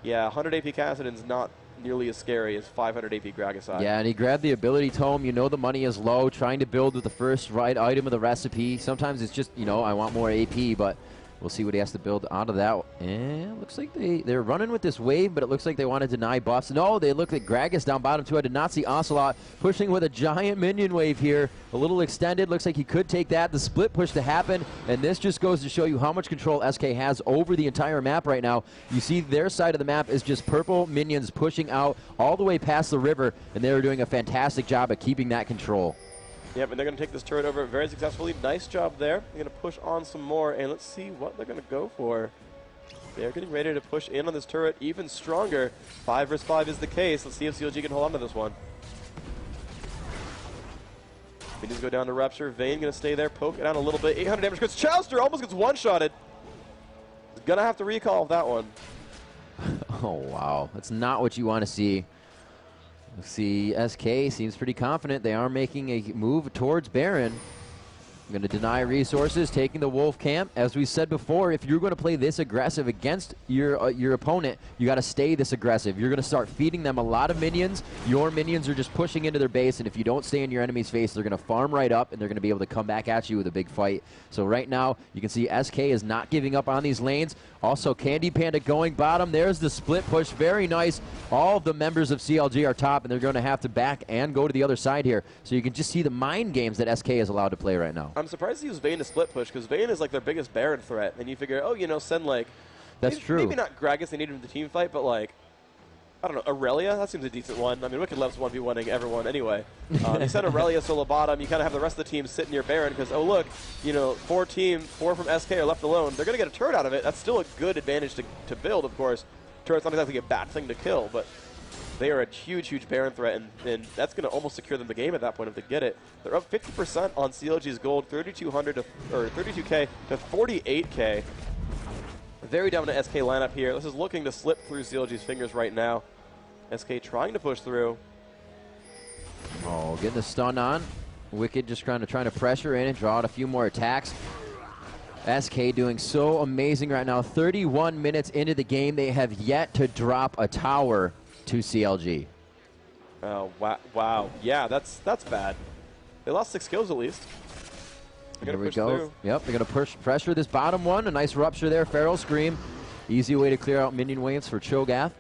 Yeah, 100 AP Kassadin's not nearly as scary as 500 AP Gragas. Yeah, and he grabbed the ability tome. You know the money is low, trying to build with the first right item of the recipe. Sometimes it's just, you know, I want more AP, but we'll see what he has to build out of that. And looks like they're running with this wave, but it looks like they want to deny buffs. No, they look at Gragas down bottom too. I did not see Ocelot pushing with a giant minion wave here. A little extended. Looks like he could take that. The split push to happen, and this just goes to show you how much control SK has over the entire map right now. You see their side of the map is just purple minions pushing out all the way past the river, and they're doing a fantastic job at keeping that control. Yep, and they're going to take this turret over very successfully. Nice job there. They're going to push on some more, and let's see what they're going to go for. They're getting ready to push in on this turret even stronger. 5 versus 5 is the case. Let's see if CLG can hold on to this one. Minions go down to Rupture. Vayne going to stay there, poke it out a little bit. 800 damage. Chris Chowster almost gets one-shotted. He's going to have to recall that one. Oh, wow. That's not what you want to see. Let's see, SK seems pretty confident. They are making a move towards Baron. Going to deny resources, taking the Wolf camp. As we said before, if you're going to play this aggressive against your opponent, you got to stay this aggressive. You're going to start feeding them a lot of minions. Your minions are just pushing into their base, and if you don't stay in your enemy's face, they're going to farm right up, and they're going to be able to come back at you with a big fight. So right now, you can see SK is not giving up on these lanes. Also, Candy Panda going bottom. There's the split push. Very nice. All of the members of CLG are top, and they're going to have to back and go to the other side here. So you can just see the mind games that SK is allowed to play right now. I'm surprised he used Vayne to split push, because Vayne is like their biggest Baron threat. And you figure, oh, you know, send like... That's maybe, true. Maybe not Gragas, they need him in the team fight, but like... I don't know, Aurelia? That seems a decent one. I mean, Wicked loves 1v1ing everyone anyway. They send Aurelia solo bottom. You kind of have the rest of the team sit near Baron because, oh, look, you know, 4 from SK are left alone. They're going to get a turret out of it. That's still a good advantage to build, of course. Turret's not exactly a bad thing to kill, but they are a huge, huge Baron threat, and that's going to almost secure them the game at that point if they get it. They're up 50% on CLG's gold, 3,200 to, or 32K to 48K. Very dominant SK lineup here. This is looking to slip through CLG's fingers right now. SK trying to push through. Oh, getting the stun on. Wicked just trying to pressure in and draw out a few more attacks. SK doing so amazing right now. 31 minutes into the game, they have yet to drop a tower to CLG. Oh, wow. Yeah, that's bad. They lost 6 kills at least. Here we go. Through. Yep, they're going to push pressure this bottom one. A nice rupture there. Feral Scream. Easy way to clear out minion waves for Cho'Gath.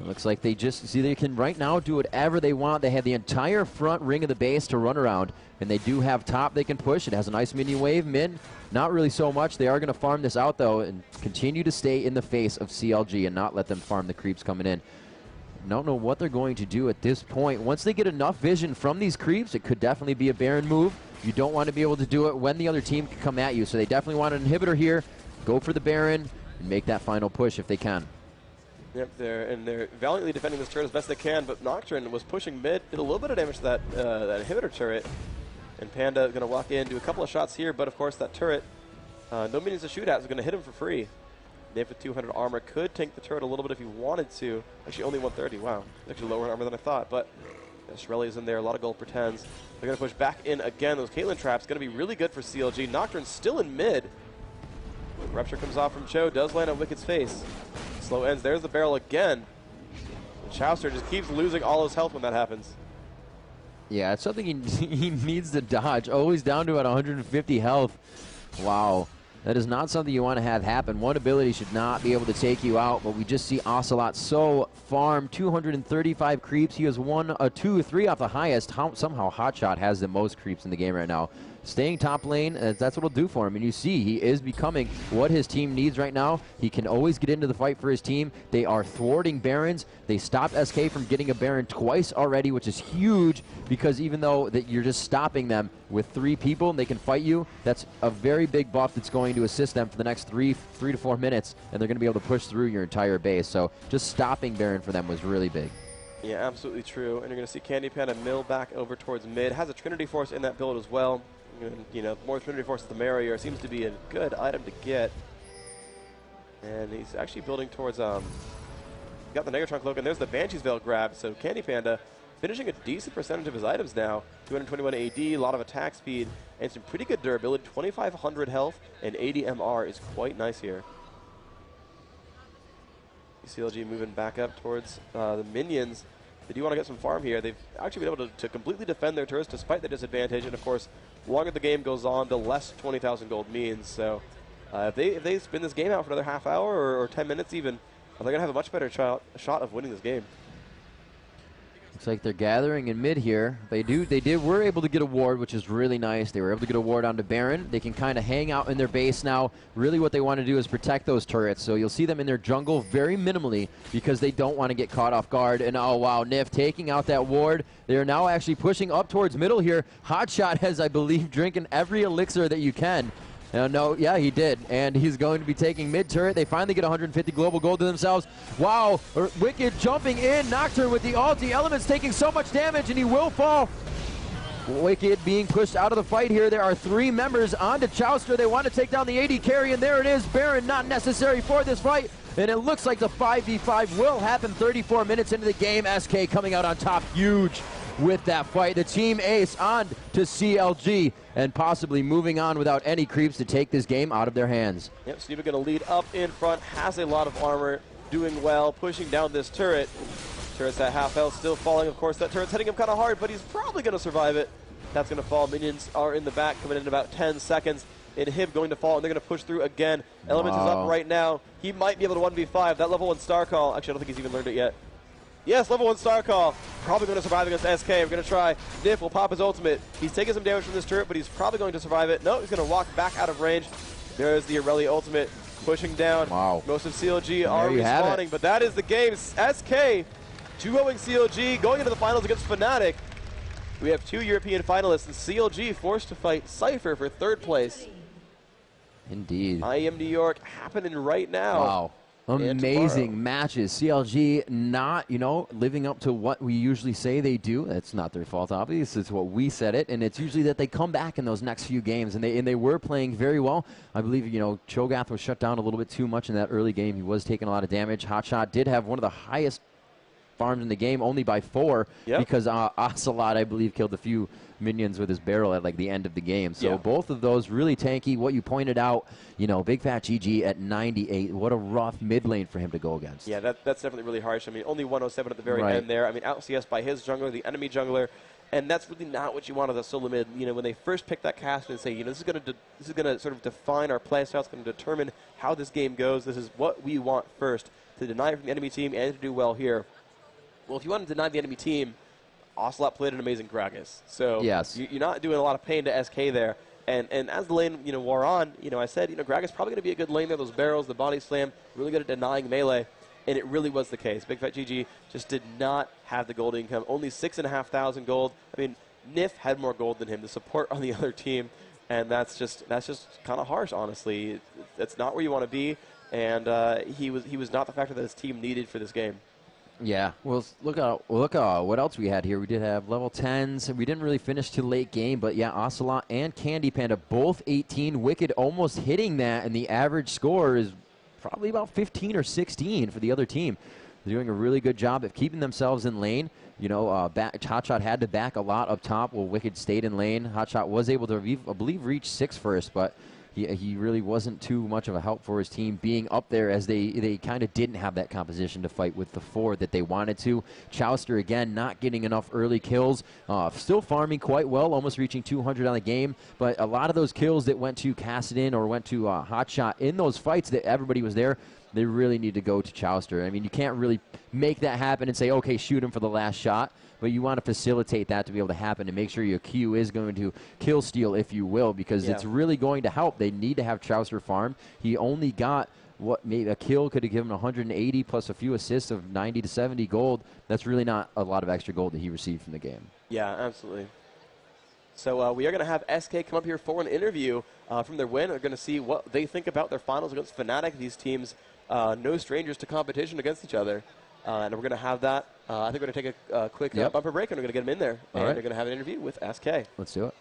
Looks like they just, see, they can right now do whatever they want. They have the entire front ring of the base to run around, and they do have top they can push. It has a nice minion wave. Mid, not really so much. They are going to farm this out, though, and continue to stay in the face of CLG and not let them farm the creeps coming in. Don't know what they're going to do at this point. Once they get enough vision from these creeps, it could definitely be a Baron move. You don't want to be able to do it when the other team can come at you, so they definitely want an inhibitor here. Go for the Baron and make that final push if they can. Yep, they're valiantly defending this turret as best they can, but Nocturne was pushing mid, did a little bit of damage to that inhibitor turret. And Panda is going to walk in, do a couple of shots here, but of course that turret, no minions to shoot at, is going to hit him for free. Dave with 200 armor could tank the turret a little bit if he wanted to. Actually, only 130. Wow, actually lower armor than I thought, but Shirelli's in there, a lot of gold pretends. They're going to push back in again. Those Caitlyn traps going to be really good for CLG. Nocturne's still in mid. Rupture comes off from Cho, does land on Wicked's face. Slow ends. There's the barrel again. And Chowster just keeps losing all his health when that happens. Yeah, it's something he needs to dodge. Always down to about 150 health. Wow. That is not something you want to have happen. One ability should not be able to take you out, but we just see Ocelot so farm. 235 creeps. He has 1, 2, 3 off the highest. Somehow Hotshot has the most creeps in the game right now. Staying top lane, that's what it'll do for him. And you see, he is becoming what his team needs right now. He can always get into the fight for his team. They are thwarting Barons. They stopped SK from getting a Baron twice already, which is huge, because even though that you're just stopping them with 3 people and they can fight you, that's a very big buff that's going to assist them for the next 3 to 4 minutes, and they're going to be able to push through your entire base. So just stopping Baron for them was really big. Yeah, absolutely true. And you're going to see Candy Panda mill back over towards mid. Has a Trinity Force in that build as well. And, you know, more Trinity Force the merrier. Seems to be a good item to get. And he's actually building towards, got the Negatron Cloak, and there's the Banshee's Veil grab. So Candy Panda finishing a decent percentage of his items now. 221 AD, a lot of attack speed, and some pretty good durability. 2,500 health and 80 MR is quite nice here. CLG moving back up towards the minions. They do want to get some farm here. They've actually been able to completely defend their turrets despite the disadvantage. And of course, the longer the game goes on, the less 20,000 gold means. So if they spin this game out for another half hour or 10 minutes even, they're going to have a much better shot of winning this game. Looks like they're gathering in mid here. Were able to get a ward, which is really nice. They were able to get a ward onto Baron. They can kind of hang out in their base now. Really what they want to do is protect those turrets. So you'll see them in their jungle very minimally because they don't want to get caught off guard. And oh wow, Nif taking out that ward. They are now actually pushing up towards middle here. Hotshot has, I believe, drinking every elixir that you can. No, yeah, he did. And he's going to be taking mid turret. They finally get 150 global gold to themselves. Wow, Wicked jumping in. Nocturne with the ulti. Element's taking so much damage, and he will fall. Wicked being pushed out of the fight here. There are 3 members onto Chowster. They want to take down the AD carry, and there it is. Baron not necessary for this fight. And it looks like the 5v5 will happen 34 minutes into the game. SK coming out on top huge with that fight. The team ace on to CLG and possibly moving on without any creeps to take this game out of their hands. Yep, Steve going to lead up in front, has a lot of armor, doing well, pushing down this turret. Turret's at half health, still falling. Of course, that turret's hitting him kind of hard, but he's probably going to survive it. That's going to fall. Minions are in the back, coming in about 10 seconds. Inhib going to fall, and they're going to push through again. Element is up right now. He might be able to 1v5. That level 1 star call, actually, I don't think he's even learned it yet. Yes, level 1 star call. Probably going to survive against SK. We're going to try. Nif will pop his ultimate. He's taking some damage from this turret, but he's probably going to survive it. No, he's going to walk back out of range. There's the Irelia ultimate pushing down. Wow. Most of CLG are respawning, but that is the game. SK 2-0ing CLG going into the finals against Fnatic. We have 2 European finalists, and CLG forced to fight Cypher for 3rd place. Indeed. IEM New York happening right now. Wow. Amazing matches. CLG not, living up to what we usually say they do. It's not their fault, obviously. It's what we said it, and it's usually that they come back in those next few games, and they were playing very well. I believe, Cho'Gath was shut down a little bit too much in that early game. He was taking a lot of damage. Hotshot did have one of the highest farms in the game, only by 4, because Ocelot, I believe, killed a few minions with his barrel at the end of the game. So both of those really tanky. What you pointed out, Big Fat GG at 98. What a rough mid lane for him to go against. Yeah, that's definitely really harsh. I mean, only 107 at the very end there. I mean, out CS by his jungler, the enemy jungler, and that's really not what you want as a solo mid. When they first pick that cast and say, this is going to sort of define our play style. It's going to determine how this game goes. This is what we want first, to deny from the enemy team and to do well here. Well, if you want to deny the enemy team, Ocelot played an amazing Gragas. So you're not doing a lot of pain to SK there. And as the lane wore on, I said, Gragas probably going to be a good lane there. Those barrels, the body slam, really good at denying melee. And it really was the case. Big Fat GG just did not have the gold income. Only 6,500 gold. I mean, Nif had more gold than him. The support on the other team. And that's just kind of harsh, honestly. That's not where you want to be. And he was not the factor that his team needed for this game. Yeah, well, look what else we had here. We did have level 10s. We didn't really finish till late game, but yeah, Ocelot and Candy Panda both 18. Wicked almost hitting that, and the average score is probably about 15 or 16 for the other team. They're doing a really good job of keeping themselves in lane. Hotshot had to back a lot up top while Wicked stayed in lane. Hotshot was able to, I believe, reach 6 first, but he really wasn't too much of a help for his team being up there, as they kind of didn't have that composition to fight with the 4 that they wanted to. Chowster, again, not getting enough early kills. Still farming quite well, almost reaching 200 on the game. But a lot of those kills that went to Kassadin or went to Hotshot in those fights that everybody was there, they really need to go to Chowster. I mean, you can't really make that happen and say, okay, shoot him for the last shot. But you want to facilitate that to be able to happen and make sure your Q is going to kill steal, if you will, because it's really going to help. They need to have Chowster farm. He only got maybe a kill could have given him 180 plus a few assists of 90 to 70 gold. That's really not a lot of extra gold that he received from the game. Yeah, absolutely. So we are going to have SK come up here for an interview from their win. We're going to see what they think about their finals against Fnatic. These teams, no strangers to competition against each other. And we're going to have that. I think we're going to take a quick bumper break, and we're going to get them in there. And we're going to have an interview with SK. Let's do it.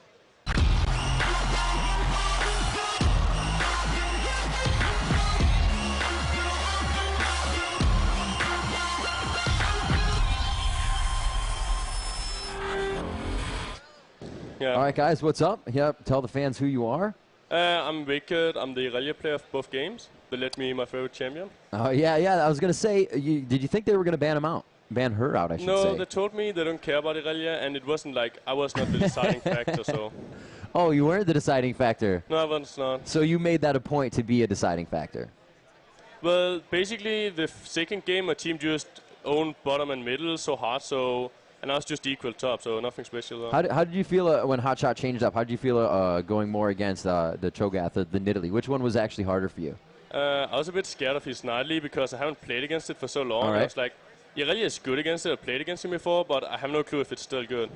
Yeah. All right, guys, what's up? Yep, tell the fans who you are. I'm Wicked. I'm the Irelia player of both games. They let me my favorite champion. Oh, yeah. I was going to say, did you think they were going to ban him out? Ban her out, I should say. No, they told me they don't care about Irelia, and it wasn't like I was not the deciding factor, so. Oh, you weren't the deciding factor. No, I was not. So you made that a point to be a deciding factor. Well, basically, the second game, my team just owned bottom and middle so hard, so. And I was just equal top, so nothing special. How did you feel when Hotshot changed up? How did you feel going more against the Cho'Gath, the Nidalee? Which one was actually harder for you? I was a bit scared of his Nidalee because I haven't played against it for so long. All right. I was like, Irelia is good against it. I played against him before, but I have no clue if it's still good.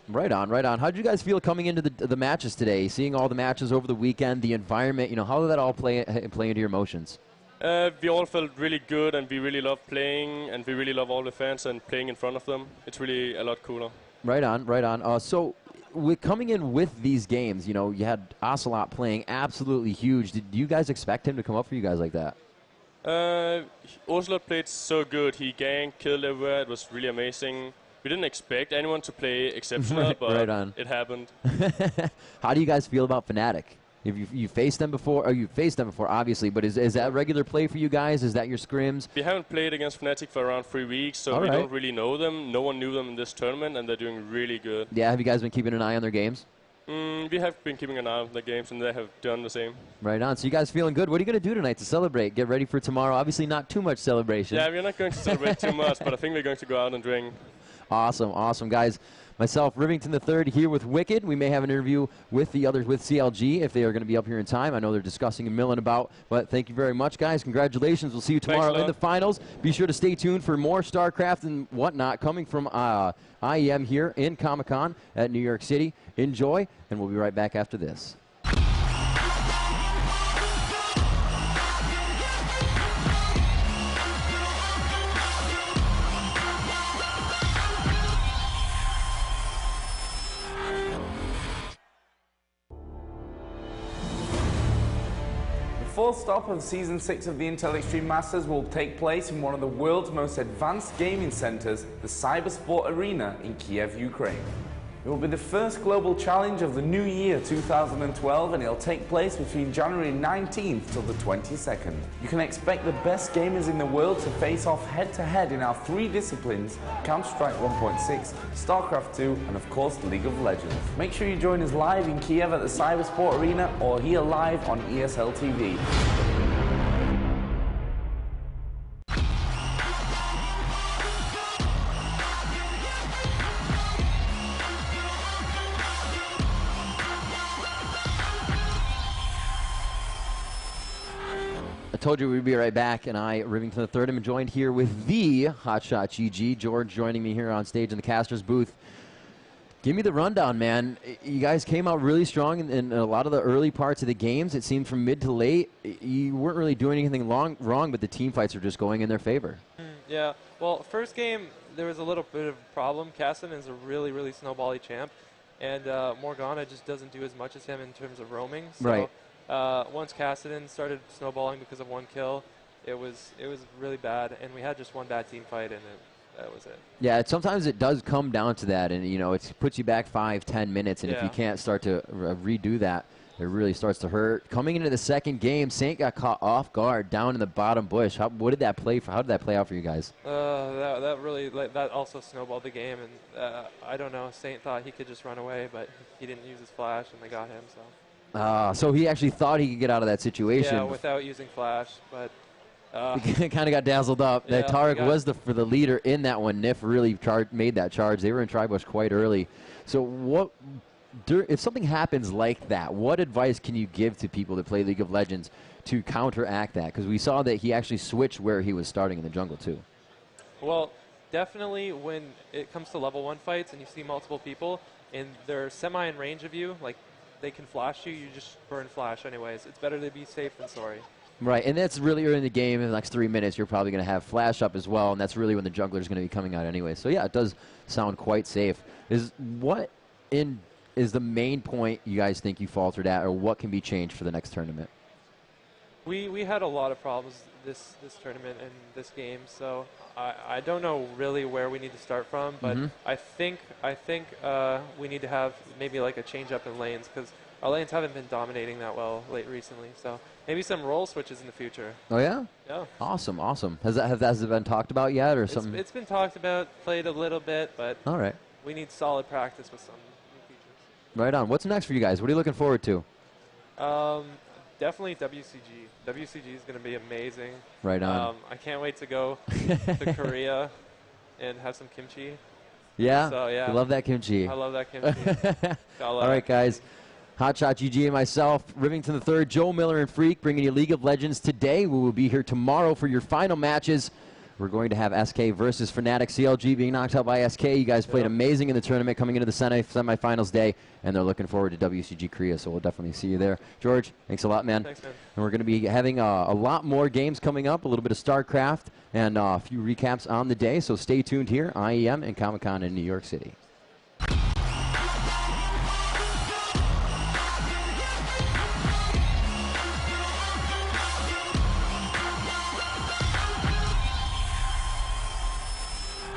Right on, right on. How did you guys feel coming into the matches today? Seeing all the matches over the weekend, the environment, how did that all play into your emotions? We all felt really good, and we really love playing, and we really love all the fans and playing in front of them. It's really a lot cooler. Right on, right on. So, with coming in with these games, you had Ocelot playing absolutely huge. Did you guys expect him to come up for you guys like that? Ocelot played so good. He ganked, killed everywhere. It was really amazing. We didn't expect anyone to play exceptional, but right on. It happened. How do you guys feel about Fnatic? If you faced them before, or you faced them before, obviously, but is that regular play for you guys? Is that your scrims? We haven't played against Fnatic for around 3 weeks, so we don't really know them. No one knew them in this tournament, and they're doing really good. Yeah, have you guys been keeping an eye on their games? We have been keeping an eye on the games, and they have done the same. Right on. So you guys feeling good? What are you going to do tonight to celebrate? Get ready for tomorrow. Obviously not too much celebration. Yeah, we're not going to celebrate too much, but I think we're going to go out and drink. Awesome, awesome, guys. Myself, Rivington III, here with Wicked. We may have an interview with the others with CLG if they are going to be up here in time. I know they're discussing and milling about, but thank you very much, guys. Congratulations. We'll see you tomorrow in the finals. Be sure to stay tuned for more StarCraft and whatnot coming from IEM here in Comic-Con at New York City. Enjoy, and we'll be right back after this. The fourth stop of Season 6 of the Intel Extreme Masters will take place in one of the world's most advanced gaming centers, the Cybersport Arena in Kiev, Ukraine. It will be the first global challenge of the new year 2012, and it'll take place between January 19th till the 22nd. You can expect the best gamers in the world to face off head-to-head in our 3 disciplines: Counter-Strike 1.6, StarCraft 2, and of course League of Legends. Make sure you join us live in Kiev at the Cybersport Arena or here live on ESL TV. I told you we'd be right back, and I, Rivington III, am joined here with the Hotshot GG. George joining me here on stage in the caster's booth. Give me the rundown, man. You guys came out really strong in a lot of the early parts of the games. It seemed from mid to late, you weren't really doing anything wrong, but the team fights were just going in their favor. Yeah, well, first game, there was a little bit of a problem. Casson is a really, really snowbally champ, and Morgana just doesn't do as much as him in terms of roaming. So right. Once Cassidon started snowballing because of 1 kill, it was really bad, and we had just 1 bad team fight, and that was it. Yeah, sometimes it does come down to that, and it puts you back 5-10 minutes, and if you can't start to redo that, it really starts to hurt. Coming into the second game, Saint got caught off guard down in the bottom bush. How did that play out for you guys? That really that also snowballed the game, and I don't know. Saint thought he could just run away, but he didn't use his flash, and they got him. So he actually thought he could get out of that situation. Yeah, without using flash, but he kind of got dazzled up. Yeah, that Tarek was for the leader in that one. Nif really made that charge. They were in Tribush quite early. So if something happens like that, what advice can you give to people that play League of Legends to counteract that? Because we saw that he actually switched where he was starting in the jungle too. Well, definitely when it comes to level 1 fights and you see multiple people and they're semi in range of you, like they can flash you, you just burn flash anyways. It's better to be safe than sorry. Right, and that's really early in the game. In the next 3 minutes, you're probably going to have flash up as well, and that's really when the jungler is going to be coming out anyway. So yeah, it does sound quite safe. is the main point you guys think you faltered at, or what can be changed for the next tournament? We had a lot of problems this tournament and this game, so I don't know really where we need to start from, but I think we need to have maybe like a change up in lanes, because our lanes haven't been dominating that well recently. So maybe some role switches in the future. Oh yeah? Yeah. Awesome, awesome. Has it been talked about yet, or something? It's been talked about, played a little bit, but all right. We need solid practice with some new features. Right on. What's next for you guys? What are you looking forward to? Definitely WCG. WCG is going to be amazing. Right on. I can't wait to go to Korea and have some kimchi. Yeah? So, yeah. You love that kimchi. I love that kimchi. All right, guys. Hotshot GG and myself, Rivington III, Joe Miller and Freak, bringing you League of Legends today. We will be here tomorrow for your final matches. We're going to have SK versus Fnatic. CLG being knocked out by SK. You guys played amazing in the tournament coming into the semifinals day, and they're looking forward to WCG Korea, so we'll definitely see you there. George, thanks a lot, man. Thanks, man. And we're going to be having a lot more games coming up, a little bit of StarCraft, and a few recaps on the day, so stay tuned here, IEM and Comic-Con in New York City.